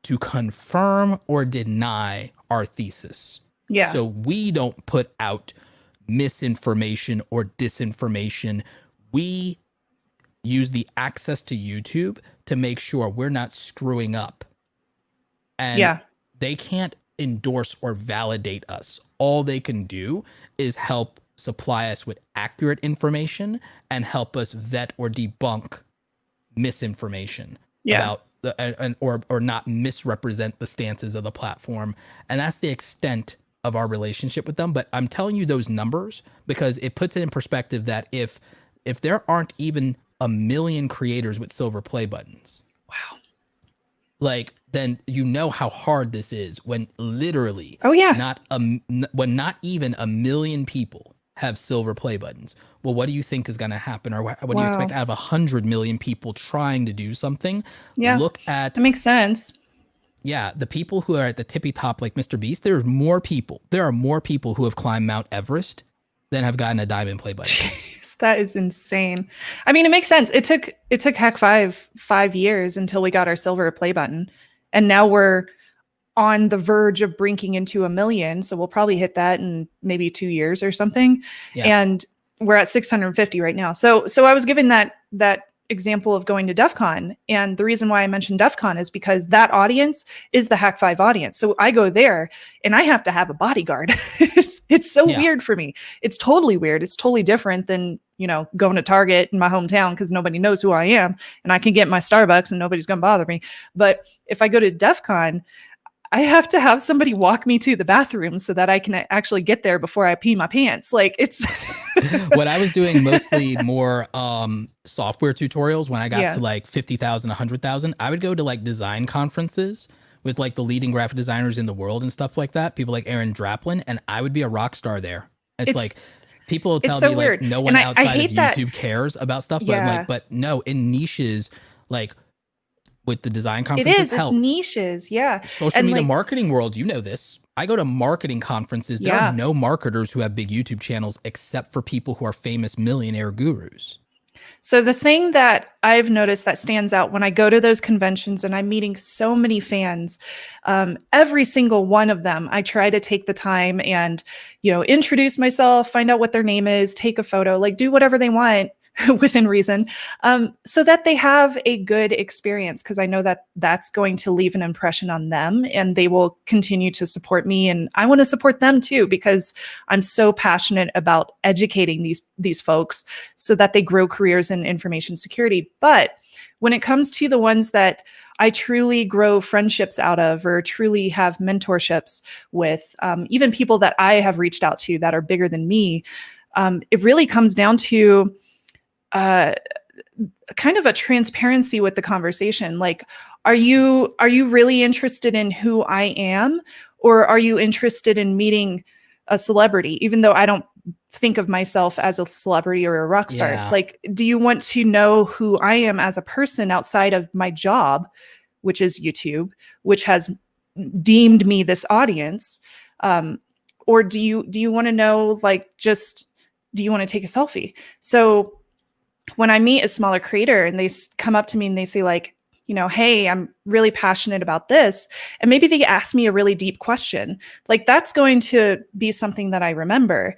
to confirm or deny our thesis. Yeah. So we don't put out misinformation or disinformation. We use the access to YouTube to make sure we're not screwing up. And they can't endorse or validate us. All they can do is help supply us with accurate information and help us vet or debunk misinformation about or not misrepresent the stances of the platform. And that's the extent of our relationship with them. But I'm telling you those numbers because it puts it in perspective that if there aren't even 1 million creators with silver play buttons, like, then you know how hard this is when literally when not even 1 million people have silver play buttons. Well, what do you think is going to happen? Or what do you expect out of 100 million people trying to do something? Look at...
That makes sense.
Yeah, the people who are at the tippy top, like Mr. Beast, there are more people who have climbed Mount Everest than have gotten a diamond play button.
Jeez, that is insane. I mean, it makes sense. It took Hack 5 years until we got our silver play button. And now we're on the verge of breaking into 1 million. So we'll probably hit that in maybe 2 years or something. Yeah. And we're at 650 right now. So I was given that example of going to DEF CON. And the reason why I mentioned DEF CON is because that audience is the Hack 5 audience. So I go there and I have to have a bodyguard. It's so weird for me. It's totally weird. It's totally different than, going to Target in my hometown because nobody knows who I am and I can get my Starbucks and nobody's going to bother me. But if I go to DEF CON, I have to have somebody walk me to the bathroom so that I can actually get there before I pee my pants. Like, it's
when I was doing mostly more software tutorials, when I got to like 50,000, 100,000, I would go to like design conferences with like the leading graphic designers in the world and stuff like that. People like Aaron Draplin, and I would be a rock star there. It's like people will tell me like no one outside of YouTube cares about stuff, but I'm like, but no, in niches like with the design conferences,
it's niches,
social media marketing world, you know this. I go to marketing conferences. There are no marketers who have big YouTube channels except for people who are famous millionaire gurus.
So the thing that I've noticed that stands out when I go to those conventions and I'm meeting so many fans, every single one of them, I try to take the time and, introduce myself, find out what their name is, take a photo, like do whatever they want within reason, so that they have a good experience, because I know that that's going to leave an impression on them, and they will continue to support me, and I want to support them too, because I'm so passionate about educating these folks so that they grow careers in information security. But when it comes to the ones that I truly grow friendships out of, or truly have mentorships with, even people that I have reached out to that are bigger than me, it really comes down to kind of a transparency with the conversation. Like, are you really interested in who I am, or are you interested in meeting a celebrity, even though I don't think of myself as a celebrity or a rock star?
Yeah.
Like, do you want to know who I am as a person outside of my job, which is YouTube, which has deemed me this audience? Or do you want to know, like, just, do you want to take a selfie? So when I meet a smaller creator and they come up to me and they say, like, you know, hey, I'm really passionate about this, and maybe they ask me a really deep question, like, that's going to be something that I remember,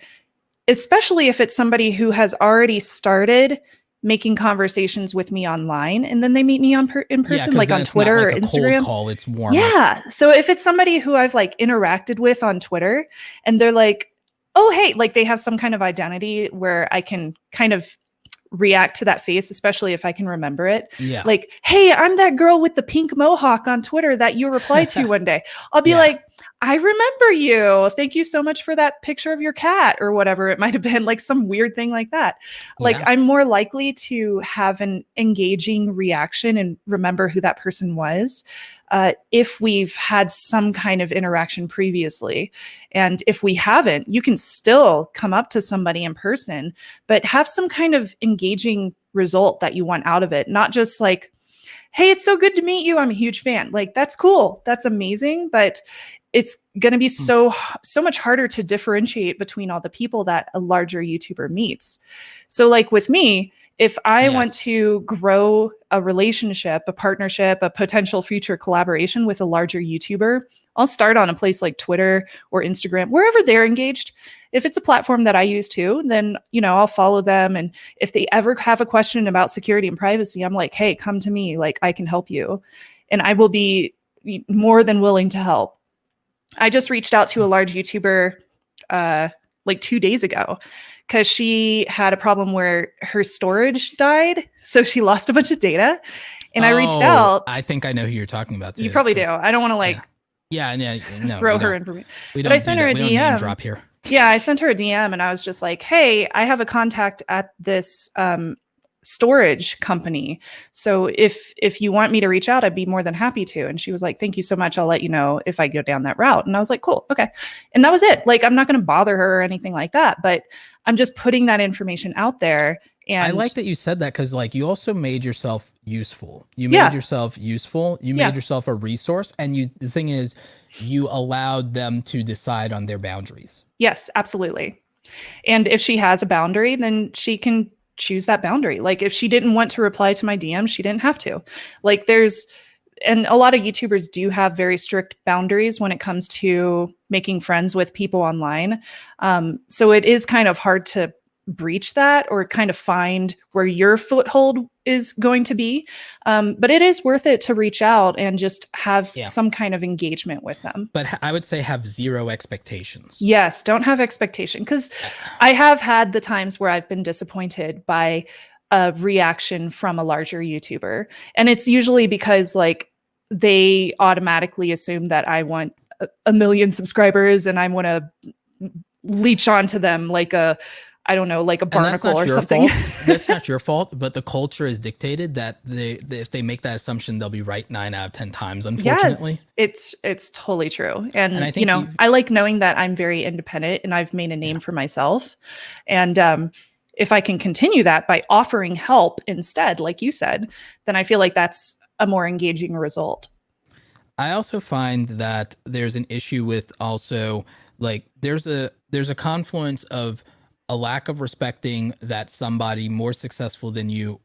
especially if it's somebody who has already started making conversations with me online, and then they meet me in person, like on Twitter or Instagram.
Cold call, it's warm.
Yeah. So if it's somebody who I've like interacted with on Twitter, and they're like, oh, hey, like they have some kind of identity where I can kind of react to that face, especially if I can remember it.
Yeah.
Like, hey, I'm that girl with the pink mohawk on Twitter that you replied to one day. I'll be like, I remember you. Thank you so much for that picture of your cat, or whatever it might have been, like some weird thing like that. Like, I'm more likely to have an engaging reaction and remember who that person was if we've had some kind of interaction previously. And if we haven't, you can still come up to somebody in person, but have some kind of engaging result that you want out of it. Not just like, hey, it's so good to meet you, I'm a huge fan. Like, that's cool, that's amazing, but it's going to be so much harder to differentiate between all the people that a larger YouTuber meets. So like with me, if I want to grow a relationship, a partnership, a potential future collaboration with a larger YouTuber, I'll start on a place like Twitter or Instagram, wherever they're engaged. If it's a platform that I use too, then, you know, I'll follow them. And if they ever have a question about security and privacy, I'm like, hey, come to me, like I can help you. And I will be more than willing to help. I just reached out to a large YouTuber like 2 days ago, because she had a problem where her storage died. So she lost a bunch of data. And I reached out.
I think I know who you're talking about too.
You probably do. I don't want to like throw her information.
But I sent her a DM. Drop here.
Yeah, I sent her a DM and I was just like, hey, I have a contact at this storage company. So if you want me to reach out, I'd be more than happy to. And she was like, thank you so much. I'll let you know if I go down that route. And I was like, cool. Okay. And that was it. Like, I'm not going to bother her or anything like that, but I'm just putting that information out there. And
I like that you said that, because like you also made yourself useful. You made yourself useful. You made yourself a resource. And the thing is, you allowed them to decide on their boundaries. Yes,
absolutely. And if she has a boundary, then she can choose that boundary. Like if she didn't want to reply to my DM, she didn't have to. Like and a lot of YouTubers do have very strict boundaries when it comes to making friends with people online. So it is kind of hard to breach that, or kind of find where your foothold is going to be. But it is worth it to reach out and just have some kind of engagement with them.
But I would say have zero expectations.
Yes, don't have expectation, because I have had the times where I've been disappointed by a reaction from a larger YouTuber. And it's usually because like they automatically assume that I want a million subscribers and I want to leech onto them like I don't know, like a barnacle or something.
That's not your fault, but the culture is dictated that if they make that assumption, they'll be right 9 out of 10 times, unfortunately.
Yes, it's totally true. And I think, you know, I like knowing that I'm very independent and I've made a name for myself. And if I can continue that by offering help instead, like you said, then I feel like that's a more engaging result.
I also find that there's an issue with also, like, there's a confluence of a lack of respecting that somebody more successful than you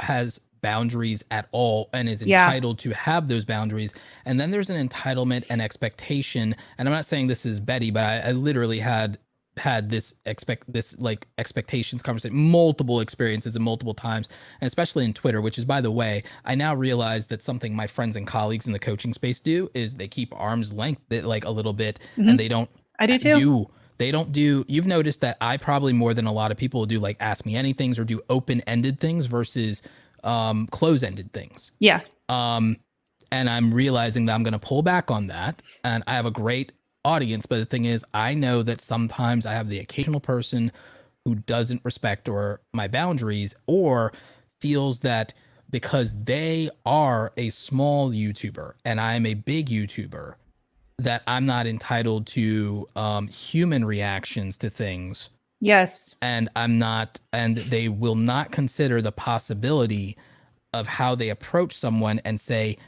has boundaries at all and is entitled to have those boundaries. And then there's an entitlement and expectation. And I'm not saying this is Betty, but I literally had had this expectations conversation, multiple experiences and multiple times, and especially in Twitter, which is, by the way, I now realize that something my friends and colleagues in the coaching space do is they keep arm's length like a little bit, and they don't
I do too.
they don't do, you've noticed that I probably more than a lot of people do like ask me anythings or do open-ended things versus close-ended things.
Yeah.
And I'm realizing that I'm going to pull back on that, and I have a great audience, but the thing is, I know that sometimes I have the occasional person who doesn't respect or my boundaries, or feels that because they are a small YouTuber and I'm a big YouTuber, that I'm not entitled to human reactions to things.
Yes.
And they will not consider the possibility of how they approach someone and say,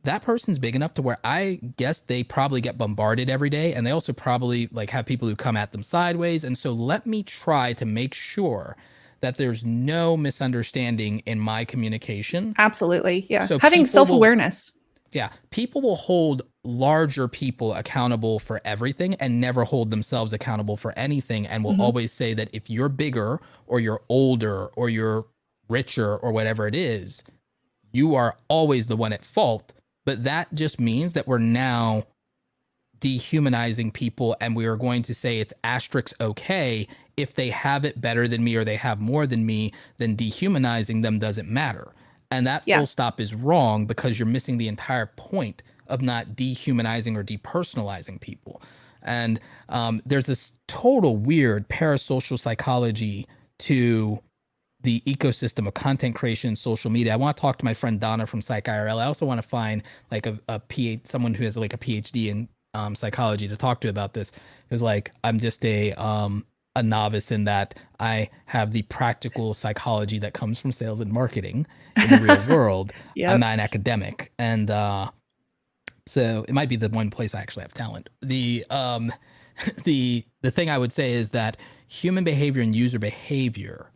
that person's big enough to where I guess they probably get bombarded every day, and they also probably like have people who come at them sideways. And so let me try to make sure that there's no misunderstanding in my communication.
Absolutely. Yeah.
So
having self-awareness.
People will hold larger people accountable for everything and never hold themselves accountable for anything, and will always say that if you're bigger or you're older or you're richer or whatever it is, you are always the one at fault. But that just means that we're now dehumanizing people, and we are going to say it's asterisk okay if they have it better than me or they have more than me, then dehumanizing them doesn't matter. And that full stop is wrong, because you're missing the entire point of not dehumanizing or depersonalizing people. And there's this total weird parasocial psychology to the ecosystem of content creation, social media. I want to talk to my friend Donna from Psych IRL. I also want to find like someone who has like a PhD in psychology to talk to about this. Because like I'm just a novice in that I have the practical psychology that comes from sales and marketing in the real world. I'm not an academic, and so it might be the one place I actually have talent. The thing I would say is that human behavior and user behavior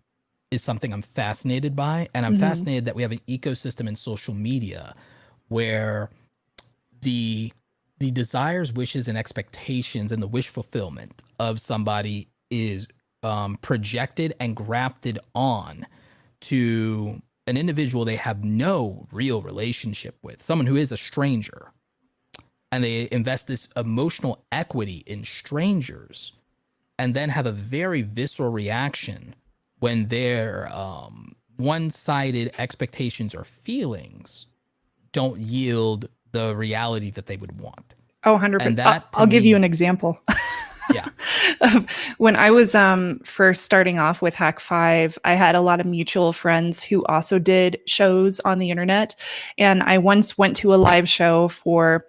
is something I'm fascinated by. And I'm fascinated that we have an ecosystem in social media where the desires, wishes, and expectations and the wish fulfillment of somebody is projected and grafted on to an individual they have no real relationship with, someone who is a stranger. And they invest this emotional equity in strangers, and then have a very visceral reaction when their one-sided expectations or feelings don't yield the reality that they would want.
Oh, 100%. I'll give you an example.
Yeah.
When I was first starting off with Hack 5, I had a lot of mutual friends who also did shows on the internet. And I once went to a live show for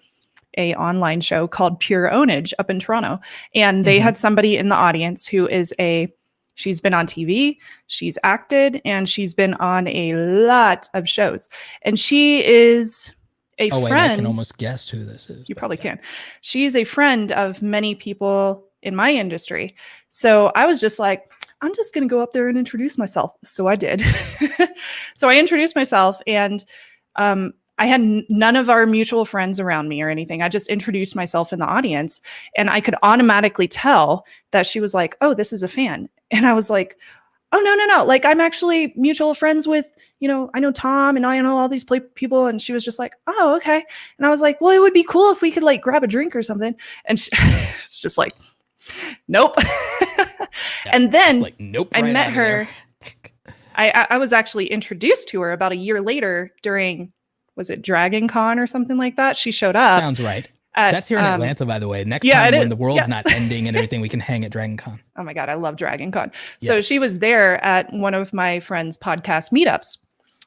a online show called Pure Ownage up in Toronto. And they had somebody in the audience who is she's been on TV, she's acted, and she's been on a lot of shows. And she is a friend.
Wait, I can almost guess who this is.
You probably can. She's a friend of many people in my industry. So I was just like, I'm just going to go up there and introduce myself. So I did. So I introduced myself, and I had none of our mutual friends around me or anything. I just introduced myself in the audience, and I could automatically tell that she was like, oh, this is a fan. And I was like, oh, no. Like, I'm actually mutual friends with, I know Tom, and I know all these people. And she was just like, oh, okay. And I was like, well, it would be cool if we could like grab a drink or something. And it's just like, nope. And then
like, nope,
I met her. I was actually introduced to her about a year later during, was it Dragon Con or something like that? She showed up.
Sounds right. That's here in Atlanta, by the way. Next time when the world's not ending and everything, we can hang at Dragon Con. Oh
my God, I love Dragon Con. So she was there at one of my friend's podcast meetups.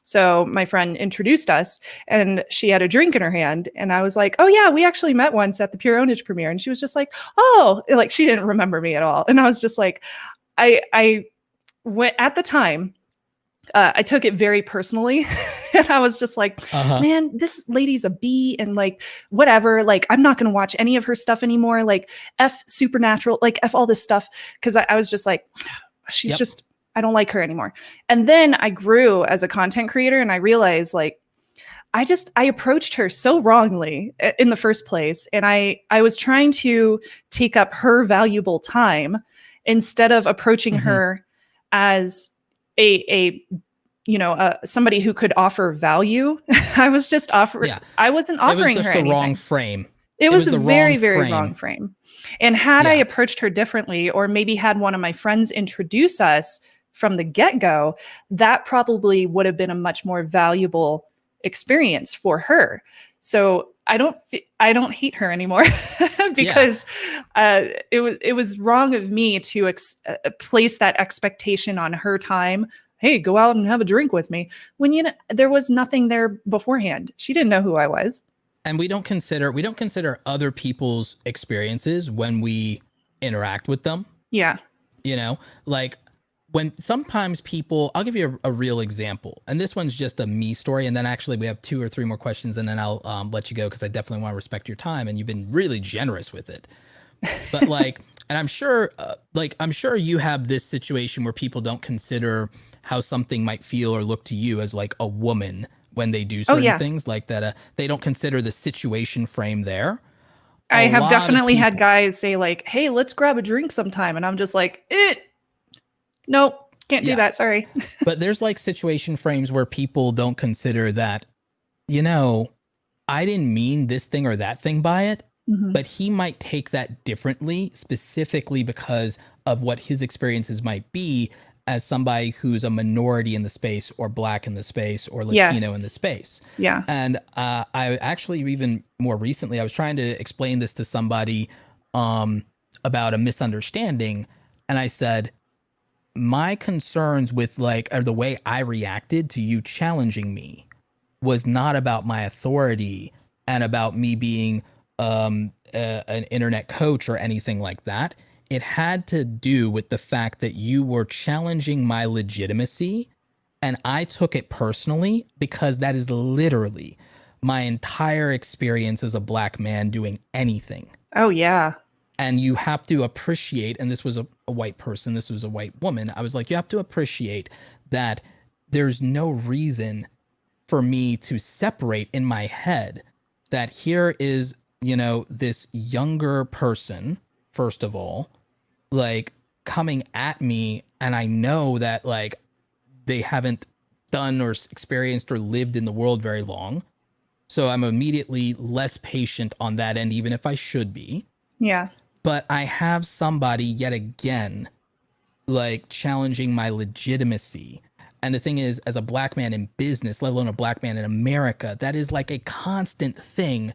So my friend introduced us, and she had a drink in her hand. And I was like, oh yeah, we actually met once at the Pure Ownage premiere. And she was just like, oh, like she didn't remember me at all. And I was just like, I went at the time, I took it very personally. And I was just like, man, this lady's a bee, and like, whatever, like, I'm not going to watch any of her stuff anymore. Like F Supernatural, like F all this stuff. Cause I was just like, she's just, I don't like her anymore. And then I grew as a content creator, and I realized like, I approached her so wrongly in the first place. And I was trying to take up her valuable time instead of approaching her as a somebody who could offer value. I was just offering, I wasn't offering
it was
her
just the
anything.
wrong frame.
It was a
the
very, very wrong frame. And had I approached her differently, or maybe had one of my friends introduce us from the get-go, that probably would have been a much more valuable experience for her. So I don't hate her anymore because it was wrong of me to place that expectation on her time. Hey, go out and have a drink with me, when there was nothing there beforehand. She didn't know who I was.
And we don't consider other people's experiences when we interact with them.
Yeah.
Like when sometimes people, I'll give you a real example, and this one's just a me story. And then actually we have 2 or 3 more questions, and then I'll let you go, because I definitely want to respect your time, and you've been really generous with it. But like, and I'm sure you have this situation where people don't consider how something might feel or look to you as like a woman when they do certain things like that. They don't consider the situation frame there.
I have definitely had guys say like, hey, let's grab a drink sometime. And I'm just like, nope, can't do that. Sorry.
But there's like situation frames where people don't consider that, I didn't mean this thing or that thing by it, but he might take that differently, specifically because of what his experiences might be as somebody who's a minority in the space, or Black in the space, or Latino in the space.
Yeah.
And I actually, even more recently, I was trying to explain this to somebody about a misunderstanding. And I said, my concerns with or the way I reacted to you challenging me was not about my authority and about me being an internet coach or anything like that. It had to do with the fact that you were challenging my legitimacy, and I took it personally because that is literally my entire experience as a Black man doing anything.
Oh, yeah.
And you have to appreciate, and this was a white person, this was a white woman. I was like, you have to appreciate that there's no reason for me to separate in my head that here is, this younger person, first of all, like coming at me, and I know that like they haven't done or experienced or lived in the world very long. So I'm immediately less patient on that end, even if I should be.
Yeah.
But I have somebody yet again, like challenging my legitimacy. And the thing is, as a Black man in business, let alone a Black man in America, that is like a constant thing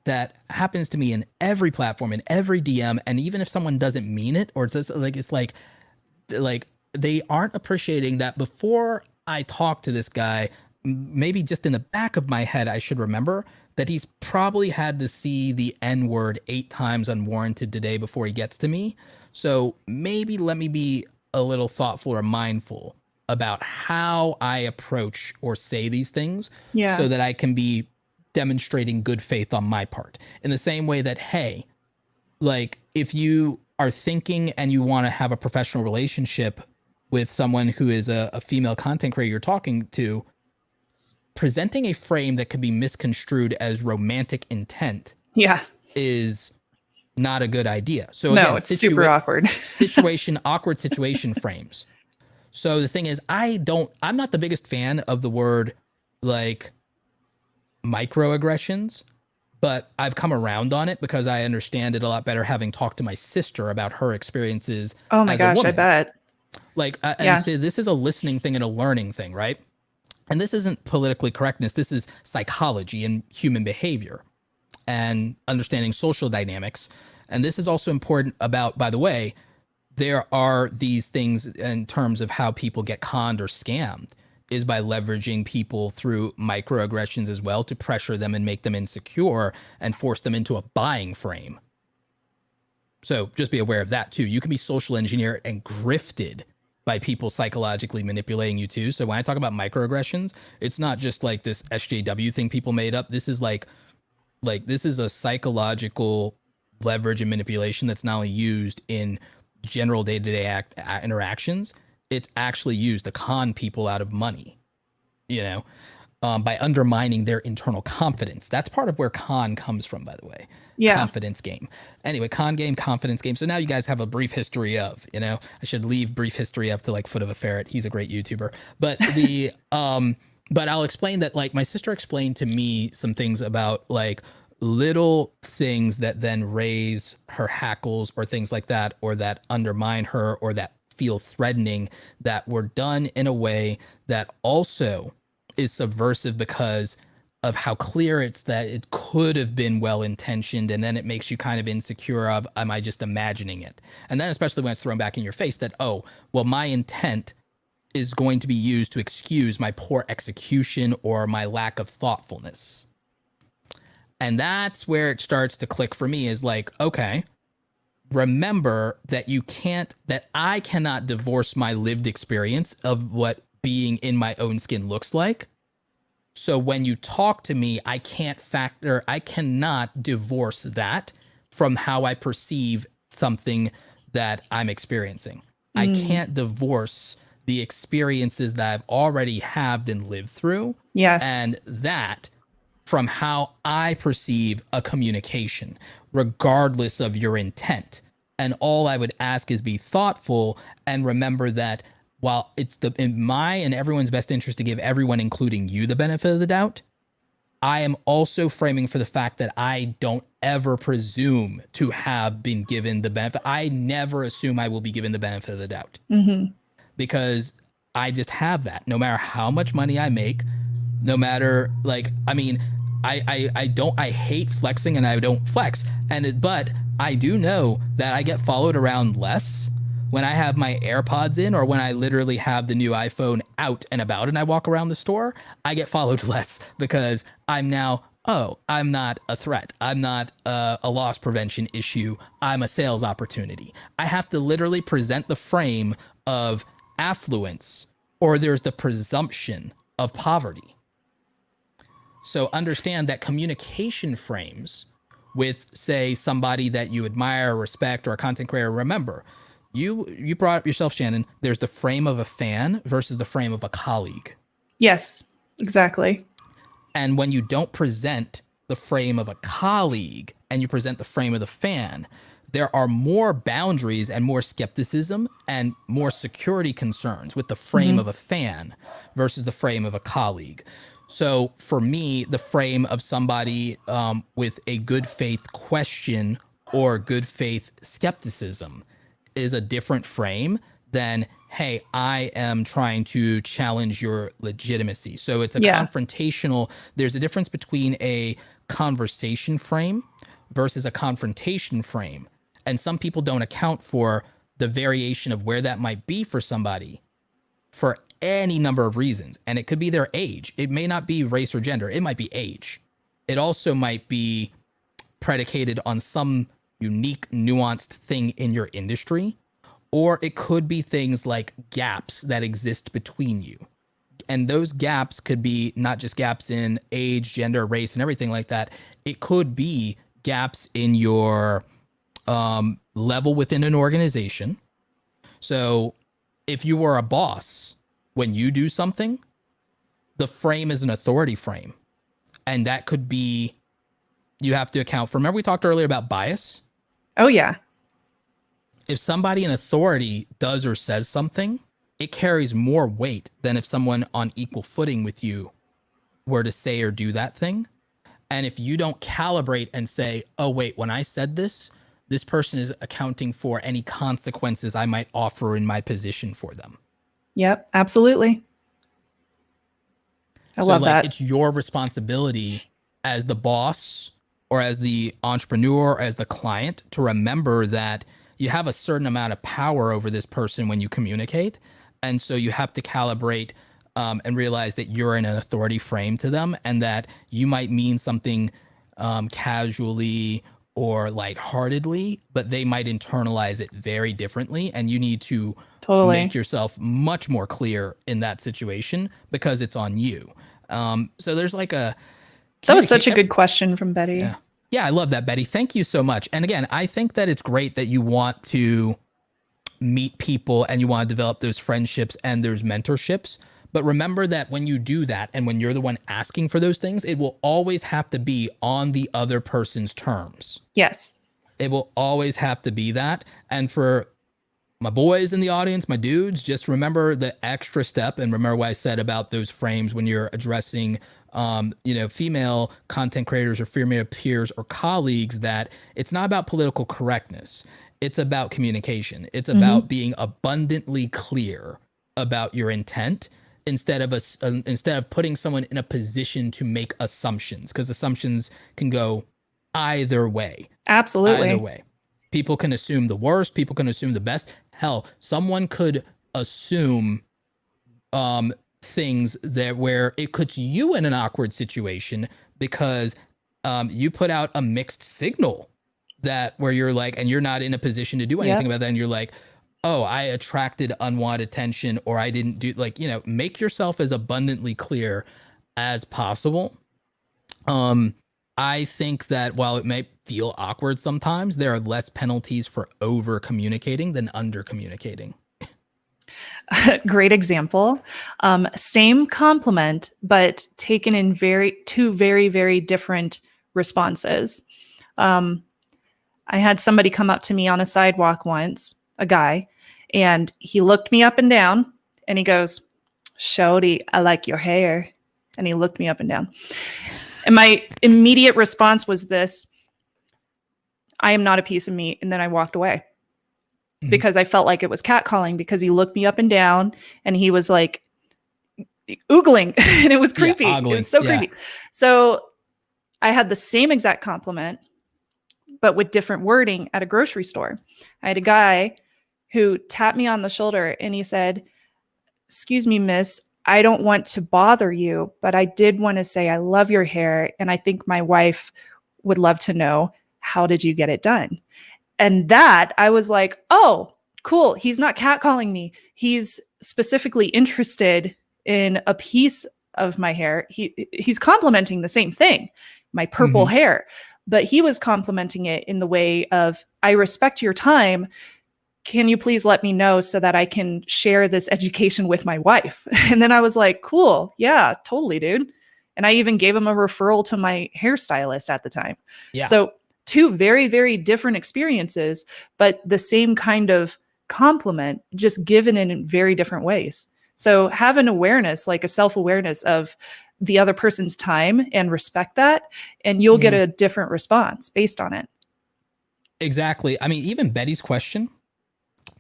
that happens to me in every platform, in every DM. And even if someone doesn't mean it, or it's like they aren't appreciating that before I talk to this guy, maybe just in the back of my head, I should remember that he's probably had to see the N-word 8 times unwarranted today before he gets to me. So maybe let me be a little thoughtful or mindful about how I approach or say these things, so that I can be demonstrating good faith on my part. In the same way that, hey, like if you are thinking and you want to have a professional relationship with someone who is a female content creator you're talking to, presenting a frame that could be misconstrued as romantic intent is not a good idea. So again,
it's super awkward.
awkward situation frames. So the thing is, I'm not the biggest fan of the word like microaggressions, but I've come around on it because I understand it a lot better, having talked to my sister about her experiences.
Oh my gosh, I bet.
Like, and so this is a listening thing and a learning thing, right? And this isn't politically correctness. This is psychology and human behavior and understanding social dynamics. And this is also important about, by the way, there are these things in terms of how people get conned or scammed is by leveraging people through microaggressions as well to pressure them and make them insecure and force them into a buying frame. So just be aware of that too. You can be social engineered and grifted by people psychologically manipulating you too. So when I talk about microaggressions, it's not just like this SJW thing people made up. This is like this is a psychological leverage and manipulation that's not only used in general day-to-day interactions, it's actually used to con people out of money, by undermining their internal confidence. That's part of where con comes from, by the way.
Yeah.
Confidence game. Anyway, con game, confidence game. So now you guys have a brief history of, I should leave brief history of to like Foot of a Ferret. He's a great YouTuber. But but I'll explain that, like, my sister explained to me some things about like little things that then raise her hackles or things like that, or that undermine her or that feel threatening, that were done in a way that also is subversive because of how clear it's that it could have been well-intentioned, and then it makes you kind of insecure of, am I just imagining it? And then especially when it's thrown back in your face that, oh, well, my intent is going to be used to excuse my poor execution or my lack of thoughtfulness. And that's where it starts to click for me, is like, okay, remember that I cannot divorce my lived experience of what being in my own skin looks like. So when you talk to me, I cannot divorce that from how I perceive something that I'm experiencing. I can't divorce the experiences that I've already had and lived through.
Yes.
And that from how I perceive a communication, regardless of your intent. And all I would ask is be thoughtful and remember that while it's in my and everyone's best interest to give everyone, including you, the benefit of the doubt, I am also framing for the fact that I don't ever presume to have been given the benefit. I never assume I will be given the benefit of the doubt, because I just have that. No matter how much money I make, no matter I hate flexing and I don't flex, but I do know that I get followed around less when I have my AirPods in, or when I literally have the new iPhone out and about and I walk around the store. I get followed less because I'm now, I'm not a threat. I'm not a loss prevention issue. I'm a sales opportunity. I have to literally present the frame of affluence, or there's the presumption of poverty. So understand that communication frames with, say, somebody that you admire, respect, or a content creator. Remember, you brought up yourself, Shannon, there's the frame of a fan versus the frame of a colleague.
Yes, exactly.
And when you don't present the frame of a colleague and you present the frame of the fan, there are more boundaries and more skepticism and more security concerns with the frame of a fan versus the frame of a colleague. So for me, the frame of somebody with a good faith question or good faith skepticism is a different frame than, hey, I am trying to challenge your legitimacy. So it's a confrontational. There's a difference between a conversation frame versus a confrontation frame. And some people don't account for the variation of where that might be for somebody for any number of reasons. And it could be their age. It may not be race or gender. It might be age. It also might be predicated on some unique, nuanced thing in your industry, or it could be things like gaps that exist between you. And those gaps could be not just gaps in age, gender, race, and everything like that. It could be gaps in your level within an organization. So if you were a boss, when you do something, the frame is an authority frame. And that could be, you have to account for, remember we talked earlier about bias?
Oh, yeah.
If somebody in authority does or says something, it carries more weight than if someone on equal footing with you were to say or do that thing. And if you don't calibrate and say, oh, wait, when I said this, this person is accounting for any consequences I might offer in my position for them.
Yep, absolutely. I love that.
It's your responsibility as the boss or as the entrepreneur or as the client to remember that you have a certain amount of power over this person when you communicate. And so you have to calibrate and realize that you're in an authority frame to them, and that you might mean something casually or lightheartedly, but they might internalize it very differently. And you need to make yourself much more clear in that situation because it's on you. So there's like a...
That was such a good question from Betty.
Yeah, I love that, Betty. Thank you so much. And again, I think that it's great that you want to meet people and you want to develop those friendships and those mentorships. But remember that when you do that and when you're the one asking for those things, it will always have to be on the other person's terms.
Yes.
It will always have to be that. And for my boys in the audience, my dudes, just remember the extra step and remember what I said about those frames when you're addressing female content creators or female peers or colleagues, that it's not about political correctness. It's about communication. It's about being abundantly clear about your intent instead of putting someone in a position to make assumptions, because assumptions can go either way.
Absolutely.
Either way. People can assume the worst. People can assume the best. Hell, someone could assume things that where it puts you in an awkward situation because you put out a mixed signal that where you're like, and you're not in a position to do anything about that. And you're like, oh, I attracted unwanted attention, or I didn't do, like, make yourself as abundantly clear as possible. I think that while it may feel awkward sometimes, there are less penalties for over communicating than under communicating.
Great example. Same compliment, but taken in two very, very different responses. I had somebody come up to me on a sidewalk once, a guy, and he looked me up and down and he goes, "Shorty, I like your hair." And he looked me up and down. And my immediate response was this: I am not a piece of meat. And then I walked away because I felt like it was catcalling, because he looked me up and down and he was like oogling and it was creepy. It was so creepy. So I had the same exact compliment, but with different wording at a grocery store. I had a guy who tapped me on the shoulder and he said, "Excuse me, miss, I don't want to bother you, but I did want to say I love your hair. And I think my wife would love to know, how did you get it done?" And that I was like, oh, cool. He's not catcalling me. He's specifically interested in a piece of my hair. He's complimenting the same thing, my purple hair, but he was complimenting it in the way of, I respect your time. Can you please let me know so that I can share this education with my wife? And then I was like, cool. Yeah, totally, dude. And I even gave him a referral to my hairstylist at the time. Yeah. So two very, very different experiences, but the same kind of compliment, just given in very different ways. So have an awareness, like a self-awareness of the other person's time, and respect that, and you'll get a different response based on it.
Exactly. I mean, even Betty's question,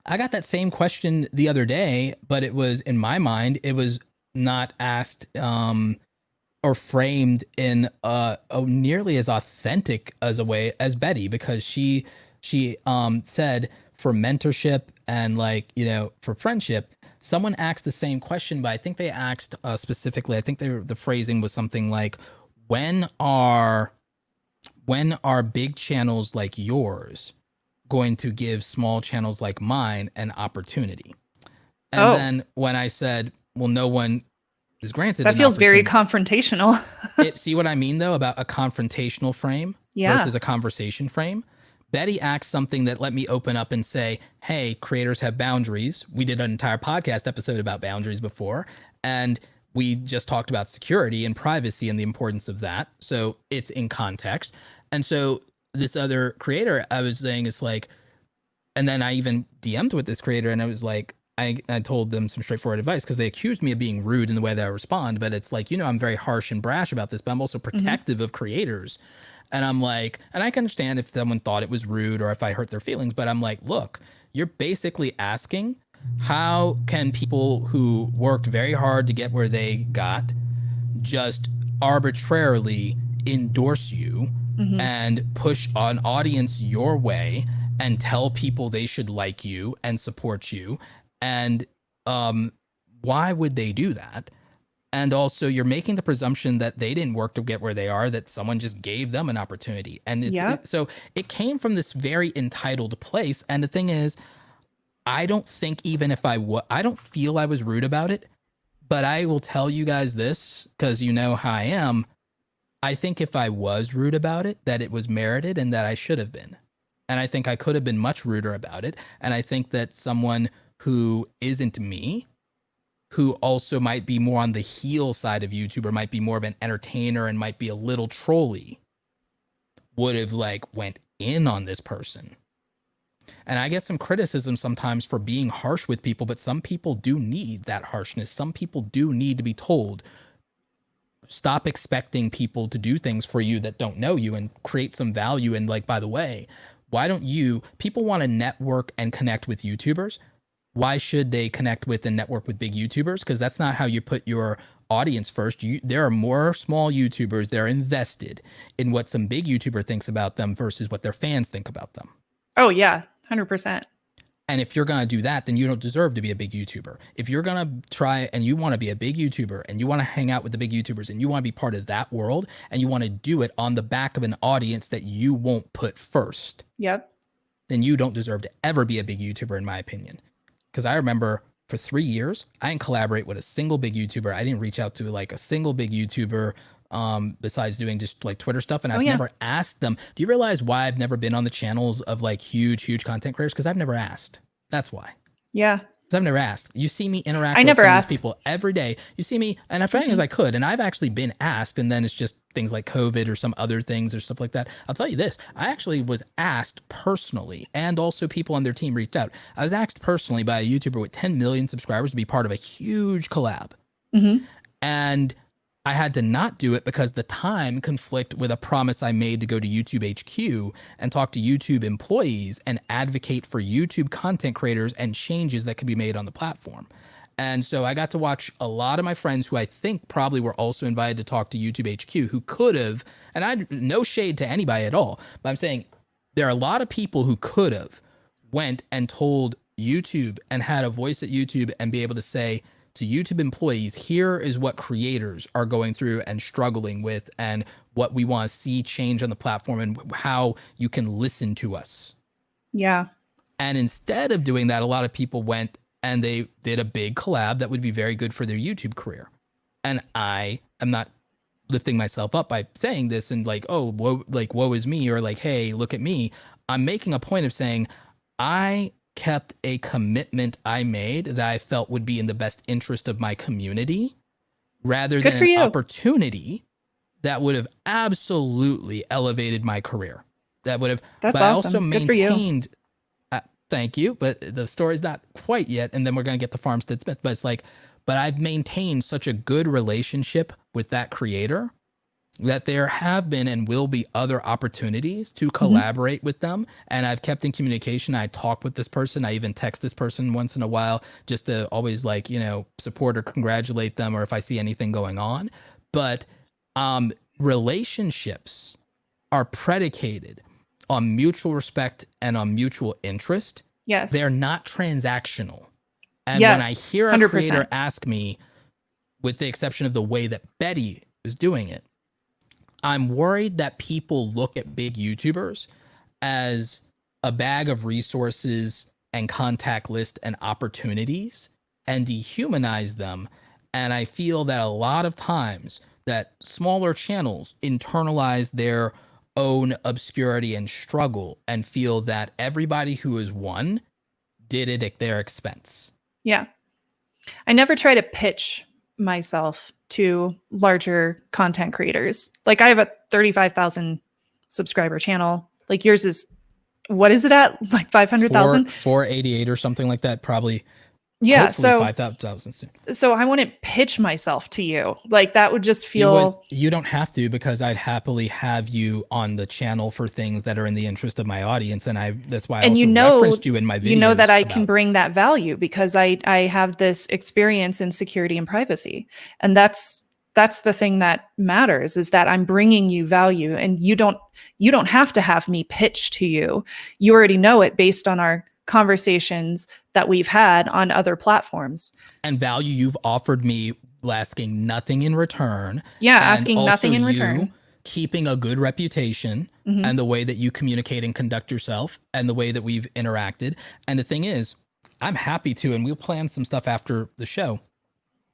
I got that same question the other day, but it was, in my mind, it was not asked or framed in nearly as authentic as a way as Betty, because she said for mentorship and, like, for friendship, someone asked the same question, but I think they asked specifically, I think the phrasing was something like, when are big channels like yours going to give small channels like mine an opportunity? And then when I said, well, no one is granted,
that feels very confrontational.
See what I mean, though, about a confrontational frame versus a conversation frame? Betty asked something that let me open up and say, hey, creators have boundaries. We did an entire podcast episode about boundaries before, and we just talked about security and privacy and the importance of that. So it's in context. And so this other creator, I was saying, is like, and then I even DM'd with this creator, and I was like, I told them some straightforward advice, because they accused me of being rude in the way that I respond. But it's like, I'm very harsh and brash about this, but I'm also protective of creators. And I'm like, and I can understand if someone thought it was rude or if I hurt their feelings, but I'm like, look, you're basically asking, how can people who worked very hard to get where they got just arbitrarily endorse you and push an audience your way and tell people they should like you and support you? And why would they do that? And also, you're making the presumption that they didn't work to get where they are, that someone just gave them an opportunity. And so it came from this very entitled place. And the thing is, I don't think, even if I don't feel I was rude about it, but I will tell you guys this, because you know how I am. I think if I was rude about it, that it was merited and that I should have been. And I think I could have been much ruder about it. And I think that someone who isn't me who also might be more on the heel side of YouTube or might be more of an entertainer and might be a little trolly would have like went in on this person. And I get some criticism sometimes for being harsh with people, but some people do need that harshness. Some people do need to be told, stop expecting people to do things for you that don't know you and create some value. And like, by the way, why don't people want to network and connect with YouTubers. Why should they connect with and network with big YouTubers? Because that's not how you put your audience first. There are more small YouTubers that are invested in what some big YouTuber thinks about them versus what their fans think about them.
Oh yeah, 100%.
And if you're going to do that, then you don't deserve to be a big YouTuber. If you're going to try and you want to be a big YouTuber and you want to hang out with the big YouTubers and you want to be part of that world and you want to do it on the back of an audience that you won't put first,
yep,
then you don't deserve to ever be a big YouTuber, in my opinion. Because I remember for 3 years, I didn't collaborate with a single big YouTuber. I didn't reach out to like a single big YouTuber besides doing just like Twitter stuff. And I've never asked them. Do you realize why I've never been on the channels of like huge content creators? Because I've never asked. That's why.
Yeah.
Because I've never asked. You see me interact
I
with
never
some of
asked.
these people every day. You see me, and I'm trying as I could, and I've actually been asked, and then it's just things like COVID or some other things or stuff like that. I'll tell you this, I actually was asked personally, and also people on their team reached out. I was asked personally by a YouTuber with 10 million subscribers to be part of a huge collab.
Mm-hmm.
And I had to not do it because the time conflict with a promise I made to go to YouTube HQ and talk to YouTube employees and advocate for YouTube content creators and changes that could be made on the platform. And so I got to watch a lot of my friends who I think probably were also invited to talk to YouTube HQ who could have, and I no shade to anybody at all, but I'm saying there are a lot of people who could have went and told YouTube and had a voice at YouTube and be able to say, to YouTube employees, here is what creators are going through and struggling with and what we want to see change on the platform and how you can listen to us.
Yeah.
And instead of doing that, a lot of people went and they did a big collab that would be very good for their YouTube career. And I am not lifting myself up by saying this and like, oh, woe is me, or like, hey, look at me. I'm making a point of saying I kept a commitment I made that I felt would be in the best interest of my community rather than an opportunity that would have absolutely elevated my career. That would have,
That's
but
awesome.
I also
Good for you.
maintained, thank you, but the story's not quite yet. And then we're going to get to Farmstead Smith, but it's like, but I've maintained such a good relationship with that creator that there have been and will be other opportunities to collaborate with them. And I've kept in communication. I talk with this person. I even text this person once in a while just to always like, you know, support or congratulate them or if I see anything going on. But relationships are predicated on mutual respect and on mutual interest.
Yes.
They're not transactional. And
yes,
when I hear a
100%.
creator ask me, with the exception of the way that Betty is doing it, I'm worried that people look at big YouTubers as a bag of resources and contact list and opportunities and dehumanize them. And I feel that a lot of times that smaller channels internalize their own obscurity and struggle and feel that everybody who has won did it at their expense.
Yeah. I never try to pitch myself to larger content creators. Like I have a 35,000 subscriber channel. Like yours is, what is it at? Like 500,000?
488 or something like that, probably.
Yeah.
Hopefully
So
5,000 soon.
So I wouldn't pitch myself to you. Like that would just feel.
You don't have to, because I'd happily have you on the channel for things that are in the interest of my audience, and that's why I also referenced you in my videos.
You know that I can bring that value because I have this experience in security and privacy, and that's the thing that matters, is that I'm bringing you value, and you don't have to have me pitch to you. You already know it based on our conversations that we've had on other platforms.
And value you've offered me, asking nothing in return.
Yeah, asking nothing in return.
Keeping a good reputation and the way that you communicate and conduct yourself and the way that we've interacted. And the thing is, I'm happy to, and we'll plan some stuff after the show,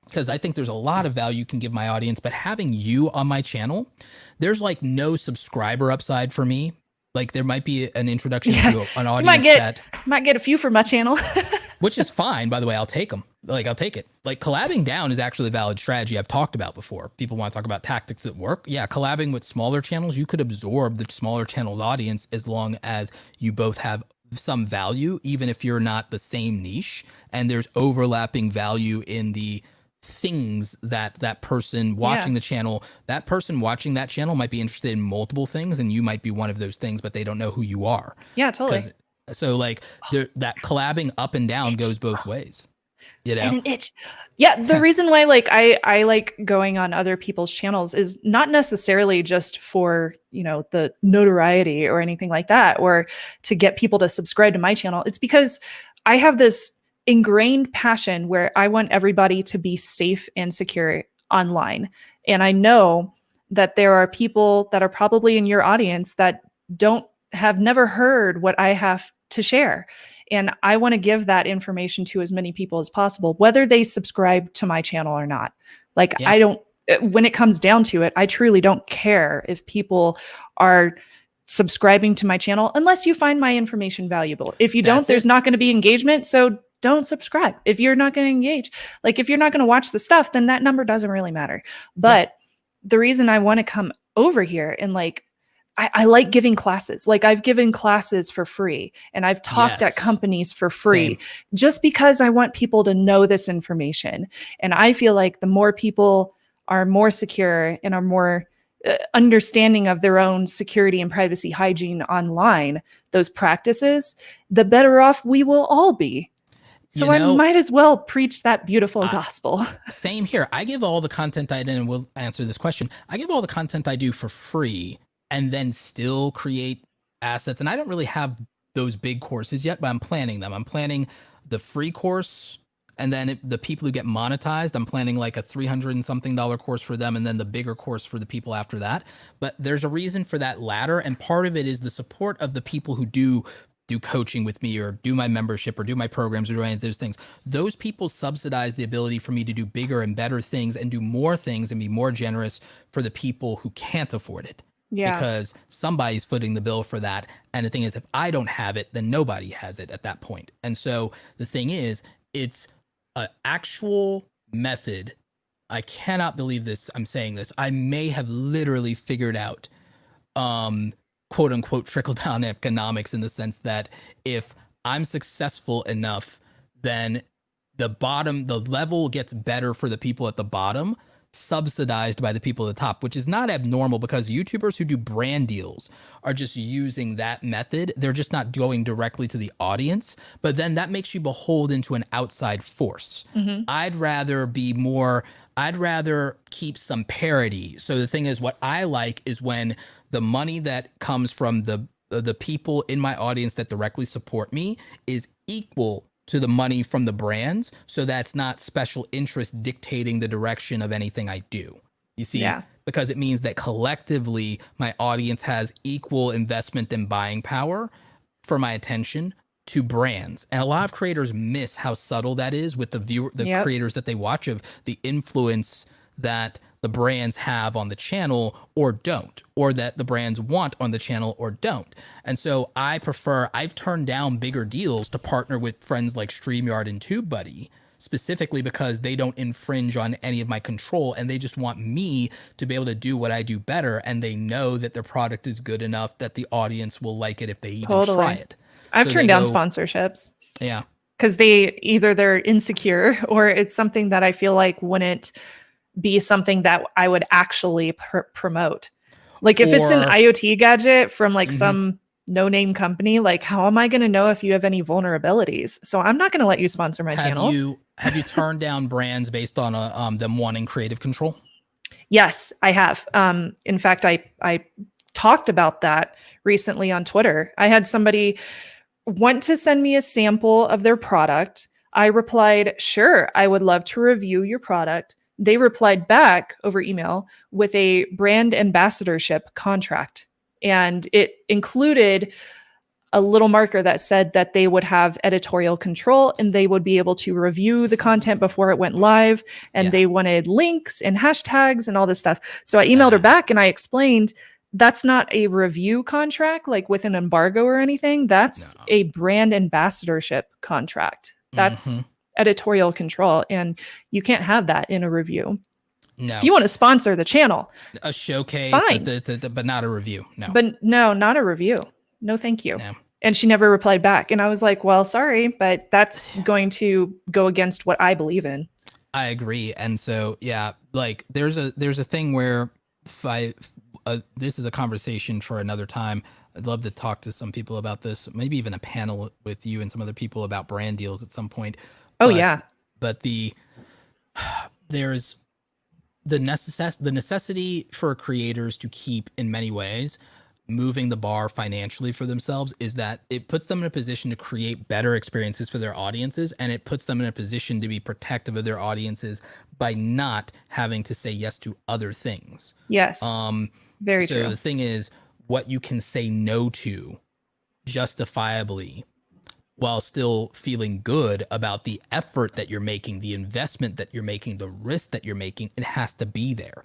because I think there's a lot of value you can give my audience. But having you on my channel, there's like no subscriber upside for me. Like there might be an introduction to an audience
might get a few for my channel.
which is fine, by the way. I'll take them. Like, I'll take it. Like, collabing down is actually a valid strategy I've talked about before. People want to talk about tactics that work. Yeah, collabing with smaller channels, you could absorb the smaller channel's audience as long as you both have some value, even if you're not the same niche and there's overlapping value in the things that that person watching the channel, that person watching that channel might be interested in multiple things, and you might be one of those things, but they don't know who you are.
Yeah, totally.
So like that collabing up and down goes both ways. You know?
And the reason why like I like going on other people's channels is not necessarily just for, the notoriety or anything like that, or to get people to subscribe to my channel. It's because I have this ingrained passion where I want everybody to be safe and secure online. And I know that there are people that are probably in your audience that have never heard what I have to share. And I want to give that information to as many people as possible, whether they subscribe to my channel or not. Like, when it comes down to it, I truly don't care if people are subscribing to my channel, unless you find my information valuable. If you don't, there's not going to be engagement. So don't subscribe. If you're not going to engage, like if you're not going to watch the stuff, then that number doesn't really matter. But the reason I want to come over here and like, I like giving classes. Like, I've given classes for free and I've talked at companies for free just because I want people to know this information. And I feel like the more people are more secure and are more understanding of their own security and privacy hygiene online, those practices, the better off we will all be. So I might as well preach that beautiful gospel.
Same here. I give all the content I do, and we'll answer this question. I give all the content I do for free and then still create assets. And I don't really have those big courses yet, but I'm planning them. I'm planning the free course, and then the people who get monetized, I'm planning like a $300 and something course for them, and then the bigger course for the people after that. But there's a reason for that latter, and part of it is the support of the people who do coaching with me or do my membership or do my programs or do any of those things. Those people subsidize the ability for me to do bigger and better things and do more things and be more generous for the people who can't afford it. Yeah. Because somebody's footing the bill for that. And the thing is, if I don't have it, then nobody has it at that point. And so the thing is, it's an actual method. I cannot believe this. I'm saying this. I may have literally figured out, quote unquote, trickle down economics, in the sense that if I'm successful enough, then the level gets better for the people at the bottom, subsidized by the people at the top, which is not abnormal because YouTubers who do brand deals are just using that method. They're just not going directly to the audience, but then that makes you beholden to an outside force. Mm-hmm. I'd rather keep some parity. So the thing is, what I like is when the money that comes from the people in my audience that directly support me is equal to the money from the brands, so that's not special interest dictating the direction of anything I do. You see, because it means that collectively my audience has equal investment and buying power for my attention to brands. And a lot of creators miss how subtle that is with the creators that they watch, of the influence that the brands have on the channel or don't, or that the brands want on the channel or don't. And so I've turned down bigger deals to partner with friends like StreamYard and TubeBuddy, specifically because they don't infringe on any of my control, and they just want me to be able to do what I do better, and they know that their product is good enough that the audience will like it if they even try it.
I've turned down sponsorships. Yeah. Because they're insecure, or it's something that I feel like wouldn't be something that I would actually promote. Like if it's an IoT gadget from like some no-name company, like how am I going to know if you have any vulnerabilities? So I'm not going to let you sponsor my channel.
Have you turned down brands based on them wanting creative control?
Yes, I have. In fact, I talked about that recently on Twitter. I had somebody want to send me a sample of their product. I replied, sure, I would love to review your product. They replied back over email with a brand ambassadorship contract. And it included a little marker that said that they would have editorial control and they would be able to review the content before it went live. And they wanted links and hashtags and all this stuff. So I emailed her back and I explained that's not a review contract, like with an embargo or anything. That's a brand ambassadorship contract. That's editorial control, and you can't have that in a review.
No.
If you want to sponsor the channel,
a showcase,
fine.
But not a review. No.
But no, not a review. No, thank you.
No.
And she never replied back. And I was like, well, sorry, but that's going to go against what I believe in.
I agree. And so, yeah, like there's a thing where this is a conversation for another time. I'd love to talk to some people about this, maybe even a panel with you and some other people about brand deals at some point.
Oh, yeah.
But there's the necessity for creators to keep, in many ways, moving the bar financially for themselves, is that it puts them in a position to create better experiences for their audiences, and it puts them in a position to be protective of their audiences by not having to say yes to other things.
Yes. Very true.
So the thing is, what you can say no to justifiably while still feeling good about the effort that you're making, the investment that you're making, the risk that you're making, it has to be there.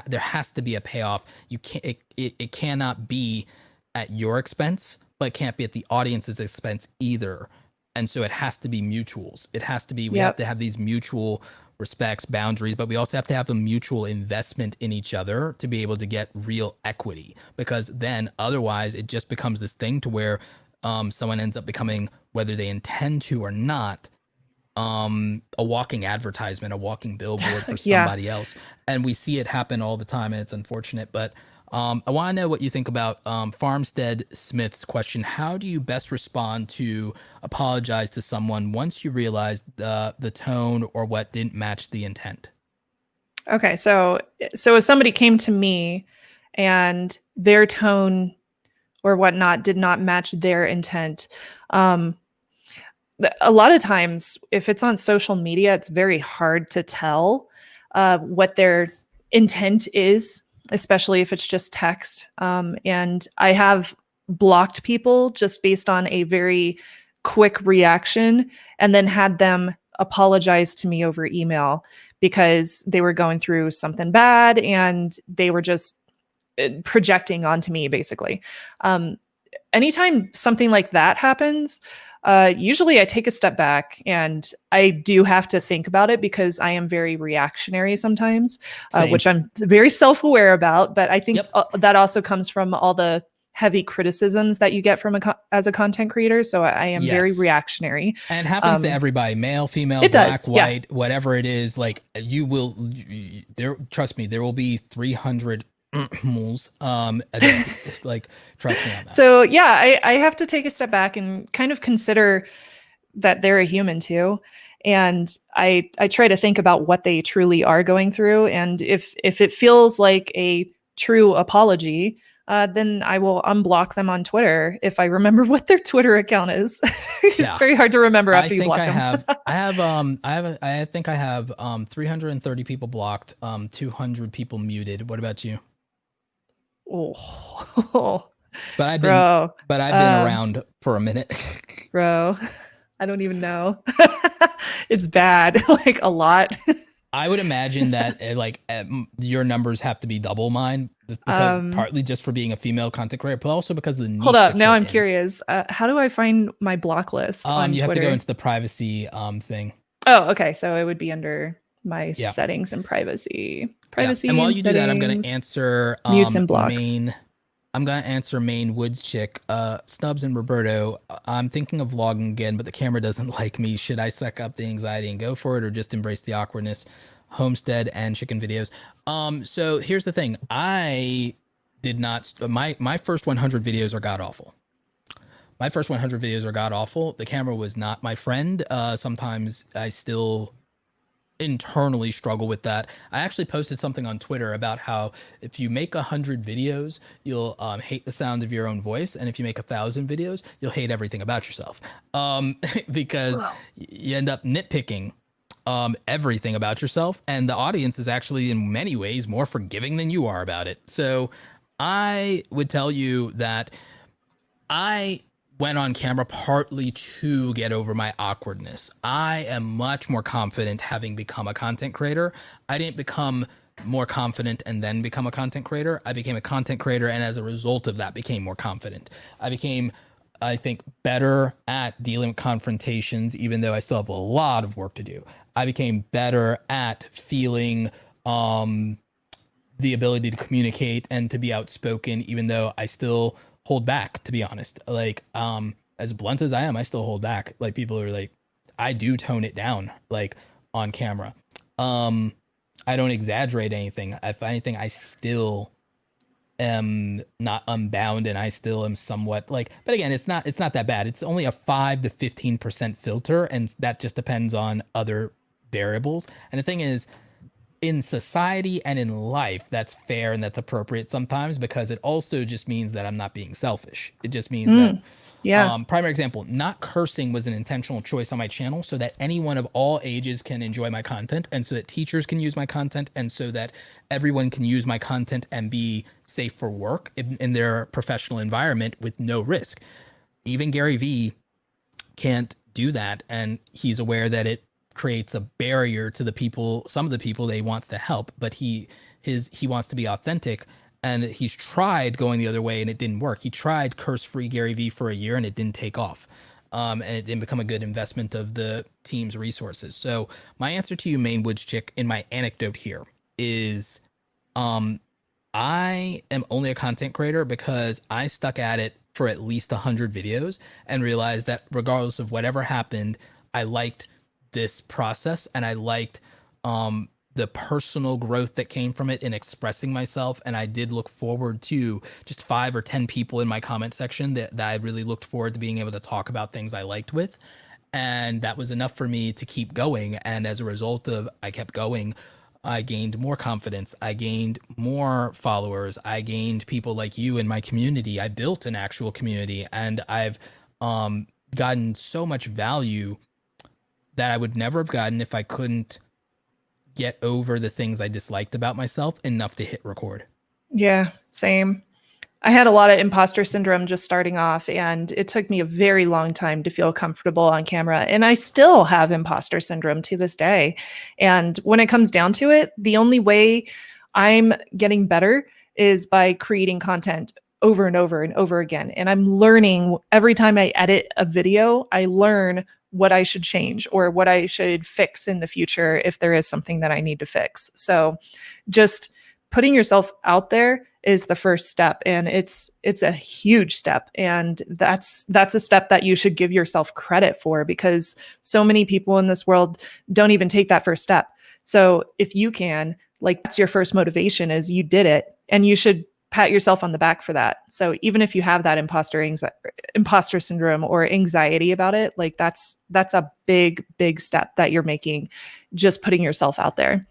There has to be a payoff. You can't. It cannot be at your expense, but it can't be at the audience's expense either. And so it has to be mutuals. It has to be. We have to have these mutual respects, boundaries, but we also have to have a mutual investment in each other to be able to get real equity. Because then, otherwise, it just becomes this thing to where someone ends up becoming, whether they intend to or not, a walking advertisement, a walking billboard for somebody else. And we see it happen all the time, and it's unfortunate. But I want to know what you think about Farmstead Smith's question. How do you best respond to apologize to someone once you realize the tone or what didn't match the intent?
Okay, so if somebody came to me and their tone or whatnot did not match their intent, a lot of times, if it's on social media, it's very hard to tell what their intent is, especially if it's just text. And I have blocked people just based on a very quick reaction, and then had them apologize to me over email because they were going through something bad and they were just projecting onto me, basically. Anytime something like that happens, usually I take a step back, and I do have to think about it because I am very reactionary sometimes, which I'm very self-aware about. But I think that also comes from all the heavy criticisms that you get from as a content creator. So I am very reactionary.
And it happens to everybody, male, female, black, white, whatever it is. Like trust me, there will be 300 like, trust me on that.
So yeah, I have to take a step back and kind of consider that they're a human too. And I try to think about what they truly are going through. And if it feels like a true apology, then I will unblock them on Twitter if I remember what their Twitter account is. It's very hard to remember after you block them.
I think I have 330 people blocked, 200 people muted. What about you?
Oh,
but I've been around for a minute.
Bro, I don't even know. It's bad, like a lot.
I would imagine that your numbers have to be double mine, because partly just for being a female content creator, but also because of the niche.
Hold up, now I'm curious. How do I find my block list on
you have
Twitter?
to go into the privacy thing.
Oh, okay. So it would be under my settings and privacy.
And while you do that, I'm going to answer
mutes and blocks.
I'm going to answer main Woods chick, Stubbs and Roberto. I'm thinking of vlogging again, but the camera doesn't like me. Should I suck up the anxiety and go for it, or just embrace the awkwardness? Homestead and chicken videos. So here's the thing. I did not, my first 100 videos are god awful. My first 100 videos are god awful. The camera was not my friend. Sometimes I still internally struggle with that. I actually posted something on Twitter about how if you make 100 videos, you'll hate the sound of your own voice, and if you make 1,000 videos, you'll hate everything about yourself, because you end up nitpicking everything about yourself, and the audience is actually in many ways more forgiving than you are about it. So I would tell you that I went on camera partly to get over my awkwardness. I am much more confident having become a content creator. I didn't become more confident and then become a content creator. I became a content creator, and as a result of that became more confident. I became I think, better at dealing with confrontations, even though I still have a lot of work to do. I became better at feeling the ability to communicate and to be outspoken, even though I still hold back, to be honest. Like, as blunt as I am, I still hold back. Like, people are like, I do tone it down, like, on camera. I don't exaggerate anything. If anything, I still am not unbound, and I still am somewhat like, but again, it's not that bad. It's only a 5 to 15% filter, and that just depends on other variables. And the thing is, in society and in life, that's fair and that's appropriate sometimes, because it also just means that I'm not being selfish. It just means that, primary example, not cursing was an intentional choice on my channel so that anyone of all ages can enjoy my content, and so that teachers can use my content, and so that everyone can use my content and be safe for work in their professional environment with no risk. Even Gary Vee can't do that, and he's aware that it creates a barrier to the people, some of the people that he wants to help, but he wants to be authentic, and he's tried going the other way and it didn't work. He tried curse-free Gary Vee for a year and it didn't take off, and it didn't become a good investment of the team's resources. So my answer to you, Main Woods Chick, in my anecdote here is, I am only a content creator because I stuck at it for at least 100 videos and realized that regardless of whatever happened, I liked this process, and I liked the personal growth that came from it in expressing myself. And I did look forward to just 5 or 10 people in my comment section that I really looked forward to being able to talk about things I liked with. And that was enough for me to keep going. And as a result of I kept going, I gained more confidence. I gained more followers. I gained people like you in my community. I built an actual community, and I've gotten so much value that I would never have gotten if I couldn't get over the things I disliked about myself enough to hit record.
Yeah, same. I had a lot of imposter syndrome just starting off, and it took me a very long time to feel comfortable on camera. And I still have imposter syndrome to this day. And when it comes down to it, the only way I'm getting better is by creating content over and over and over again. And I'm learning every time I edit a video, I learn what I should change or what I should fix in the future if there is something that I need to fix. So just putting yourself out there is the first step, and it's a huge step, and that's a step that you should give yourself credit for, because so many people in this world don't even take that first step. So if you can, like, that's your first motivation, is you did it, and you should pat yourself on the back for that. So even if you have that imposter syndrome or anxiety about it, like that's a big step that you're making, just putting yourself out there.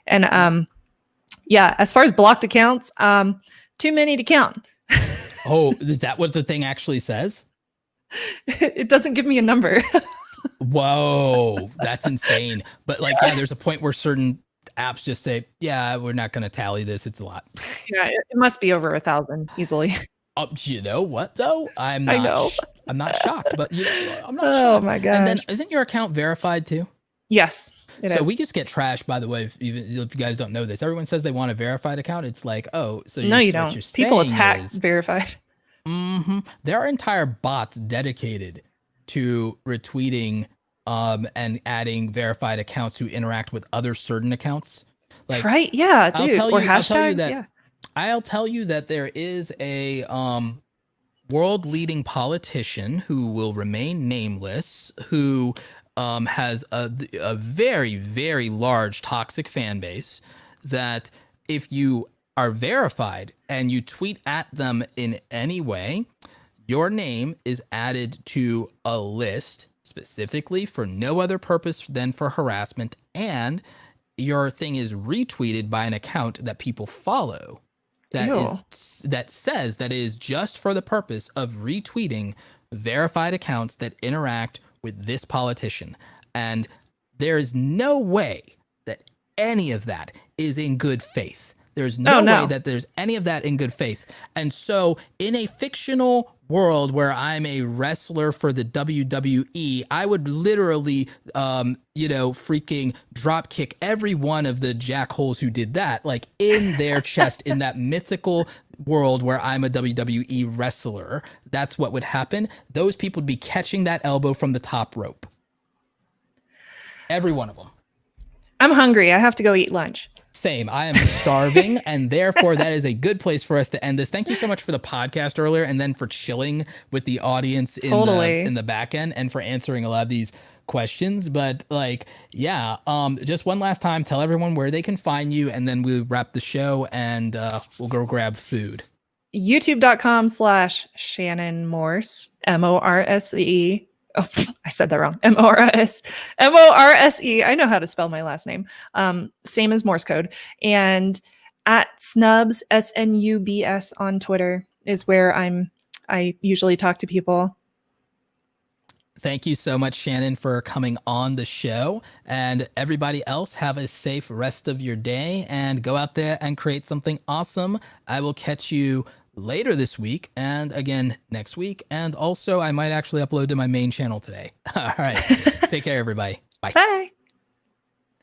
And yeah, as far as blocked accounts, too many to count.
Oh, is that what the thing actually says?
It doesn't give me a number.
Whoa, that's insane. But like, yeah, there's a point where certain apps just say, yeah, we're not going to tally this. It's a lot.
Yeah, it must be over 1,000 easily.
You know what though? I'm not shocked, but I'm not
Oh
shocked.
my gosh.
And then isn't your account verified too?
Yes, it is.
We just get trashed, by the way, if you guys don't know this. Everyone says they want a verified account. It's like, oh, so
no, you don't. People attack verified.
There are entire bots dedicated to retweeting and adding verified accounts who interact with other certain accounts. Like,
right? Yeah, dude. Or hashtags.
I'll tell you that there is a world-leading politician who will remain nameless, who has a very, very large toxic fan base, that if you are verified and you tweet at them in any way, your name is added to a list specifically for no other purpose than for harassment, and your thing is retweeted by an account that people follow that says that it is just for the purpose of retweeting verified accounts that interact with this politician. And there is no way that any of that is in good faith. There's no way that there's any of that in good faith. And so in a fictional world where I'm a wrestler for the WWE, I would literally, freaking drop kick every one of the jackholes who did that, like in their chest, in that mythical world where I'm a WWE wrestler, that's what would happen. Those people would be catching that elbow from the top rope. Every one of them.
I'm hungry. I have to go eat lunch.
Same. I am starving, and therefore that is a good place for us to end this. Thank you so much for the podcast earlier, and then for chilling with the audience in the back end, and for answering a lot of these questions. But like, yeah, just one last time, tell everyone where they can find you, and then we'll wrap the show, and we'll go grab food.
YouTube.com/Shannon Morse, Morse. Oh, I said that wrong. Morse. I know how to spell my last name. Same as Morse code. And at Snubs, SNUBS on Twitter is where I usually talk to people.
Thank you so much, Shannon, for coming on the show. And everybody else, have a safe rest of your day and go out there and create something awesome. I will catch you later this week and again next week. And also, I might actually upload to my main channel today. All right. Take care, everybody. Bye.
Bye.